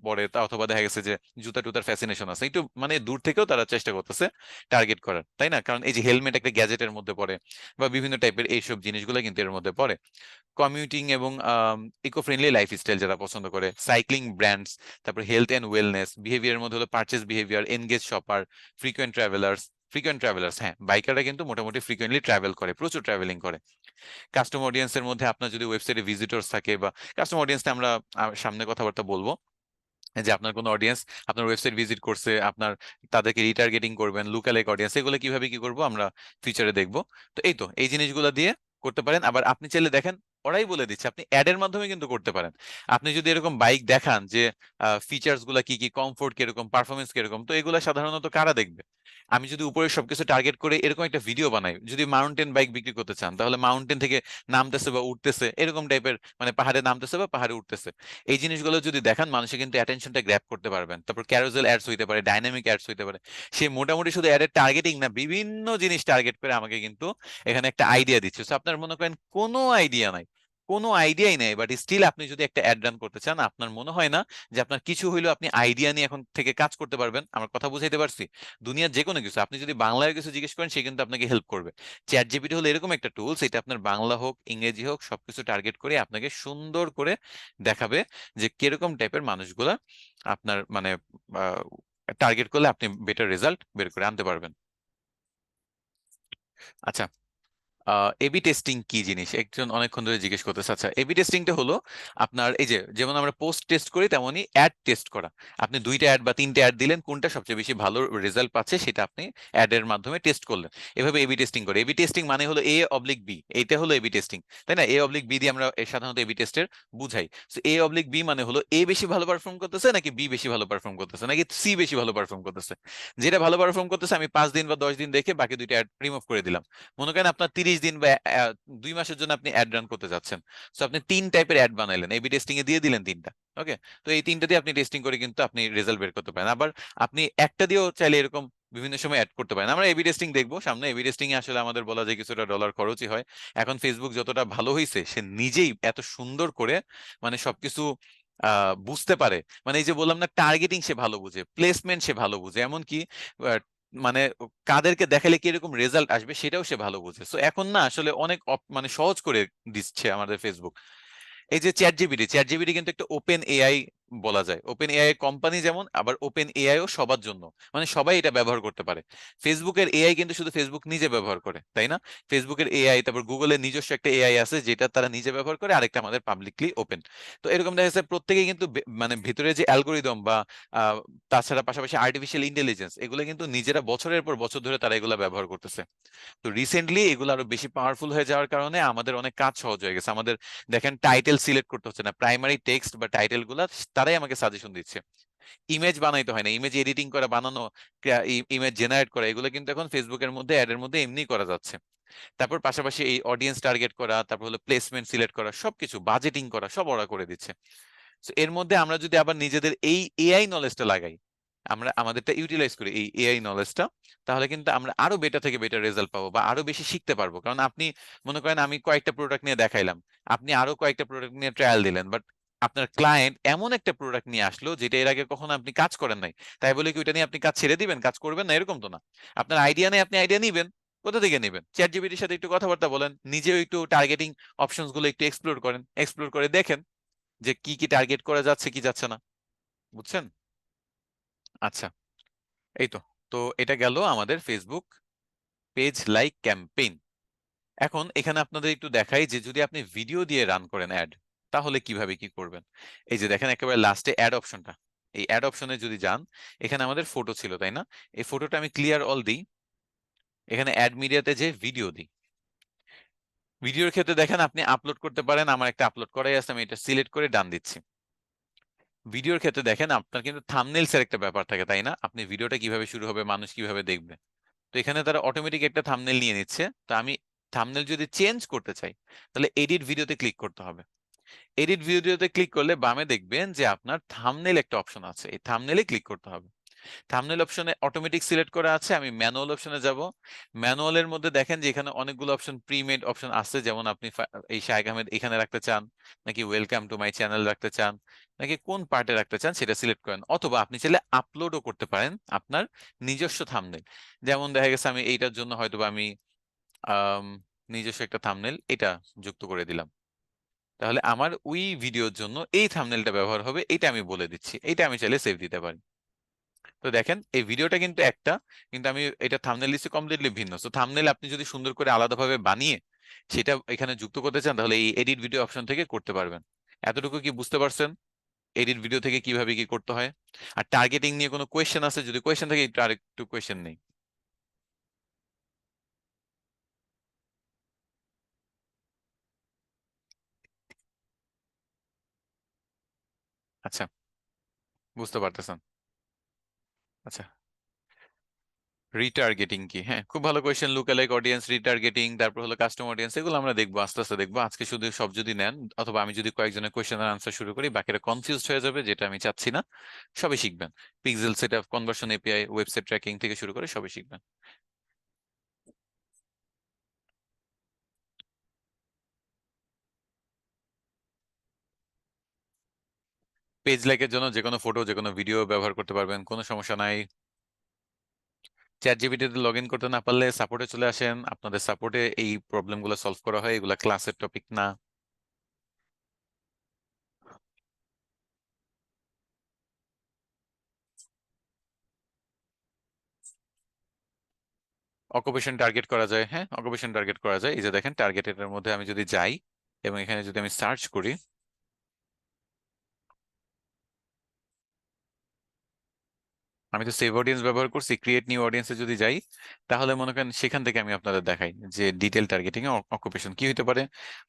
পরে, তা অথবা দেখা গেছে যে জুতা টুতার ফ্যাসিনেশন আছে, একটু মানে দূর থেকেও তারা চেষ্টা করতেছে টার্গেট করার, তাই না? কারণ এই যে হেলমেট একটা গ্যাজেটের মধ্যে পড়ে, বা বিভিন্ন টাইপের এইসব জিনিসগুলো কিন্তু এর মধ্যে পড়ে। কমিউটিং এবং ইকো ফ্রেন্ডলি লাইফস্টাইল যারা পছন্দ করে, সাইক্লিং ব্র্যান্ডস, তারপর হেলথ এন্ড ওয়েলনেস, বিহেভিয়ারের মধ্যে হলো purchase behaviour, engage shopper, frequent travellers. Frequent travellers, হ্যাঁ, বাইকাররা কিন্তু মোটামুটি ফ্রিকোয়েন্টলি ট্রাভেল করে, প্রচুর ট্রাভেলিং করে। কাস্টম অডিয়েন্সের মধ্যে আপনার যদি ওয়েবসাইটে ভিজিটর্স থাকে, বা কাস্টম অডিয়েন্সটা আমরা সামনে কথাবার্তা বলবো, যে আপনার কোনো অডিয়েন্স আপনার ওয়েবসাইট ভিজিট করছে, আপনার তাদেরকে রিটার্গেটিং করবেন, লুকালেক অডিয়েন্স, এগুলো কিভাবে কি করবো আমরা ফিচারে দেখবো। তো এই তো এই জিনিসগুলো দিয়ে করতে পারেন। আবার আপনি চাইলে দেখেন, ওরাই বলে দিচ্ছে, আপনি অ্যাডের মাধ্যমে কিন্তু করতে পারেন। আপনি যদি এরকম বাইক দেখান যে ফিচার্স গুলা কি কি, কমফোর্ট কিরকম, পারফরমেন্স কিরকম, তো এগুলো সাধারণত কারা দেখবে? আমি যদি উপরে সবকিছু টার্গেট করে এরকম একটা ভিডিও বানাই, যদি মাউন্টেন বাইক বিক্রি করতে চান, তাহলে মাউন্টেন থেকে নামতেছে বা উঠতেছে এরকম টাইপের, মানে পাহাড়ে নামতেছে বা পাহাড়ে উঠতেছে, এই জিনিসগুলো যদি দেখান, মানুষে কিন্তু অ্যাটেনশনটা গ্র্যাব করতে পারবেন। তারপর ক্যারোজেল অ্যাডস হইতে পারে, ডাইনামিক অ্যাডস হইতে পারে। সে মোটামুটি শুধু অ্যাডের টার্গেটিং না, বিভিন্ন জিনিস টার্গেট করে আমাকে কিন্তু এখানে একটা আইডিয়া দিচ্ছে। তো আপনার মনে করেন কোনো আইডিয়া নাই, কোনো আইডিয়াই নেই, বাট স্টিল আপনি যদি একটা অ্যাড রান করতে চান, আপনার মনে হয় না যে আপনার কিছু হইলেও আপনি আইডিয়া নিয়ে এখন থেকে কাজ করতে পারবেন? আমার কথা বুঝাইতে পারছি? দুনিয়ার যে কোনো কিছু আপনি যদি বাংলায় কিছু জিজ্ঞেস করেন, সে কিন্তু আপনাকে হেল্প করবে। চ্যাট জিপিটি হলো এরকম একটা টুলস, এটা আপনার বাংলা হোক ইংরেজি হোক সবকিছু টার্গেট করে আপনাকে সুন্দর করে দেখাবে যে কিরকম টাইপের মানুষগুলা আপনার মানে টার্গেট করলে আপনি বেটার রেজাল্ট বের করে আনতে পারবেন। আচ্ছা, এবি টেস্টিং কি জিনিস একজন অনেকক্ষণ ধরে জিজ্ঞেস করতেছে। আচ্ছা, এবি টেস্টিংটা হলো আপনার এই যে যেমন আমরা পোস্ট টেস্ট করি, তেমনই অ্যাড টেস্ট করা। আপনি দুইটা অ্যাড বা তিনটা অ্যাড দিলেন, কোনটা সবচেয়ে বেশি ভালো রেজাল্ট পাচ্ছে সেটা আপনি অ্যাডের মাধ্যমে টেস্ট করলেন। এভাবে এবি টেস্টিং করে। এবি টেস্টিং মানে হলো এ অবলিক বি, এইটা হলো এবি টেস্টিং, তাই না? এ অবলিক বি দিয়ে আমরা সাধারণত এবি টেস্টের বুঝাই। তো এ অবলিক বি মানে হলো এ বেশি ভালো পারফর্ম করতেছে নাকি বি বেশি ভালো পারফর্ম করতেছে নাকি সি বেশি ভালো পারফর্ম করতেছে। যেটা ভালো পারফর্ম করতেছে আমি 5 দিন বা 10 দিন দেখে বাকি দুইটা অ্যাড রিমুভ করে দিলাম। মনে করেন আপনার 30 দিন বা 2 মাসের জন্য আপনি অ্যাড রান করতে যাচ্ছেন, তো আপনি 3 টাইপের অ্যাড বানাইলেন, এবি টেস্টিং এ দিয়ে দিলেন 3টা। ওকে, তো এই 3টা দিয়ে আপনি টেস্টিং করে কিন্তু আপনি রেজাল্ট বের করতে পারেন। আবার আপনি একটা দিয়েও চাইলে এরকম বিভিন্ন সময় অ্যাড করতে পারেন। আমরা এবি টেস্টিং দেখবো সামনে। এবি টেস্টিং এ আসলে আমাদের বলা যায় কিছুটা ডলার খরচই হয়। এখন ফেসবুক যতটা ভালো হয়েছে, সে নিজেই এত সুন্দর করে মানে সবকিছু বুঝতে পারে। মানে এই যে বললাম না, টার্গেটিং সে ভালো বুঝে, প্লেসমেন্ট সে ভালো বুঝে, এমনকি মানে কাদেরকে দেখালে কি এরকম রেজাল্ট আসবে সেটাও সে ভালো বুঝে। সো এখন না আসলে অনেক মানে সহজ করে দিচ্ছে আমাদের ফেসবুক। এই যে চ্যাট জিপিটি, চ্যাট জিপিটি কিন্তু একটা ওপেন এআই বলা যায়। ওপেন এআই কোম্পানি যেমন, আবার ওপেন এআই ও সবার জন্য, মানে সবাই এটা ব্যবহার করতে পারে। ফেসবুকের এআই কিন্তু শুধু ফেসবুক নিজে ব্যবহার করে, তাই না? ফেসবুকের এআই, তারপর গুগলের নিজস্ব একটা এআই আছে যেটা তারা নিজে ব্যবহার করে, আরেকটা আমাদের পাবলিকলি ওপেন। তো এরকম দেখা যাচ্ছে প্রত্যেকেই কিন্তু মানে ভিতরে যে অ্যালগোরিদম বা আহ, তাছাড়া পাশাপাশি আর্টিফিশিয়াল ইন্টেলিজেন্স, এগুলো কিন্তু নিজেরা বছরের পর বছর ধরে তারা এগুলো ব্যবহার করতেছে। তো রিসেন্টলি এগুলো আরো বেশি পাওয়ারফুল হয়ে যাওয়ার কারণে আমাদের অনেক কাজ সহজ হয়ে গেছে। আমাদের দেখেন টাইটেল সিলেক্ট করতে হচ্ছে না, প্রাইমারি টেক্সট বা টাইটেল গুলা তারাই আমাকে সাজেশন দিচ্ছে। ইমেজ বানাইতে হয় না, ইমেজ এডিটিং করা, বানানো, ইমেজ জেনারেট করা, এগুলো কিন্তু এখন ফেসবুকের মধ্যে অ্যাডের মধ্যে এমনি করা যাচ্ছে। তারপর পাশাপাশি এই অডিয়েন্স টার্গেট করা, তারপর হলো প্লেসমেন্ট সিলেক্ট করা, সবকিছু বাজেটিং করা, সব ওরা করে দিচ্ছে। So এর মধ্যে আমরা যদি আবার নিজেদের এই এআই নলেজটা লাগাই, আমরা আমাদেরটা ইউটিলাইজ করি এই এআই নলেজটা, তাহলে কিন্তু আমরা আরো বেটার থেকে বেটার রেজাল্ট পাবো বা আরো বেশি শিখতে পারবো। কারণ আপনি মনে করেন আমি কয়েকটা প্রোডাক্ট নিয়ে দেখাইলাম, আপনি আরো কয়েকটা প্রোডাক্ট নিয়ে ট্রায়াল দিলেন, বাট আপনার ক্লায়েন্ট এমন একটা প্রোডাক্ট নিয়ে আসলো যেটা এর আগে কখনো আপনি কাজ করেন নাই, তাই বলে কি ওইটা নিয়ে আপনি কাজ ছেড়ে দিবেন, কাজ করবেন না? এরকম তো না। আপনার আইডিয়া নেই, আপনি আইডিয়া নিবেন। কোথা থেকে নেবেন? চ্যাট জিপিটির সাথে একটু কথাবার্তা বলেন, নিজেও একটু টার্গেটিং অপশনস গুলো একটু এক্সপ্লোর করেন, এক্সপ্লোর করে দেখেন যে কি কি টার্গেট করা যাচ্ছে কি যাচ্ছে না। বুঝছেন? আচ্ছা, এই তো। তো এটা গেল আমাদের ফেসবুক পেজ লাইক ক্যাম্পেইন। এখন এখানে আপনাদের একটু দেখাই যে যদি আপনি ভিডিও দিয়ে রান করেন অ্যাড, তাহলে কিভাবে কি করবেন। এই যে দেখেন একেবারে লাস্টে অ্যাড অপশনটা, এই অ্যাড অপশনে যদি যান, এখানে আমাদের ফটো ছিল, তাই না? এই ফটোটা আমি ক্লিয়ার অল দিই, এখানে অ্যাড মিডিয়াতে যে ভিডিও দিই। ভিডিওর ক্ষেত্রে দেখেন আপনি আপলোড করতে পারেন, আমার একটা আপলোড করাই আছে, আমি এটা সিলেক্ট করে ডান দিচ্ছি। ভিডিওর ক্ষেত্রে দেখেন আপনার কিন্তু থাম্বনেইলস এর একটা ব্যাপার থাকে, তাই না? আপনি ভিডিওটা কিভাবে শুরু হবে, মানুষ কিভাবে দেখবে। তো এখানে তারা অটোমেটিক একটা থাম্বনেল নিয়ে নিচ্ছে। তো আমি থাম্বনেল যদি চেঞ্জ করতে চাই, তাহলে এডিট ভিডিওতে ক্লিক করতে হবে। এডিট ভিডিওতে ক্লিক করলে বামে দেখবেন যে আপনার থাম্বনেল একটা অপশন আছে, এই থাম্বনেলে ক্লিক করতে হবে। থাম্বনেল অপশনে অটোমেটিক সিলেক্ট করা আছে, আমি ম্যানুয়াল অপশনে যাব। ম্যানুয়ালের মধ্যে দেখেন যে এখানে অনেকগুলো অপশন, প্রিমেড অপশন আছে, যেমন আপনি এই শাহেক আহমেদ এখানে রাখতে চান, নাকি ওয়েলকাম টু মাই চ্যানেল রাখতে চান, নাকি কোন পার্টে রাখতে চান সেটা সিলেক্ট করেন। অথবা আপনি চাইলে আপলোডও করতে পারেন আপনার নিজস্ব থাম্বনেল। যেমন দেখা গেছে আমি এইটার জন্য হয়তোবা আমি আম, নিজস্ব একটা থাম্বনেল এটা যুক্ত করে দিলাম, তাহলে আমার ওই ভিডিওর জন্য এই থাম্বনেলটা ব্যবহার হবে, এটা আমি বলে দিচ্ছি, এটা আমি চাইলে সেভ দিতে পারি। তো দেখেন এই ভিডিওটা কিন্তু একটা, কিন্তু আমি এটা থাম্বনেল দিচ্ছি কমপ্লিটলি ভিন্ন। তো থাম্বনেল আপনি যদি সুন্দর করে আলাদাভাবে বানিয়ে সেটা এখানে যুক্ত করতে চান, তাহলে এই এডিট ভিডিও অপশন থেকে করতে পারবেন। এতটুকু কি বুঝতে পারছেন এডিট ভিডিও থেকে কিভাবে কি করতে হয়? আর টার্গেটিং নিয়ে কোনো কোয়েশ্চেন আছে? যদি কোয়েশ্চেন থাকে একটু আরেকটু কোয়েশ্চেন নেই। আচ্ছা, বুঝতে পারতেছেন। আচ্ছা, রিটার্গেটিং কি? হ্যাঁ, খুব ভালো কোয়েশ্চেন। লুকালাইক অডিয়েন্স, রিটার্গেটিং, তারপর হলো কাস্টম অডিয়েন্স, এগুলো আমরা দেখবো, আস্তে আস্তে দেখবো। আজকে শুধু সব যদি নেন, অথবা আমি যদি কয়েকজনের কোয়েশ্চেনের আনসার শুরু করি, বাকিরা কনফিউজড হয়ে যাবে, যেটা আমি চাচ্ছি না। সবই শিখবেন, pixel setup, conversion API, website tracking থেকে শুরু করে সবই শিখবেন। পেজ লাইকের জন্য যে কোনো ফটো, যে কোনো ভিডিও ব্যবহার করতে পারবেন, কোনো সমস্যা নাই। চ্যাট জিপিটিতে লগ ইন করতে না পারলে সাপোর্টে চলে আসেন, আপনাদের সাপোর্টে এই প্রবলেমগুলো সলভ করা হয়, এগুলা ক্লাসের টপিক না। অকুপেশন টার্গেট করা যায়, হ্যাঁ, অকুপেশন টার্গেট করা যায়। এই যে দেখেন টার্গেটের মধ্যে আমি যদি যাই এবং এখানে যদি আমি সার্চ করি, আমি তো সেভ অডিয়েন্স ব্যবহার করছি, ক্রিয়েট নিউ অডিয়েন্সে যদি যাই, তাহলে মনে করেন সেখান থেকে আমি আপনাদের দেখাই যে ডিটেল টার্গেটিং এ অকুপেশন কি হতে পারে।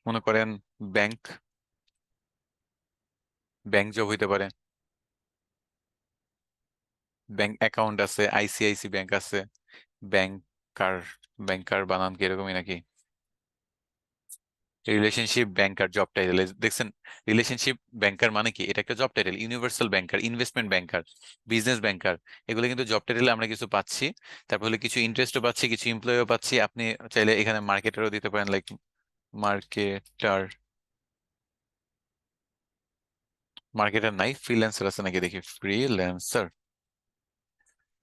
মনে করেন ব্যাংক, ব্যাংক জব হইতে পারে, ব্যাংক অ্যাকাউন্ট আছে, আইসিআইসি ব্যাংক আছে, ব্যাংকার, ব্যাংকার বানান কি এরকমই নাকি? রিলেশনশিপ ব্যাংকার জব টাইটেল দেখছেন? রিলেশনশিপ ব্যাংকার মানে কি? এটা একটা জব টাইটেল। ইউনিভার্সাল ব্যাংকার, ইনভেস্টমেন্ট ব্যাংকার, বিজনেস ব্যাংকার, এগুলো কিন্তু জব টাইটেলে আমরা কিছু পাচ্ছি। তারপর হলে কিছু ইন্টারেস্টও পাচ্ছি, কিছু এমপ্লয়ও পাচ্ছি। আপনি চাইলে এখানে মার্কেটারও দিতে পারেন, লাইক মার্কেটার। মার্কেটার নাই, ফ্রিল্যান্সার আছে নাকি দেখি, ফ্রিল্যান্সার,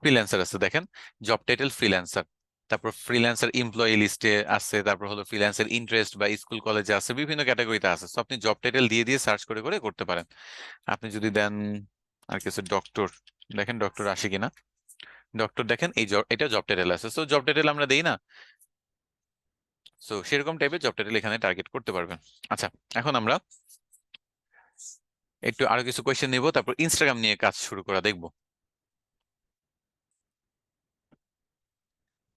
ফ্রিল্যান্সার আছে দেখেন, জব টাইটেল ফ্রিল্যান্সার। তারপর ফ্রিল্যান্সার এমপ্লয়ি লিস্টে আছে, তারপর হলো ফ্রিল্যান্সার ইন্টারেস্ট বা স্কুল কলেজে আছে, বিভিন্ন ক্যাটাগরিতে আছে। তো আপনি জব টাইটেল দিয়ে দিয়ে সার্চ করে করে করতে পারেন। আপনি যদি দেন আর কিছু ডক্টর, দেখেন ডক্টর আসে কিনা। ডক্টর দেখেন এই এটা জব টাইটেল আছে, সো জব টাইটেল আমরা দেই না, সো সেরকম টাইপের জব টাইটেল এখানে টার্গেট করতে পারবেন। আচ্ছা, এখন আমরা একটু আরো কিছু কোয়েশ্চেন নিব, তারপর ইনস্টাগ্রাম নিয়ে কাজ শুরু করা দেখবো।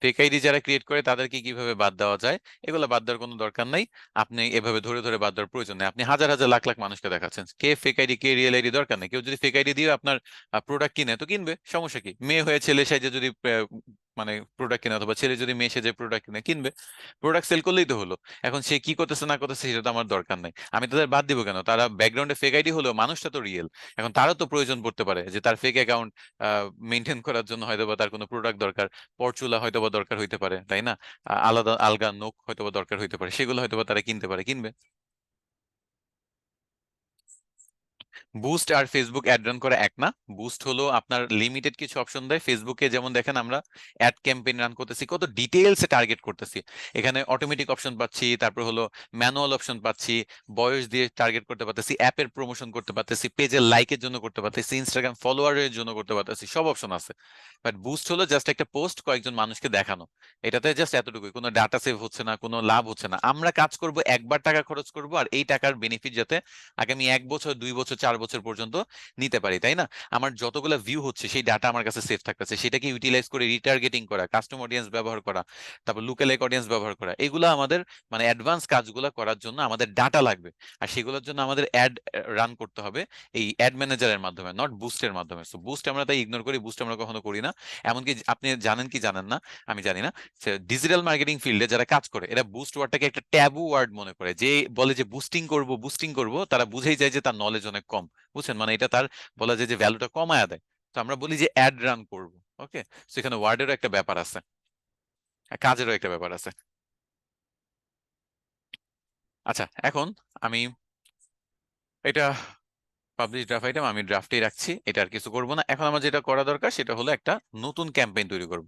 ফেক আইডি যারা ক্রিয়েট করে তাদেরকে কিভাবে বাদ দেওয়া যায়? এগুলো বাদ দেওয়ার কোনো দরকার নাই। আপনি এভাবে ধরে ধরে বাদ দেওয়ার প্রয়োজন নেই। আপনি হাজার হাজার লাখ লাখ মানুষকে দেখাচ্ছেন, কে fake ID K real ID দরকার নেই। কেউ যদি ফেক আইডি দিয়ে আপনার প্রোডাক্ট কিনে তো কিনবে, সমস্যা কি? মেয়ে হয়ে ছেলে সাইজে যদি মানে প্রোডাক্ট কিনে, অথবা ছেলে যদি মেয়ে সেজে প্রোডাক্ট কিনে কিনবে, প্রোডাক্ট সেল করলেই তো হলো। এখন সে কি করতেছে না করতেছে সেটা তো আমার দরকার নাই। আমি তাদের বাদ দিব কেন? তারা ব্যাকগ্রাউন্ডে ফেক আইডি হলেও মানুষটা তো রিয়েল। এখন তারও তো প্রয়োজন পড়তে পারে যে তার ফেক অ্যাকাউন্ট মেনটেন করার জন্য হয়তো বা তার কোনো প্রোডাক্ট দরকার, পরচুলা হয়তো বা দরকার হইতে পারে, তাই না? আলাদা আলগা নখ হয়তো বা দরকার হইতে পারে, সেগুলো হয়তো বা তারা কিনতে পারে, কিনবে। বুস্ট আর ফেসবুক অ্যাড রান করা এক না। বুস্ট হলো আপনার লিমিটেড কিছু অপশন দেয়। ফেসবুকে যেমন দেখেন আমরা অ্যাড ক্যাম্পেইন রান করতেছি, কত ডিটেইলসে টার্গেট করতেছি। এখানে অটোমেটিক অপশন পাচ্ছি, তারপর হলো ম্যানুয়াল অপশন পাচ্ছি, বয়স দিয়ে টার্গেট করতে পারতেছি, অ্যাপের প্রমোশন করতে পারতেছি, পেজের লাইকের জন্য করতে পারতেছি, ইনস্টাগ্রাম ফলোয়ারের জন্য করতে পারতেছি, সব অপশন আছে। বাট বুস্ট হলো জাস্ট একটা পোস্ট কয়েকজন মানুষকে দেখানো, এটাতে জাস্ট এতটুকুই, কোনো ডাটা সেভ হচ্ছে না, কোনো লাভ হচ্ছে না। আমরা কাজ করব, একবার টাকা খরচ করব, আর এই টাকার বেনিফিট যাতে আগামী 1 বছর, 2 বছর, 4 বছর পর্যন্ত নিতে পারি, তাই না? আমার যতগুলো ভিউ হচ্ছে সেই ডাটা আমার কাছে সেভ থাকতেছে, সেটাকে ইউটিলাইজ করে রিটার্গেটিং করা, কাস্টম অডিয়েন্স ব্যবহার করা, তারপর লুকালাইক অডিয়েন্স ব্যবহার করা, এগুলো আমাদের মানে অ্যাডভান্স কাজগুলো করার জন্য আমাদের ডাটা লাগবে। আর সেগুলোর জন্য আমাদের অ্যাড রান করতে হবে এই অ্যাড ম্যানেজারের মাধ্যমে, নট বুস্টের মাধ্যমে। সো বুস্ট আমরা তাই ইগনোর করি, বুস্ট আমরা কখনো করি না। এমনকি আপনি জানেন কি জানেন না আমি জানি না, ডিজিটাল মার্কেটিং ফিল্ডে যারা কাজ করে এরা বুস্ট ওয়ার্ডটাকে একটা ট্যাবু ওয়ার্ড মনে করে। যে বলে যে বুস্টিং করব বুস্টিং করব, তারা বুঝেই যায় যে তার নলেজ অনেক কম, বুঝছেন? মানে এটা তার বলা যায় যে ভ্যালুটা কমায়া দেয়। তো আমরা বলি যে অ্যাড রান করব। ওকে, সেখানে ওয়ার্ডেরও একটা ব্যাপার আছে, আর কাজেরও একটা ব্যাপার আছে। আচ্ছা, এখন আমি এটা পাবলিশ ড্রাফট আইটেম আমি ড্রাফটেই রাখছি, এটা আর কিছু করব না। এখন আমার যেটা করা দরকার সেটা হলো একটা নতুন ক্যাম্পেইন তৈরি করব।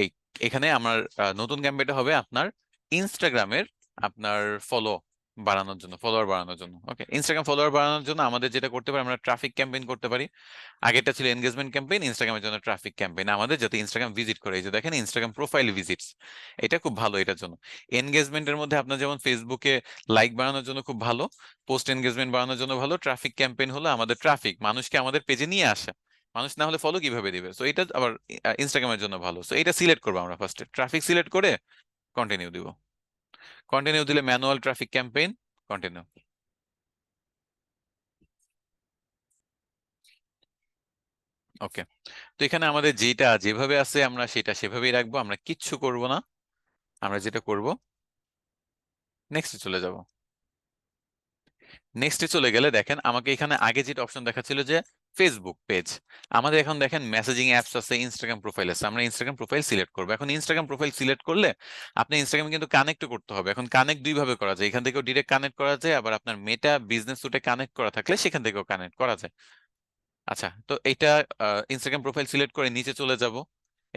এই এখানে আমার নতুন ক্যাম্পেইনটা হবে আপনার ইনস্টাগ্রামের আপনার ফলো বাড়ানোর জন্য, ফলোয়ার বাড়ানোর জন্য। ওকে, ইনস্টাগ্রাম ফলোয়ার বাড়ানোর জন্য আমাদের যেটা করতে পারি, আমরা ট্রাফিক ক্যাম্পেইন করতে পারি। আগেরটা ছিল এনগেজমেন্ট ক্যাম্পেইন, ইনস্টাগ্রামের জন্য ট্রাফিক ক্যাম্পেইন আমাদের, যাতে ইনস্টাগ্রাম ভিজিট করে। এই যে দেখেন ইনস্টাগ্রাম প্রোফাইল ভিজিটস, এটা খুব ভালো এটার জন্য। এনগেজমেন্টের মধ্যে আপনার যেমন ফেসবুকে লাইক বাড়ানোর জন্য খুব ভালো, পোস্ট এনগেজমেন্ট বাড়ানোর জন্য ভালো। ট্রাফিক ক্যাম্পেইন হলো আমাদের ট্রাফিক, মানুষকে আমাদের পেজে নিয়ে আসা। মানুষ না হলে ফলো কিভাবে দিবে? সো এটা আবার ইনস্টাগ্রামের জন্য ভালো। সো এটা সিলেক্ট করবো আমরা ফার্স্টে, ট্রাফিক সিলেক্ট করে কন্টিনিউ দিব। কন্টিনিউ দিলে ম্যানুয়াল ট্রাফিক ক্যাম্পেইন, কন্টিনিউ। ওকে, তো এখানে আমাদের যেটা যেভাবে আছে আমরা সেটা সেভাবেই রাখবো, আমরা কিচ্ছু করব না। আমরা যেটা করব, নেক্সটে চলে যাব। নেক্সটে চলে গেলে দেখেন আমাকে এখানে আগে যেটা অপশন দেখাচ্ছিল যে ফেসবুক পেজ, আমাদের এখন দেখেন মেসেজিং অ্যাপস আছে, ইনস্টাগ্রাম প্রোফাইল আছে। আমরা ইনস্টাগ্রাম প্রোফাইল সিলেক্ট করবো। এখন ইনস্টাগ্রাম প্রোফাইল সিলেক্ট করলে আপনি ইনস্টাগ্রামে কিন্তু কানেক্ট করতে হবে। এখন কানেক্ট দুই ভাবে করা যায়, এখান থেকেও ডিরেক্ট কানেক্ট করা যায়, আবার আপনার মেটা বিজনেস সুটে কানেক্ট করা থাকলে সেখান থেকেও কানেক্ট করা যায়। আচ্ছা, তো এটা ইনস্টাগ্রাম প্রোফাইল সিলেক্ট করে নিচে চলে যাব।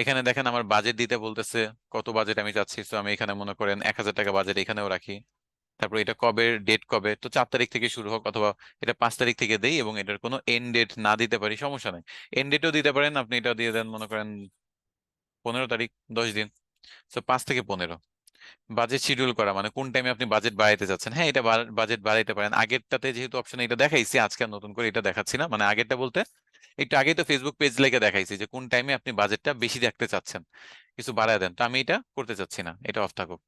এখানে দেখেন আমার বাজেট দিতে বলতেছে, কত বাজেট আমি চাচ্ছি। তো আমি এখানে মনে করেন 1,000 টাকা বাজেট এখানেও রাখি। তারপর এটা কবে, ডেট কবে, তো 4 তারিখ থেকে শুরু হোক, অথবা এটা 5 তারিখ থেকে দেই, এবং এটার কোনো এন্ড ডেট না দিতে পারি সমস্যা নেই। এন্ড ডেটও দিতে পারেন আপনি, এটা দিয়ে দেন মনে করেন 15 তারিখ, 10 দিন। তো 5 থেকে 15। বাজেট শিডিউল করা মানে কোন টাইমে আপনি বাজেট বাড়াইতে যাচ্ছেন। হ্যাঁ, এটা বাজেট বাড়াইতে পারেন। আগেরটাতে যেহেতু অপশন এটা দেখাইছি, আজকে আর নতুন করে এটা দেখাচ্ছি না। মানে আগেরটা বলতে একটু আগেই তো ফেসবুক পেজ লেগে দেখাইছি যে কোন টাইমে আপনি বাজেটটা বেশি রাখতে চাচ্ছেন, কিছু বাড়ায় দেন। তো আমি এটা করতে চাচ্ছি না, এটা অফ থাকুক।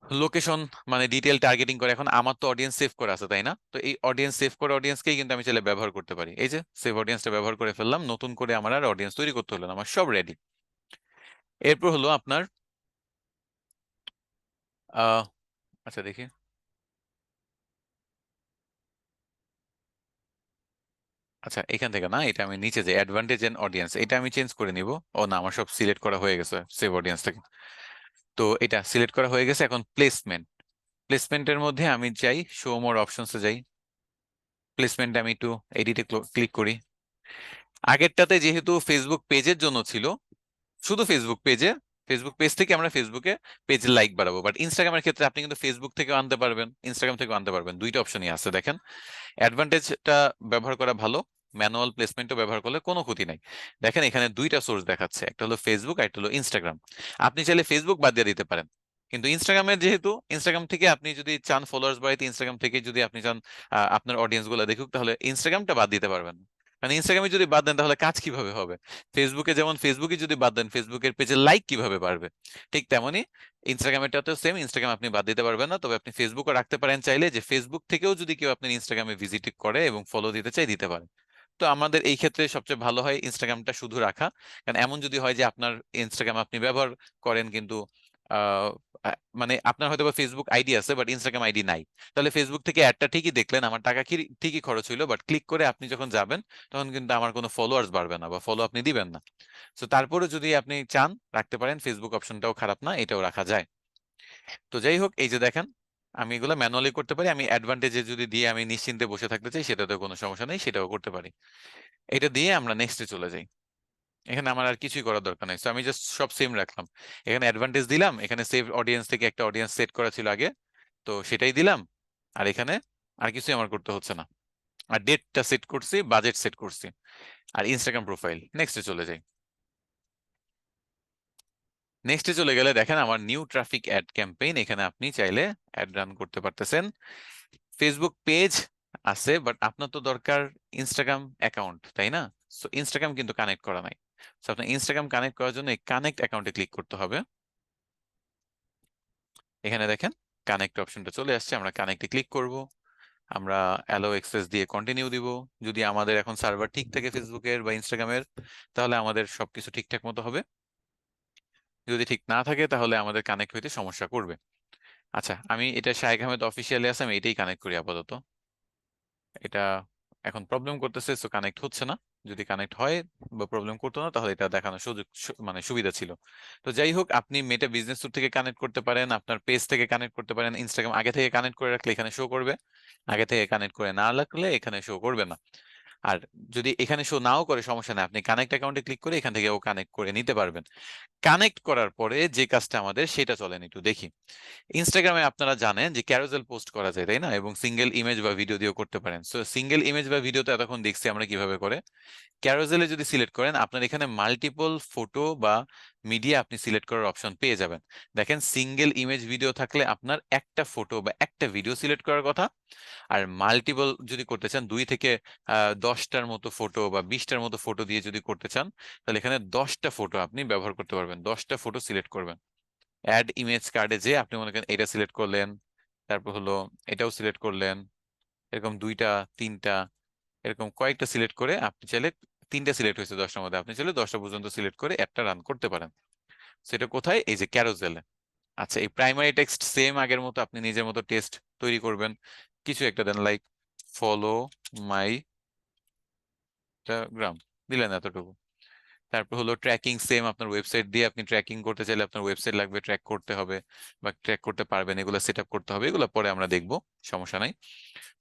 লোকেশন মানে ডিটেল টার্গেটিং করে, এখন আমার তো অডিয়েন্স সেভ করা আছে তাই না? তো এই অডিয়েন্স সেভ করা অডিয়েন্সকেই কিন্তু আমি চাইলে ব্যবহার করতে পারি। এই যে সেভ অডিয়েন্সটা ব্যবহার করে ফেললাম, নতুন করে আমার আর অডিয়েন্স তৈরি করতে হলো না, আমার সব রেডি। এরপর হলো আপনার আহ আচ্ছা দেখি, আচ্ছা এখান থেকে না, এটা আমি নিচে যে অ্যাডভান্টেজ এন্ড অডিয়েন্স, এটা আমি চেঞ্জ করে নিব। ও না, আমার সব সিলেক্ট করা হয়ে গেছে সেভ অডিয়েন্স থেকে। তো এটা সিলেক্ট করা হয়ে গেছে। এখন প্লেসমেন্ট, প্লেসমেন্টের মধ্যে আমি যাই, শো মোর অপশনসে যাই। প্লেসমেন্টে আমি একটু এডিটে ক্লিক করি। আগেরটাতে যেহেতু ফেসবুক পেজের জন্য ছিল, শুধু ফেসবুক পেজে, ফেসবুক পেজ থেকে আমরা ফেসবুকে পেজের লাইক বাড়াবো। বাট ইনস্টাগ্রামের ক্ষেত্রে আপনি কিন্তু ফেসবুক থেকে আনতে পারবেন, ইনস্টাগ্রাম থেকে আনতে পারবেন, দুইটা অপশনই আছে দেখেন। অ্যাডভান্টেজটা ব্যবহার করা ভালো, ম্যানুয়াল প্লেসমেন্টও ব্যবহার করলে কোনো ক্ষতি নাই। দেখেন এখানে দুইটা সোর্স দেখাচ্ছে, একটা হলো ফেসবুক আর একটা হলো ইনস্টাগ্রাম। আপনি চাইলে ফেসবুক বাদ দিয়ে দিতে পারেন, কিন্তু ইনস্টাগ্রামের যেহেতু, ইনস্টাগ্রাম থেকে আপনি যদি চান ফলোয়ার্স বাড়াইতে, ইনস্টাগ্রাম থেকে যদি আপনি চান আপনার অডিয়েন্স গুলো দেখুক, তাহলে ইনস্টাগ্রামটা বাদ দিতে পারবেন না। কারণ ইনস্টাগ্রামে যদি বাদ দেন তাহলে কাজ কিভাবে হবে? ফেসবুকে যেমন ফেসবুকে যদি বাদ দেন, ফেসবুকের পেজে লাইক কিভাবে বাড়বে? ঠিক তেমনি ইনস্টাগ্রামেরটাতেও সেম, ইনস্টাগ্রাম আপনি বাদ দিতে পারবেন না। তবে আপনি ফেসবুকও রাখতে পারেন চাইলে, যে ফেসবুক থেকেও যদি কেউ আপনার ইনস্টাগ্রামে ভিজিট করে এবং ফলো দিতে চাই দিতে পারে। তো আমাদের এই ক্ষেত্রে সবচেয়ে ভালো হয় ইনস্টাগ্রামটা শুধু রাখা। কারণ এমন যদি হয় যে আপনার ইনস্টাগ্রাম আপনি ব্যবহার করেন কিন্তু আহ, মানে আপনার হয়তো বা ফেসবুক আইডি আছে বাট ইনস্টাগ্রাম আইডি নাই, তাহলে ফেসবুক থেকে অ্যাডটা ঠিকই দেখলেন, আমার টাকা ঠিকই খরচ হইলো, বাট ক্লিক করে আপনি যখন যাবেন তখন কিন্তু আমার কোনো ফলোয়ার্স বাড়বে না বা ফলো আপনি দিবেন না। তো তারপরে যদি আপনি চান রাখতে পারেন, ফেসবুক অপশনটাও খারাপ না, এটাও রাখা যায়। তো যাই হোক, এই যে দেখেন আমি এগুলো ম্যানুয়ালি করতে পারি। আমি অ্যাডভান্টেজে যদি দিয়ে আমি নিশ্চিন্তে বসে থাকতে চাই, সেটাতে কোনো সমস্যা নেই, সেটাও করতে পারি। এটা দিয়ে আমরা নেক্সটে চলে যাই। এখানে আমার আর কিছুই করার দরকার নেই, তো আমি জাস্ট সব সেম রাখলাম। এখানে অ্যাডভান্টেজ দিলাম, এখানে সেভ অডিয়েন্স থেকে একটা অডিয়েন্স সেট করা ছিল আগে, তো সেটাই দিলাম। আর এখানে আর কিছুই আমার করতে হচ্ছে না। আর ডেটটা সেট করছি, বাজেট সেট করছি, আর ইনস্টাগ্রাম প্রোফাইল। নেক্সটে চলে যাই। নেক্সটে চলে গেলে দেখেন আমার নিউ ট্রাফিক অ্যাড ক্যাম্পেইন, এখানে আপনি চাইলে অ্যাড রান করতে পারতেছেন। ফেসবুক পেজ আছে, বাট আপনার তো দরকার ইনস্টাগ্রাম অ্যাকাউন্ট, তাই না? সো ইনস্টাগ্রাম কিন্তু কানেক্ট করা নাই। সো আপনার ইনস্টাগ্রাম কানেক্ট করার জন্য এই কানেক্ট অ্যাকাউন্টে ক্লিক করতে হবে। এখানে দেখেন কানেক্ট অপশনটা চলে আসছে, আমরা কানেক্টে ক্লিক করব। আমরা অ্যালো অ্যাক্সেস দিয়ে কন্টিনিউ দিব। যদি আমাদের এখন সার্ভার ঠিক থাকে ফেসবুকের বা ইনস্টাগ্রামের, তাহলে আমাদের সবকিছু ঠিকঠাক মতো হবে। যদি ঠিক না থাকে তাহলে আমাদের কানেক্ট হইতে সমস্যা করবে। আচ্ছা, আমি এটা শাইখ আহমেদ অফিসিয়ালি আছে, আমি এটাই কানেক্ট করি আপাতত। এটা এখন প্রবলেম করতেছে, সো কানেক্ট হচ্ছে না। যদি কানেক্ট হয় বা প্রবলেম করতো না, তাহলে এটা দেখানোর সুযোগ মানে সুবিধা ছিল। তো যাই হোক, আপনি মেটা বিজনেস স্যুট থেকে কানেক্ট করতে পারেন, আপনার পেজ থেকে কানেক্ট করতে পারেন। ইনস্টাগ্রাম আগে থেকে কানেক্ট করে রাখলে এখানে শো করবে, আগে থেকে কানেক্ট করে না রাখলে এখানে শো করবে না। আর যদি এখানে শো নাও করে সমস্যা নেই, আপনি কানেক্ট অ্যাকাউন্টে ক্লিক করে এখান থেকে ও কানেক্ট করে নিতে পারবেন। কানেক্ট করার পরে যে কাজটা আমাদের, সেটা চলেন একটু দেখি। ইনস্টাগ্রামে আপনারা জানেন যে ক্যারোসেল পোস্ট করা যায়, তাই না? এবং সিঙ্গেল ইমেজ বা ভিডিও দিয়েও করতে পারেন। সো সিঙ্গেল ইমেজ বা ভিডিও তো এতক্ষণ দেখছি আমরা কিভাবে করে। ক্যারোসেলে যদি সিলেক্ট করেন, আপনার এখানে মাল্টিপল ফটো বা মিডিয়া আপনি সিলেক্ট করার অপশন পেয়ে যাবেন। দেখেন, সিঙ্গেল ইমেজ ভিডিও থাকলে আপনার একটা ফটো বা একটা ভিডিও সিলেক্ট করার কথা। আর মাল্টিপল যদি করতে চান, 2 থেকে 10টার মতো ফটো বা 20টার মতো ফটো দিয়ে যদি করতে চান, তাহলে এখানে 10টা ফটো আপনি ব্যবহার করতে পারবেন, 10টা ফটো সিলেক্ট করবেন। অ্যাড ইমেজ কার্ডে যে আপনি মনে করেন এটা সিলেক্ট করলেন, তারপর হলো এটাও সিলেক্ট করলেন, এরকম 2টা 3টা এরকম কয়েকটা সিলেক্ট করে আপনি চাইলে, 3টা সিলেক্ট হয়েছে 10টার মধ্যে, আপনি চাইলে 10টা পর্যন্ত সিলেক্ট করে একটা রান করতে পারেন। সেটা কোথায়? এই যে ক্যারোসেলে। আচ্ছা, এই প্রাইমারি টেক্সট সেম আগের মতো আপনি নিজের মতো টেক্সট তৈরি করবেন। কিছু একটা দেন, লাইক ফলো মাই গ্রাম, দিলেন এতটুকু। তারপর হলো ট্র্যাকিং সেম, আপনার ওয়েবসাইট দিয়ে আপনি ট্র্যাকিং করতে চাইলে আপনার ওয়েবসাইট লাগবে, ট্র্যাক করতে হবে বা ট্র্যাক করতে পারবেন, এগুলো সেট আপ করতে হবে, এগুলো পরে আমরা দেখবো, সমস্যা নাই।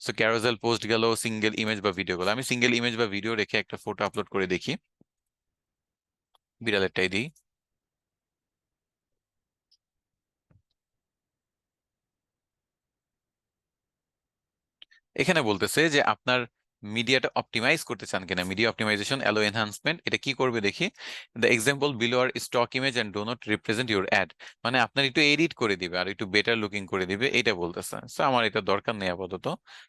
সো ক্যারোসেল পোস্ট গেল, সিঙ্গেল ইমেজ বা ভিডিও গেল। আমি সিঙ্গেল ইমেজ বা ভিডিও রেখে একটা ফটো আপলোড করে দেখি, বিড়ালেরটাই দিই। এখানে বলতেছে যে আপনার মিডিয়াটা অপটিমাইজ করতে চান কিনা, মিডিয়া অপটিমাইজেশন অ্যালো এনহান্সমেন্ট, এটা কি করবে দেখি। The example below are stock image and do not represent your ad, মানে আপনার একটু এডিট করে দিবে আর একটু বেটার লুকিং করে দিবে, এটা বলতেছে। সো আমার এটা দরকার নেই আপাতত,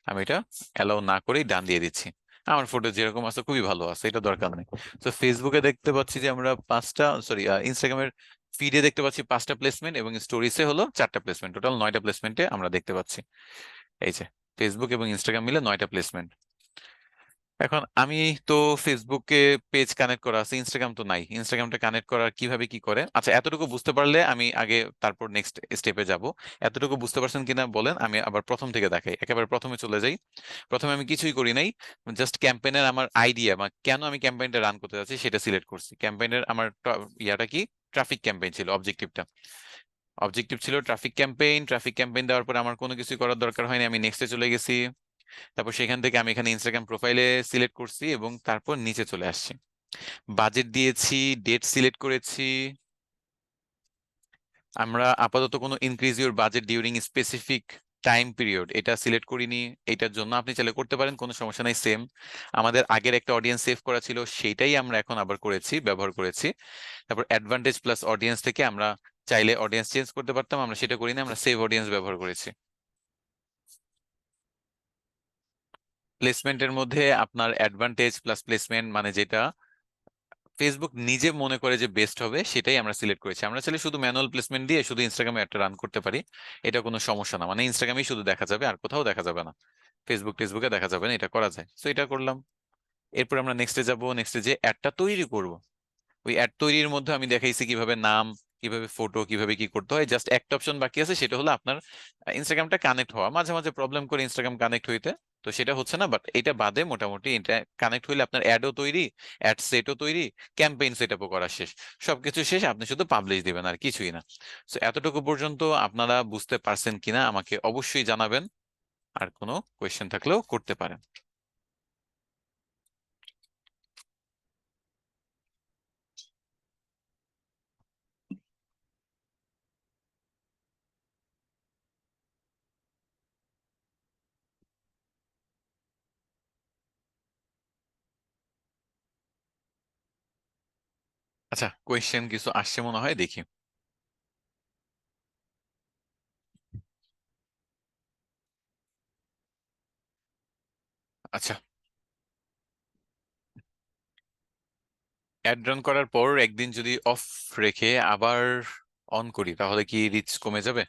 আমি এটা অ্যালাউ না করেই ডান দিয়ে দিচ্ছি। আমার ফটো যেরকম আছে খুবই ভালো আছে, এটা দরকার নেই। তো ফেসবুকে দেখতে পাচ্ছি যে আমরা 5টা, সরি ইনস্টাগ্রামের ফিডে দেখতে পাচ্ছি 5টা প্লেসমেন্ট, এবং স্টোরিজে হলো 4টা প্লেসমেন্ট, টোটাল 9টা প্লেসমেন্টে আমরা দেখতে পাচ্ছি। এই যে ফেসবুক এবং ইনস্টাগ্রাম মিলে 9টা প্লেসমেন্ট। এখন আমি তো ফেসবুকে পেজ কানেক্ট করা আছে, ইনস্টাগ্রাম তো নাই। ইনস্টাগ্রামটা কানেক্ট করার কিভাবে কি করে, আচ্ছা এতটুকু বুঝতে পারলে আমি আগে তারপর নেক্সট স্টেপে যাব। এতটুকু বুঝতে পারছেন কিনা বলেন, আমি আবার প্রথম থেকে দেখাই, একেবারে প্রথমে চলে যাই। প্রথমে আমি কিছুই করি নাই, জাস্ট ক্যাম্পেইনের আমার আইডিয়া বা কেন আমি ক্যাম্পেইনটা রান করতে যাচ্ছি সেটা সিলেক্ট করছি। ক্যাম্পেইনের আমার ইয়াটা কি, ট্রাফিক ক্যাম্পেইন ছিল অবজেক্টিভটা। অবজেক্টিভ ছিল ট্রাফিক ক্যাম্পেইন। ট্রাফিক ক্যাম্পেইন দেওয়ার পর আমার কোনো কিছু করার দরকার হয়নি, আমি নেক্সটে চলে গেছি। তারপর সেখান থেকে আমি এখানে ইনস্টাগ্রাম প্রোফাইলে সিলেক্ট করছি এবং তারপর নিচে চলে আসছি। বাজেট দিয়েছি, ডেট সিলেক্ট করেছি। আমরা আপাতত কোনো increase your budget during specific time period এটা সিলেক্ট করিনি। এটার জন্য আপনি চাইলে করতে পারেন, কোনো সমস্যা নাই। সেম আমাদের আগের একটা অডিয়েন্স সেভ করা ছিল, সেটাই আমরা এখন আবার করেছি, ব্যবহার করেছি। তারপর অ্যাডভান্টেজ প্লাস অডিয়েন্স থেকে আমরা চাইলে অডিয়েন্স চেঞ্জ করতে পারতাম, আমরা সেটা করিনি, আমরা সেভ অডিয়েন্স ব্যবহার করেছি। প্লেসমেন্টের মধ্যে আপনার অ্যাডভান্টেজ প্লাস প্লেসমেন্ট, মানে যেটা ফেসবুক নিজে মনে করে যে বেস্ট হবে সেটাই আমরা সিলেক্ট করেছি। আমরা চাইলে শুধু ম্যানুয়াল প্লেসমেন্ট দিয়ে শুধু ইনস্টাগ্রামে একটা রান করতে পারি, এটা কোনো সমস্যা না, মানে ইনস্টাগ্রামেই শুধু দেখা যাবে আর কোথাও দেখা যাবে না, টেসবুকে দেখা যাবে না, এটা করা যায়। সো এটা করলাম। এরপর আমরা নেক্সটে যাব, নেক্সটে যে অ্যাডটা তৈরি করব, ওই অ্যাড তৈরির মধ্যে আমি দেখাইছি কিভাবে নাম, কিভাবে ফটো, কিভাবে কি করতে হয়। জাস্ট একটা অপশন বাকি আছে, সেটা হলো আপনার ইনস্টাগ্রামটা কানেক্ট হওয়া। মাঝে মাঝে প্রবলেম করে ইনস্টাগ্রাম কানেক্ট হইতে, তো সেটা হচ্ছে না। বাট এটা বাদে মোটামুটি এটা কানেক্ট হইলে আপনার অ্যাডও তৈরি, অ্যাড সেটও তৈরি, ক্যাম্পেইন সেটআপও করা শেষ, সবকিছু শেষ, আপনি শুধু পাবলিশ দিবেন আর কিছুই না। সো এতটুকু পর্যন্ত আপনারা বুঝতে পারছেন কিনা আমাকে অবশ্যই জানাবেন, আর কোনো কোয়েশ্চেন থাকলেও করতে পারেন। আচ্ছা, কোয়েশ্চেন কিছু আসছে মনে হয়, দেখি। আচ্ছা, অ্যাড রান করার পর একদিন যদি অফ রেখে আবার অন করি তাহলে কি রিচ কমে যাবে?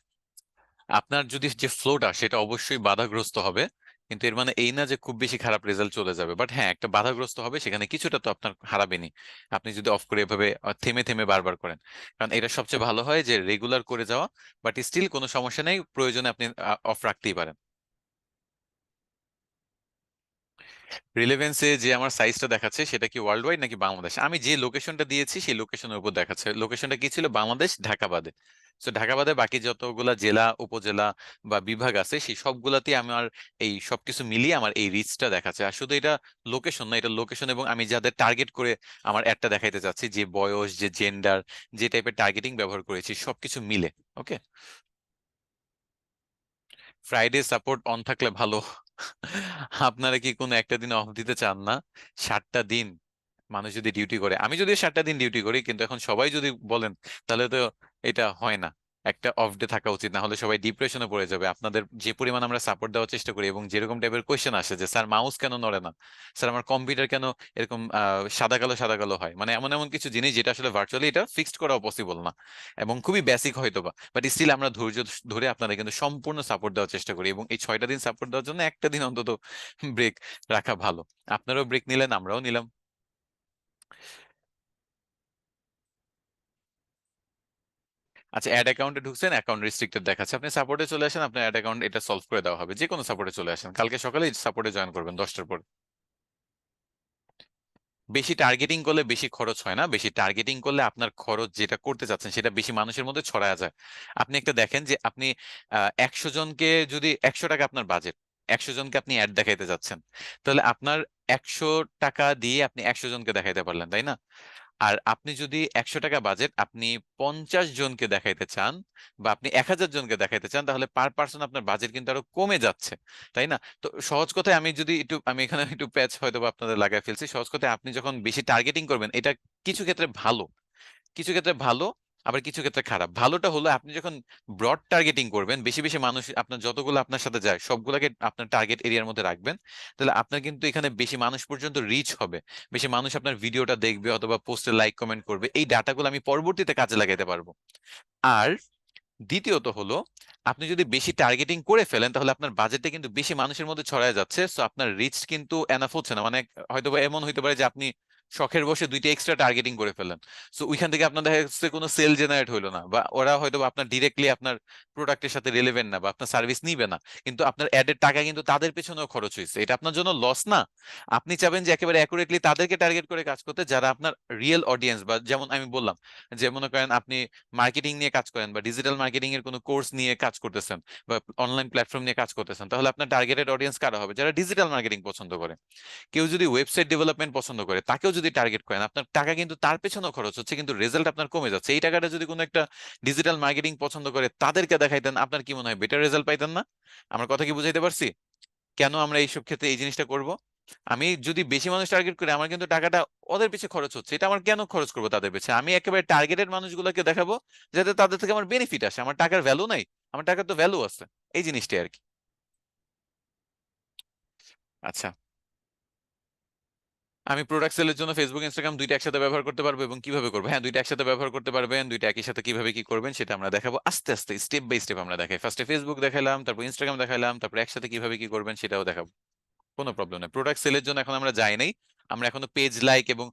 আপনার যদি যে ফ্লোটা সেটা অবশ্যই বাধাগ্রস্ত হবে, কিন্তু এর মানে এই না যে খুব বেশি খারাপ রেজাল্ট চলে যাবে। বাট হ্যাঁ, একটা বাধাগ্রস্ত হবে, সেখানে কিছুটা তো আপনার হারাবেনই আপনি যদি অফ করে এভাবে থেমে থেমে বারবার করেন। কারণ এটা সবচেয়ে ভালো হয় যে রেগুলার করে যাওয়া, বাট স্টিল কোনো সমস্যা নেই, প্রয়োজনে আপনি অফ রাখতেই পারেন। রিলেভেন্সে যে আমার সাইজটা দেখাচ্ছে সেটা কি ওয়ার্ল্ড ওয়াইড নাকি বাংলাদেশ? আমি যে লোকেশনটা দিয়েছি সেই লোকেশনের উপর দেখাচ্ছে। লোকেশনটা কি ছিল? বাংলাদেশ, ঢাকা বাদে। তো ঢাকা বাদে বাকি যতগুলা জেলা, উপজেলা বা বিভাগ আছে সেই সবগুলাতে আমার এই সবকিছু মিলিয়ে আমার এই রিচটা দেখাচ্ছে। আর শুধু এটা লোকেশন না, এটা লোকেশন এবং আমি যাদের টার্গেট করে আমার অ্যাডটা দেখাইতে চাচ্ছি, যে বয়স, যে জেন্ডার, যে টাইপের টার্গেটিং ব্যবহার করেছি, সবকিছু মিলে। ওকে। ফ্রাইডে সাপোর্ট অন থাকলে ভালো। আপনারা কি কোনো একটা দিন অফ দিতে চান না? 7টা দিন মানুষ যদি ডিউটি করে, আমি যদি 7টা দিন ডিউটি করি, কিন্তু এখন সবাই যদি বলেন, তাহলে তো এটা হয় না। একটা অফ ডে থাকা উচিত, না হলে সবাই ডিপ্রেশনে পড়ে যাবে। আপনাদের যে পরিমাণ আমরা সাপোর্ট দেওয়ার চেষ্টা করি এবং যেরকম টাইপের কোয়েশ্চেন আসে যে স্যার মাউস কেন নড়ে না, স্যার আমার কম্পিউটার কেন এরকম সাদা কালো সাদা কালো হয়, মানে এমন এমন কিছু জিনিস যেটা আসলে ভার্চুয়ালি এটা ফিক্সড করা পসিবল না এবং খুবই বেসিক হয়তো বা, বাট স্টিল আমরা ধৈর্য ধরে আপনাদের কিন্তু সম্পূর্ণ সাপোর্ট দেওয়ার চেষ্টা করি, এবং এই 6টা দিন সাপোর্ট দেওয়ার জন্য একটা দিন অন্তত ব্রেক রাখা ভালো। আপনারাও ব্রেক নিলেন, আমরাও নিলাম। আচ্ছা, অ্যাড অ্যাকাউন্টে ঢুকছেন, অ্যাকাউন্ট রেস্ট্রিক্টেড দেখাচ্ছে, আপনি সাপোর্টে চলে আসেন, আপনার অ্যাড অ্যাকাউন্ট এটা সলভ করে দেওয়া হবে। যে কোনো সাপোর্টে চলে আসেন, কালকে সকালে সাপোর্টে জয়েন করবেন 10টার পর। বেশি টার্গেটিং করলে বেশি খরচ হয় না, বেশি টার্গেটিং করলে আপনার খরচ যেটা করতে চাচ্ছেন সেটা বেশি মানুষের মধ্যে ছড়ায় যায়। আপনি একটা দেখেন যে আপনি 100 জনকে, যদি 100 টাকা আপনার বাজেট, 100 জনকে আপনি অ্যাড দেখাইতে যাচ্ছেন, তাহলে আপনার 100 টাকা দিয়ে আপনি 100 জনকে দেখাইতে পারলেন, তাই না? আর আপনি যদি 100 টাকা বাজেট আপনি 50 জনকে দেখাইতে চান, বা আপনি 1000 জনকে দেখাইতে চান, তাহলে পার পার্সন আপনার বাজেট কিন্তু আরো কমে যাচ্ছে, তাই না? তো সহজ কথায় আমি যদি একটু, আমি এখানে একটু প্যাচ হয়তো বা আপনাদের লাগাই ফেলছি, সহজ কথায় আপনি যখন বেশি টার্গেটিং করবেন, এটা কিছু ক্ষেত্রে ভালো, কিছু ক্ষেত্রে ভালো, আবার কিছু ক্ষেত্রে খারাপ। ভালোটা হলো আপনি যখন ব্রড টার্গেটিং করবেন, বেশি বেশি মানুষ আপনার যতগুলো আপনার সাথে যায় সবগুলোকে আপনার টার্গেট এরিয়ার মধ্যে রাখবেন, তাহলে আপনার কিন্তু এখানে বেশি মানুষ পর্যন্ত রিচ হবে, বেশি মানুষ আপনার ভিডিওটা দেখবে অথবা পোস্টে লাইক কমেন্ট করবে। এই ডাটাগুলো আমি পরবর্তীতে কাজে লাগাতে পারবো। আর দ্বিতীয়ত হলো, আপনি যদি বেশি টার্গেটিং করে ফেলেন তাহলে আপনার বাজেটটা কিন্তু বেশি মানুষের মধ্যে ছড়ায় যাচ্ছে, সো আপনার রিচ কিন্তু এনাফ হচ্ছে না। মানে হয়তো বা এমন হইতে পারে যে আপনি শখের বসে 2টা এক্সট্রা টার্গেটিং করে ফেললেন, সো ওইখান থেকে আপনার দেখা যাচ্ছে কোনো সেল জেনারেট হইলো না, বা ওরা হয়তো বা আপনার ডিরেক্টলি আপনার প্রোডাক্টের সাথে রিলেভেন্ট না, বা আপনার সার্ভিস নিবে না, কিন্তু আপনার অ্যাডের টাকা কিন্তু তাদের পেছনেও খরচ হয়েছে। এটা আপনার জন্য লস না? আপনি চাবেন যে একেবারে অ্যাকুরেটলি তাদেরকে টার্গেট করে কাজ করতে যারা আপনার রিয়েল অডিয়েন্স, বা যেমন আমি বললাম, যে মনে করেন আপনি মার্কেটিং নিয়ে কাজ করেন বা ডিজিটাল মার্কেটিং এর কোনো কোর্স নিয়ে কাজ করতেছেন বা অনলাইন প্ল্যাটফর্ম নিয়ে কাজ করতেছেন, তাহলে আপনার টার্গেটেড অডিয়েন্স কারা হবে? যারা ডিজিটাল মার্কেটিং পছন্দ করে। কেউ যদি ওয়েবসাইট ডেভেলপমেন্ট পছন্দ করে তাকেও যদি টার্গেট করেন, আপনার টাকা কিন্তু তার পেছনেও খরচ হচ্ছে, কিন্তু রেজাল্ট আপনার কমে যাচ্ছে। এই টাকাটা যদি কোনো একটা ডিজিটাল মার্কেটিং পছন্দ করে তাদেরকে দেখাইতেন, আপনার কি মনে হয় বেটার রেজাল্ট পাইতেন না? আমার কথা কি বুঝাইতে পারছি? কেন আমরা এইসব ক্ষেত্রে এই জিনিসটা করব? আমি যদি বেশি মানুষ টার্গেট করি, আমার কিন্তু টাকাটা ওদের পিছে খরচ হচ্ছে, এটা আমার কেন খরচ করবো তাদের পিছে? আমি একেবারে টার্গেটেড মানুষগুলোকে দেখাবো যাতে তাদের থেকে আমার বেনিফিট আসে। আমার টাকার ভ্যালু নাই, আমার টাকার তো ভ্যালু আছে। এই জিনিসটাই আর কি। আচ্ছা, আমি প্রোডাক্ট সেলের জন্য ফেসবুক ইনস্টাগ্রাম দুইটা একসাথে ব্যবহার করতে পারবো, এবং কিভাবে করবো? হ্যাঁ, দুইটা একসাথে ব্যবহার করতে পারবেন। দুইটা একই সাথে কিভাবে কি করবেন সেটা আমরা দেখাবো আস্তে আস্তে, স্টেপ বাই স্টেপ আমরা দেখাই। ফার্স্টে ফেসবুক দেখালাম, তারপর ইনস্টাগ্রাম দেখালাম, তারপর একসাথে কিভাবে কি করবেন সেটাও দেখাবো। কোনো প্রবলেম নেই। প্রোডাক্ট সেলের জন্য এখন আমরা যাই নাই, আমরা এখনো পেজ লাইক এবং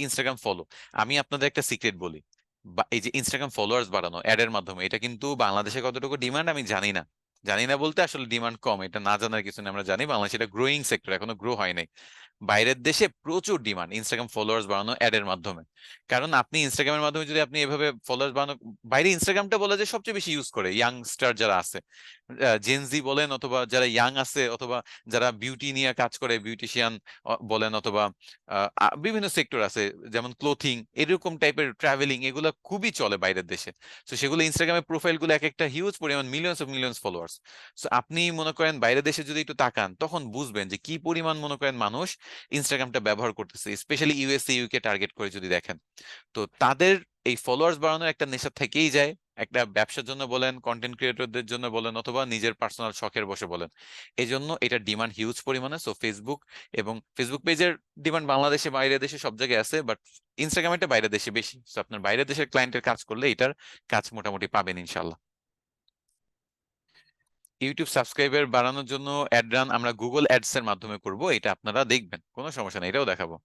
ইনস্টাগ্রাম ফলো। আমি আপনাদের একটা সিক্রেট বলি, বা এই যে ইনস্টাগ্রাম ফলোয়ার্স বাড়ানো অ্যাডের মাধ্যমে, এটা কিন্তু বাংলাদেশে কতটুকু ডিমান্ড আমি জানি না। জানি না বলতে আসলে ডিমান্ড কম, এটা না জানার কিছু নেই, আমরা জানি বাংলাদেশে এটা গ্রোয়িং সেক্টর, এখনো গ্রো হয় নাই। বাইরের দেশে প্রচুর ডিমান্ড ইনস্টাগ্রাম ফলোয়ার্স বাড়ানো অ্যাডের মাধ্যমে। কারণ আপনি ইনস্টাগ্রামের মাধ্যমে যদি আপনি এভাবে ফলোয়ার্স বাড়ানো, বাইরে ইনস্টাগ্রামটা বলা যায় সবচেয়ে বেশি ইউজ করে ইয়াংস্টার যারা আছে, জেনজি বলেন অথবা যারা ইয়াং আছে, অথবা যারা বিউটি নিয়ে কাজ করে, বিউটিশিয়ান বলেন, অথবা বিভিন্ন সেক্টর আছে, যেমন ক্লোথিং, এরকম টাইপের, ট্রাভেলিং, এগুলো খুবই চলে বাইরের দেশে। তো সেগুলো ইনস্টাগ্রামের প্রোফাইল গুলো এক একটা হিউজ পরিমাণ, millions of millions followers. So আপনি মনে করেন বাইরের দেশে যদি একটু তাকান, তখন বুঝবেন যে কি পরিমাণ মনে করেন মানুষ ইনস্টাগ্রামটা ব্যবহার করতেছে, স্পেশালি ইউএসএ ইউকে টার্গেট করে যদি দেখেন। তো তাদের এই ফলোয়ার্স বাড়ানোর একটা নেশা থেকেই যায়, একটা ব্যবসার জন্য বলেন, কন্টেন্ট ক্রিয়েটরদের জন্য বলেন, অথবা নিজের পার্সোনাল শখের বসে বলেন, এই জন্য এটা ডিমান্ড হিউজ পরিমাণে। সো ফেসবুক এবং ফেসবুক পেজের ডিমান্ড বাংলাদেশে, বাইরের দেশে সব জায়গায় আছে, বাট ইনস্টাগ্রামটা বাইরের দেশে বেশি। সো আপনার বাইরের দেশের ক্লায়েন্টের কাজ করলে এটার কাজ মোটামুটি পাবেন ইনশাল্লাহ। ইউটিউব সাবস্ক্রাইবার বাড়ানোর জন্য অ্যাড রান আমরা গুগল অ্যাডস এর মাধ্যমে করব, এটা আপনারা দেখবেন, কোনো সমস্যা নেই, এটাও দেখাবো।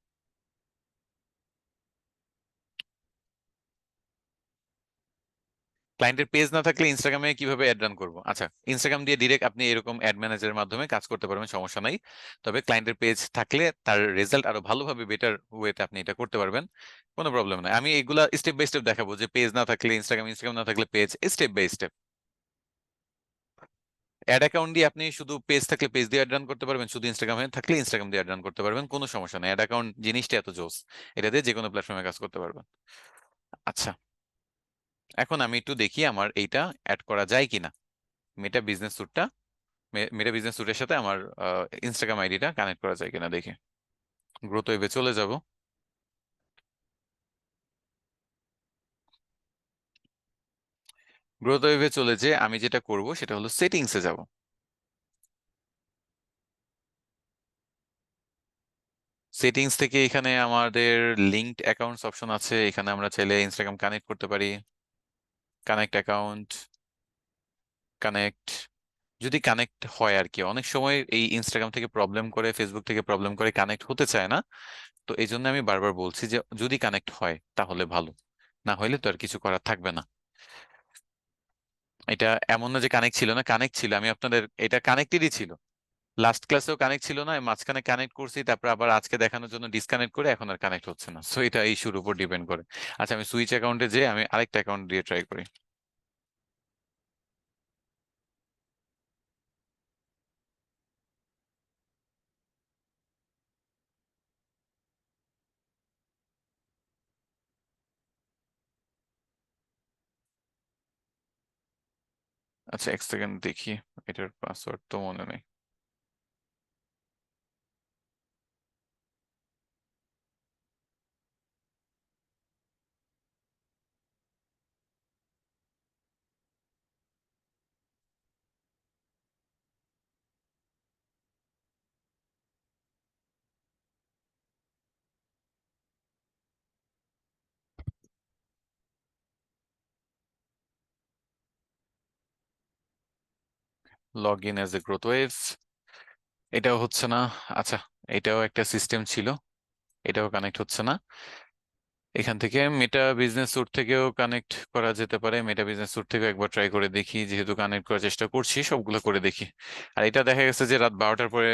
ক্লায়েন্টের পেজ না থাকলে ইনস্টাগ্রামে কিভাবে অ্যাড রান করবো? আচ্ছা, ইনস্টাগ্রাম দিয়ে ডিরেক্ট আপনি এরকম অ্যাড ম্যানেজারের মাধ্যমে কাজ করতে পারবেন, সমস্যা নাই। তবে ক্লায়েন্টের পেজ থাকলে তার রেজাল্ট আরো ভালোভাবে, বেটার ওয়েতে আপনি এটা করতে পারবেন, কোনো প্রবলেম নাই। আমি এগুলা স্টেপ বাই স্টেপ দেখাবো, যে পেজ না থাকলে ইনস্টাগ্রাম, ইনস্টাগ্রাম না থাকলে page, step by step. Ad account দিয়ে আপনি শুধু পেজ থাকলে পেজ দিয়ে অ্যাড রান করতে পারবেন, শুধু ইনস্টাগ্রামে থাকলে ইনস্টাগ্রাম দিয়ে অ্যাড রান করতে পারবেন, কোনো সমস্যা নেই। অ্যাড অ্যাকাউন্ট জিনিসটা এত জোস, এটা দিয়ে যে কোনো প্ল্যাটফর্মে কাজ করতে পারবেন। আচ্ছা, এখন আমি একটু দেখি আমার এইটা অ্যাড করা যায় কিনা, মেটা বিজনেস স্যুটটা, মেটা বিজনেস স্যুটের সাথে আমার ইনস্টাগ্রাম আইডিটা কানেক্ট করা যায় কিনা দেখি। গ্রোথ ওয়েবে চলে যাব। গ্রোথ ওয়েবে চলে যে আমি যেটা করব সেটা হলো সেটিংসে যাব। সেটিংস থেকে এখানে আমাদের লিঙ্কড অ্যাকাউন্টস অপশন আছে, এখানে আমরা চাইলে ইনস্টাগ্রাম কানেক্ট করতে পারি। কানেক্ট অ্যাকাউন্ট, কানেক্ট, যদি কানেক্ট হয় আর কি। অনেক সময় এই ইনস্টাগ্রাম থেকে প্রবলেম করে, ফেসবুক থেকে প্রবলেম করে, কানেক্ট হতে চায় না। তো এই জন্য আমি বারবার বলছি যে যদি কানেক্ট হয় তাহলে ভালো, না হলে তো আর কিছু করার থাকবে না। এটা এমন না যে কানেক্ট ছিল না, কানেক্ট ছিল, আমি আপনাদের এটা কানেক্টেডই ছিল। লাস্ট ক্লাসেও কানেক্ট ছিল না, মাঝখানে কানেক্ট করছি, তারপর আবার আজকে দেখানোর জন্য ডিসকানেক্ট করে এখন আর কানেক্ট হচ্ছে না। সো এটা ইস্যুর উপর ডিপেন্ড করে। আচ্ছা, আমি সুইচ অ্যাকাউন্টে যে আমি আরেকটা অ্যাকাউন্ট দিয়ে ট্রাই করি। আচ্ছা, এক সেকেন্ড দেখি, এটার পাসওয়ার্ড তো মনে নেই। Log in as a growth wave, এটাও হচ্ছে না। আচ্ছা, এটাও একটা সিস্টেম ছিল, এটাও কানেক্ট হচ্ছে না। এখান থেকে মেটা বিজনেস স্যুট থেকেও কানেক্ট করা যেতে পারে, মেটা বিজনেস স্যুট থেকে একবার ট্রাই করে দেখি, যেহেতু কানেক্ট করার চেষ্টা করছি সবগুলো করে দেখি। আর এটা দেখা গেছে যে রাত 12টার পরে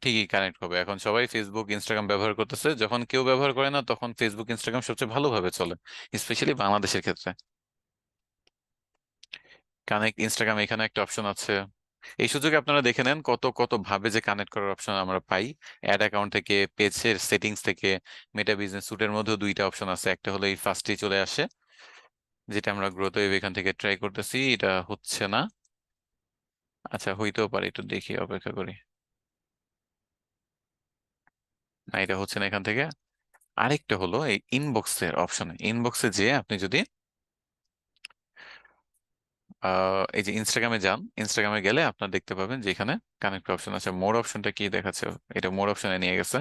ঠিকই কানেক্ট হবে। এখন সবাই ফেসবুক ইনস্টাগ্রাম ব্যবহার করতেছে, যখন কেউ ব্যবহার করে না তখন ফেসবুক ইনস্টাগ্রাম সবচেয়ে ভালোভাবে চলে, স্পেশালি বাংলাদেশের ক্ষেত্রে। কানেক্ট ইনস্টাগ্রাম, এখানে একটা অপশন আছে, এই সুযোগে আপনারা দেখে নেন কত কত ভাবে যে কানেক্ট করার অপশন আমরা পাই। অ্যাড অ্যাকাউন্ট থেকে, পেজের সেটিংস থেকে, মেটা বিজনেস স্যুটের মধ্যেও দুইটা অপশন আছে, একটা হলো এই ফার্স্টেই চলে আসে, যেটা আমরা গ্রোথ ওয়েভ এখান থেকে ট্রাই করতেছি, এটা হচ্ছে না। আচ্ছা, হইতেও পারে, একটু দেখি, অপেক্ষা করি। না, এটা হচ্ছে না এখান থেকে। আরেকটা হলো এই ইনবক্সের অপশনে, ইনবক্সে যে আপনি যদি এই যে ইনস্টাগ্রামে যান, ইনস্টাগ্রামে গেলে আপনার দেখতে পাবেন যে এখানে কানেক্ট অপশন আছে। মোর অপশনটা কি দেখাচ্ছে? এটা মোর অপশনে নিয়ে গেছে,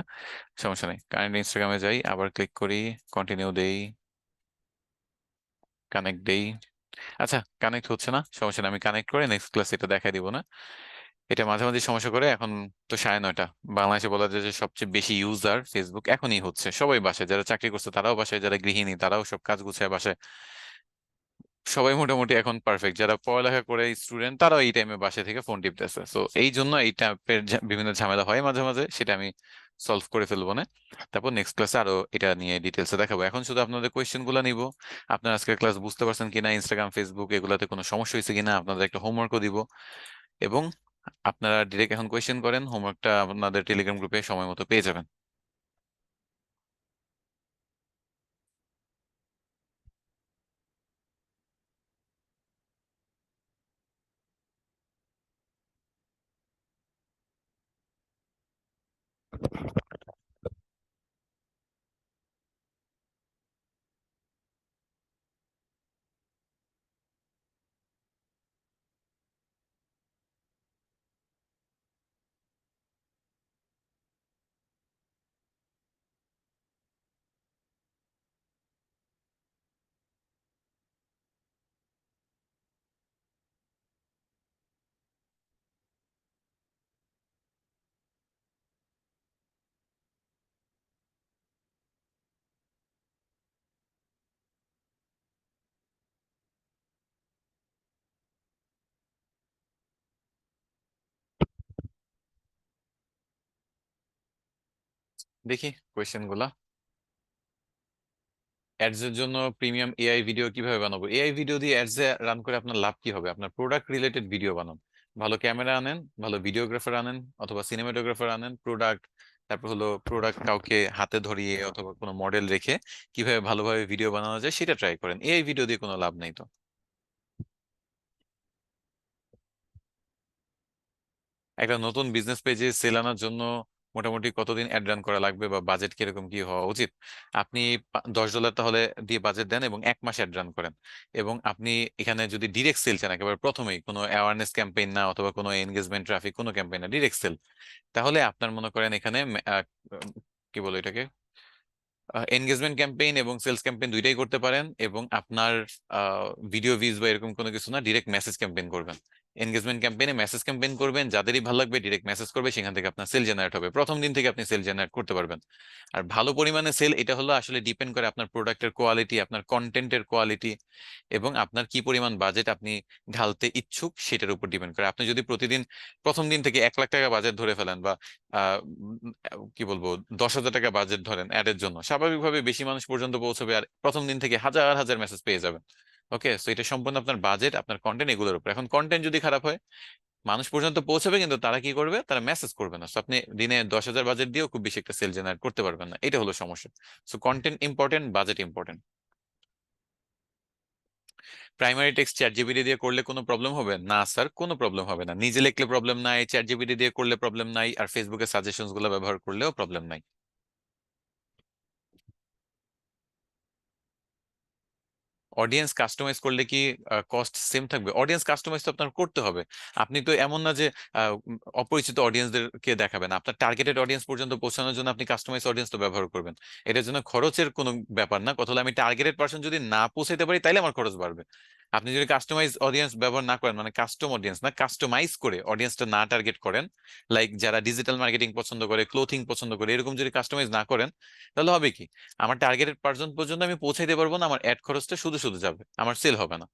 সমস্যা নেই। কারেন্ট ইনস্টাগ্রামে যাই, আবার ক্লিক করি, কন্টিনিউ দেই, কানেক্ট দেই। আচ্ছা, কানেক্ট হচ্ছে না, সমস্যা নেই, আমি কানেক্ট করে নেক্সট ক্লাস এটা দেখাই দিব না। এটা মাঝে মাঝে সমস্যা করে। এখন তো 9:30, বাংলাদেশে বলা যায় যে সবচেয়ে বেশি ইউজার ফেসবুক এখনই হচ্ছে। সবাই বাসায়, যারা চাকরি করছে তারাও বাসায়, যারা গৃহিণী তারাও সব কাজ গুছায় বাসায়। সবাই মোটামুটি এখন পারফেক্ট, যারা পড়ালেখা করে স্টুডেন্ট তারাও এই টাইমে বাসা থেকে ফোন টিপতেছে। তো এই জন্য এই টাইপের বিভিন্ন ঝামেলা হয় মাঝে মাঝে, সেটা আমি সলভ করে ফেলবো না। তারপর নেক্সট ক্লাসে আরো এটা নিয়ে ডিটেলসে দেখাবো। এখন শুধু আপনাদের কোয়েশ্চেন গুলো নিব, আপনার আজকের ক্লাস বুঝতে পারছেন কিনা, ইনস্টাগ্রাম ফেসবুক এগুলাতে কোনো সমস্যা হয়েছে কিনা, আপনাদের একটা হোমওয়ার্কও দিব। এবং আপনারা ডিরেক্ট এখন কোয়েশ্চেন করেন, হোমওয়ার্কটা আপনাদের টেলিগ্রাম গ্রুপে সময় মতো পেয়ে যাবেন। দেখি কোয়েশ্চেন গুলা। অ্যাডস এর জন্য প্রিমিয়াম এআই ভিডিও কিভাবে বানাবো? এআই ভিডিও দিয়ে অ্যাডস এ রান করে আপনার লাভ কি হবে? আপনার প্রোডাক্ট রিলেটেড ভিডিও বানান, ভালো ক্যামেরা আনেন, ভালো ভিডিওগ্রাফার আনেন অথবা সিনেমাটোগ্রাফার আনেন, প্রোডাক্ট, তারপর হলো প্রোডাক্ট কাউকে হাতে ধরিয়ে অথবা কোনো মডেল রেখে কিভাবে ভালোভাবে ভিডিও বানানো যায় সেটা ট্রাই করেন। এআই ভিডিও দিয়ে কোনো লাভ নেই তো। একটা নতুন বিজনেস পেজে সেল আনার জন্য মোটামুটি কতদিন অ্যাড রান করা লাগবে বা বাজেট কিরকম কি হওয়া উচিত? আপনি $10 তাহলে দিয়ে বাজেট দেন এবং 1 মাস অ্যাড রান করেন। এবং আপনি এখানে যদি ডিরেক্ট সেল চান, একেবারে প্রথমেই কোনো অ্যাওয়ারনেস ক্যাম্পেইন না অথবা কোনো এনগেজমেন্ট ট্রাফিক কোনো ক্যাম্পেইন না, ডিরেক্ট সেল, তাহলে আপনার মনে করেন এখানে কি বলে এটাকে, এনগেজমেন্ট ক্যাম্পেইন এবং সেলস ক্যাম্পেইন দুইটাই করতে পারেন। এবং আপনার ভিডিও ভিউজ বা এরকম কোনো কিছু না, ডিরেক্ট মেসেজ ক্যাম্পেইন করবেন। এনগেজমেন্ট ক্যাম্পেইনে মেসেজ ক্যাম্পেইন করবেন, যাদেরই ভালো লাগবে ডিরেক্ট মেসেজ করবে, সেখান থেকে আপনার সেল জেনারেট হবে, প্রথম দিন থেকে আপনি সেল জেনারেট করতে পারবেন। আর ভালো পরিমাণে সেল, এটা হলো আসলে ডিপেন্ড করে আপনার প্রোডাক্টের কোয়ালিটি, আপনার কন্টেন্টের কোয়ালিটি এবং আপনার কি পরিমাণ বাজেট আপনি ঢালতে ইচ্ছুক সেটার উপর ডিপেন্ড করে। আপনি যদি প্রতিদিন প্রথম দিন থেকে 1 লাখ টাকা বাজেট ধরে ফেলেন বা কি বলবো 10,000 টাকা বাজেট ধরেন অ্যাডের জন্য, স্বাভাবিকভাবে বেশি মানুষ পর্যন্ত পৌঁছবে আর প্রথম দিন থেকে হাজার হাজার মেসেজ পেয়ে যাবেন। ওকে, সো এটা সম্পূর্ণ আপনার বাজেট, আপনার কন্টেন্ট, এগুলোর উপর। এখন কন্টেন্ট যদি খারাপ হয়, মানুষ পর্যন্ত পৌঁছবে কিন্তু তারা কি করবে, তারা মেসেজ করবে না। সো আপনি দিনে 10,000 বাজেট দিয়েও খুব বেশি একটা সেল জেনারেট করতে পারবেন না, এটা হলো সমস্যা। So content important, budget important. Primary text chat GPT দিয়ে করলে কোনো প্রবলেম হবে না? স্যার, কোনো প্রবলেম হবে না। নিজে লিখলে প্রবলেম নাই, চ্যাট জিপিটি দিয়ে করলে প্রবলেম নাই, আর ফেসবুকের সাজেশনস গুলো ব্যবহার করলেও প্রবলেম নাই। অডিয়েন্স কাস্টমাইজ করলে কি কস্ট সেম থাকবে? অডিয়েন্স কাস্টমাইজ তো আপনার করতে হবে। আপনি তো এমন না যে অপরিচিত অডিয়েন্সদেরকে দেখাবেন, আপনার টার্গেটেড অডিয়েন্স পর্যন্ত পৌঁছানোর জন্য আপনি কাস্টমাইজ অডিয়েন্স তো ব্যবহার করবেন। এটার জন্য খরচের কোনো ব্যাপার না, কথা হলো আমি টার্গেটেড পার্সন যদি না পৌঁছাতে পারি তাইলে আমার খরচ বাড়বে। আপনি যদি কাস্টমাইজ অডিয়েন্স ব্যবহার না করেন, মানে কাস্টম অডিয়েন্স না, কাস্টমাইজ করে অডিয়েন্সটা না টার্গেট করেন, লাইক যারা ডিজিটাল মার্কেটিং পছন্দ করে, ক্লোথিং পছন্দ করে, এরকম যদি কাস্টমাইজ না করেন, তাহলে হবে কি, আমার টার্গেটেড পার্সন পর্যন্ত আমি পৌঁছাইতে পারবো না, আমার অ্যাড খরচটা শুধু শুধু যাবে, আমার সেল হবে না।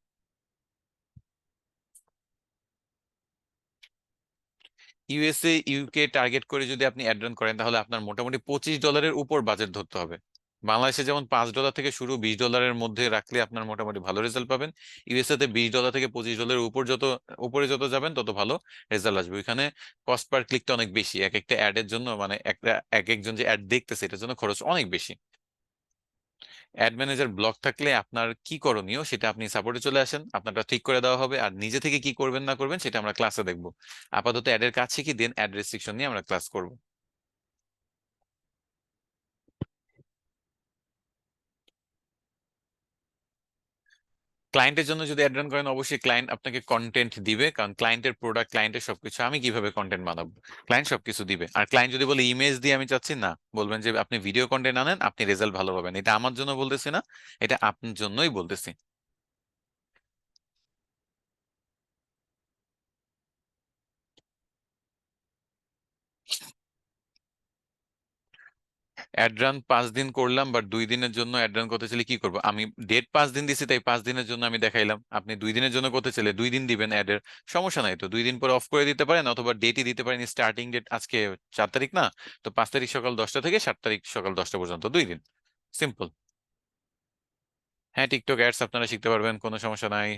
ইউএসএ ইউকে টার্গেট করে যদি আপনি অ্যাড রান করেন, তাহলে আপনার মোটামুটি $25 উপর বাজেট ধরতে হবে। বাংলাদেশে যেমন $5 থেকে শুরু, $20 মধ্যে রাখলে আপনার মোটামুটি ভালো রেজাল্ট পাবেন। ইউএসএ তে $20 থেকে $25 উপর, যত উপরে যত যাবেন তত ভালো রেজাল্ট আসবে। ওইখানে কস্ট পার ক্লিকটা অনেক বেশি, এক একটা অ্যাড এর জন্য, মানে একটা এক একজন যে অ্যাড দেখতেছে এটার জন্য খরচ অনেক বেশি। অ্যাড ম্যানেজার ব্লক থাকলে আপনার কি করণীয় সেটা আপনি সাপোর্টে চলে আসেন, আপনারটা ঠিক করে দেওয়া হবে। আর নিজে থেকে কি করবেন না করবেন সেটা আমরা ক্লাসে দেখবো। আপাতত অ্যাডের কাজ শিখি, দেন অ্যাড রেস্ট্রিকশন নিয়ে আমরা ক্লাস করব। ক্লায়েন্টের জন্য যদি অ্যাড রান করেন, অবশ্যই ক্লায়েন্ট আপনাকে কন্টেন্ট দিবে, কারণ ক্লায়েন্টের প্রোডাক্ট, ক্লায়েন্টের সবকিছু, আমি কিভাবে কন্টেন্ট বানাবো? ক্লায়েন্ট সবকিছু দিবে। আর ক্লায়েন্ট যদি বলে ইমেজ দিয়ে আমি চাচ্ছি, না, বলবেন যে আপনি ভিডিও কন্টেন্ট আনেন, আপনি রেজাল্ট ভালো পাবেন। এটা আমার জন্য বলতেছি না, এটা আপনার জন্যই বলতেছি। অ্যাড রান 5 দিন করলাম, বাট 2 দিনের জন্য অ্যাড রান করতে চাইলে কি করবো? আমি ডেট 5 দিন দিছি, তাই 5 দিনের জন্য আমি দেখাইলাম। আপনি 2 দিনের জন্য করতে চাইলে 2 দিন দিবেন অ্যাডের, সমস্যা নাই তো। 2 দিন পরে অফ করে দিতে পারেন, অথবা ডেটই দিতে পারেন, স্টার্টিং ডেট আজকে 4 তারিখ না, তো 5 তারিখ সকাল 10টা থেকে 7 তারিখ সকাল 10টা পর্যন্ত, 2 দিন। সিম্পল। হ্যাঁ, টিকটক অ্যাডস আপনারা শিখতে পারবেন, কোনো সমস্যা নাই।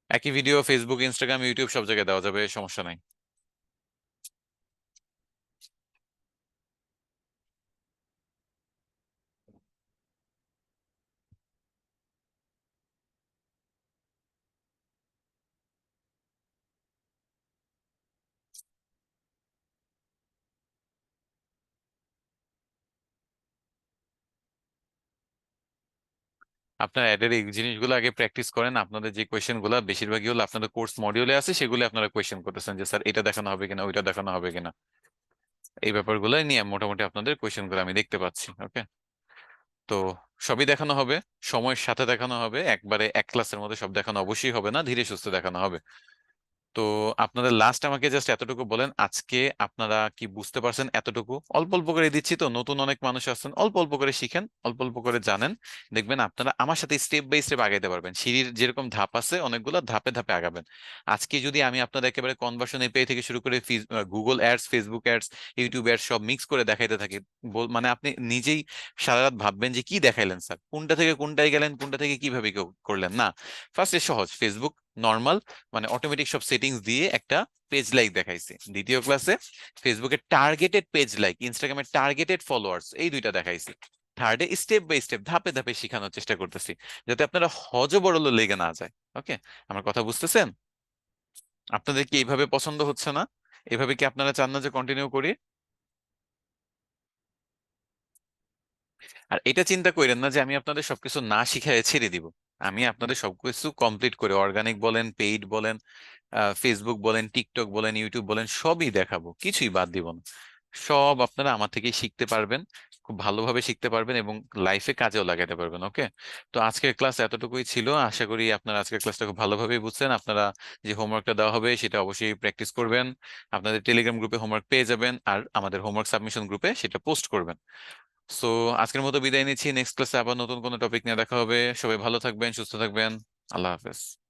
একই ভিডিও ফেসবুক, ইনস্টাগ্রাম, ইউটিউব সব জায়গায় দেওয়া যাবে, সমস্যা নাই। আপনার অ্যাডের এই জিনিসগুলো আগে প্র্যাকটিস করেন। আপনাদের যে কোয়েশ্চেন গুলো বেশিরভাগই হলো আপনাদের কোর্স মডিউলে আছে, সেগুলো আপনারা কোয়েশ্চেন করতেছেন যে স্যার এটা দেখানো হবে কিনা, ওইটা দেখানো হবে কিনা, এই ব্যাপারগুলো নিয়ে মোটামুটি আপনাদের কোয়েশ্চেন গুলো আমি দেখতে পাচ্ছি। ওকে, তো সবই দেখানো হবে, সময়ের সাথে দেখানো হবে, একবারে এক ক্লাসের মধ্যে সব দেখানো অবশ্যই হবে না, ধীরে সুস্থে দেখানো হবে। তো আপনাদের লাস্ট আমাকে জাস্ট এতটুকু বলেন, আজকে আপনারা কি বুঝতে পারছেন? এতটুকু অল্প অল্প করে দিচ্ছি, তো নতুন অনেক মানুষ আছেন, অল্প অল্প করে শিখেন, অল্প অল্প করে জানেন, দেখবেন আপনারা আমার সাথে স্টেপ বাই স্টেপ আগাইতে পারবেন। সিঁড়ির যেরকম ধাপ আছে অনেকগুলো, ধাপে ধাপে আগাবেন। আজকে যদি আমি আপনাদের একেবারে কনভার্সন এপিআই থেকে শুরু করে Google ads, Facebook ads, YouTube ads সব মিক্স করে দেখাইতে থাকি, মানে আপনি নিজেই সারা রাত ভাববেন যে কি দেখাইলেন স্যার, কোনটা থেকে কোনটায় গেলেন, কোনটা থেকে কিভাবে করলেন না। ফার্স্টে সহজ, ফেসবুক নর্মাল, মানে অটোমেটিক সব সেটিংস দিয়ে একটা পেজ লাইক দেখাইছি। দ্বিতীয় ক্লাসে ফেসবুকের টার্গেটেড পেজ লাইক, ইনস্টাগ্রামের টার্গেটেড ফলোয়ার্স, এই দুইটা দেখাইছি। থার্ডে স্টেপ বাই স্টেপ ধাপে ধাপে শেখানোর চেষ্টা করতেছি, যাতে আপনারা হযবরল লেগে না যায়। ওকে, আমার কথা বুঝতেছেন? আপনাদের কি এইভাবে পছন্দ হচ্ছে না? এভাবে কি আপনারা চান না যে কন্টিনিউ করি? আর এটা চিন্তা করেন না যে আমি আপনাদের সবকিছু না শিখায় ছেড়ে দিব। আমি আপনাদের সবকিছু কমপ্লিট করে, অর্গানিক বলেন, পেইড বলেন, ফেসবুক বলেন, টিকটক বলেন, ইউটিউব বলেন, সবই দেখাবো, কিছুই বাদ দিব না। সব আপনারা আমার থেকেই শিখতে পারবেন, খুব ভালোভাবে শিখতে পারবেন এবং লাইফে কাজেও লাগাতে পারবেন। ওকে, তো আজকের ক্লাস এতটুকুই ছিল। আশা করি আপনারা আজকের ক্লাসটা খুব ভালোভাবেই বুঝছেন। আপনারা যে হোমওয়ার্কটা দেওয়া হবে সেটা অবশ্যই প্র্যাকটিস করবেন। আপনাদের টেলিগ্রাম গ্রুপে হোমওয়ার্ক পেয়ে যাবেন, আর আমাদের হোমওয়ার্ক সাবমিশন গ্রুপে সেটা পোস্ট করবেন। সো আজকের মতো বিদায় নিচ্ছি, নেক্সট ক্লাসে আবার নতুন কোনো টপিক নিয়ে দেখা হবে। সবাই ভালো থাকবেন, সুস্থ থাকবেন। আল্লাহ হাফেজ।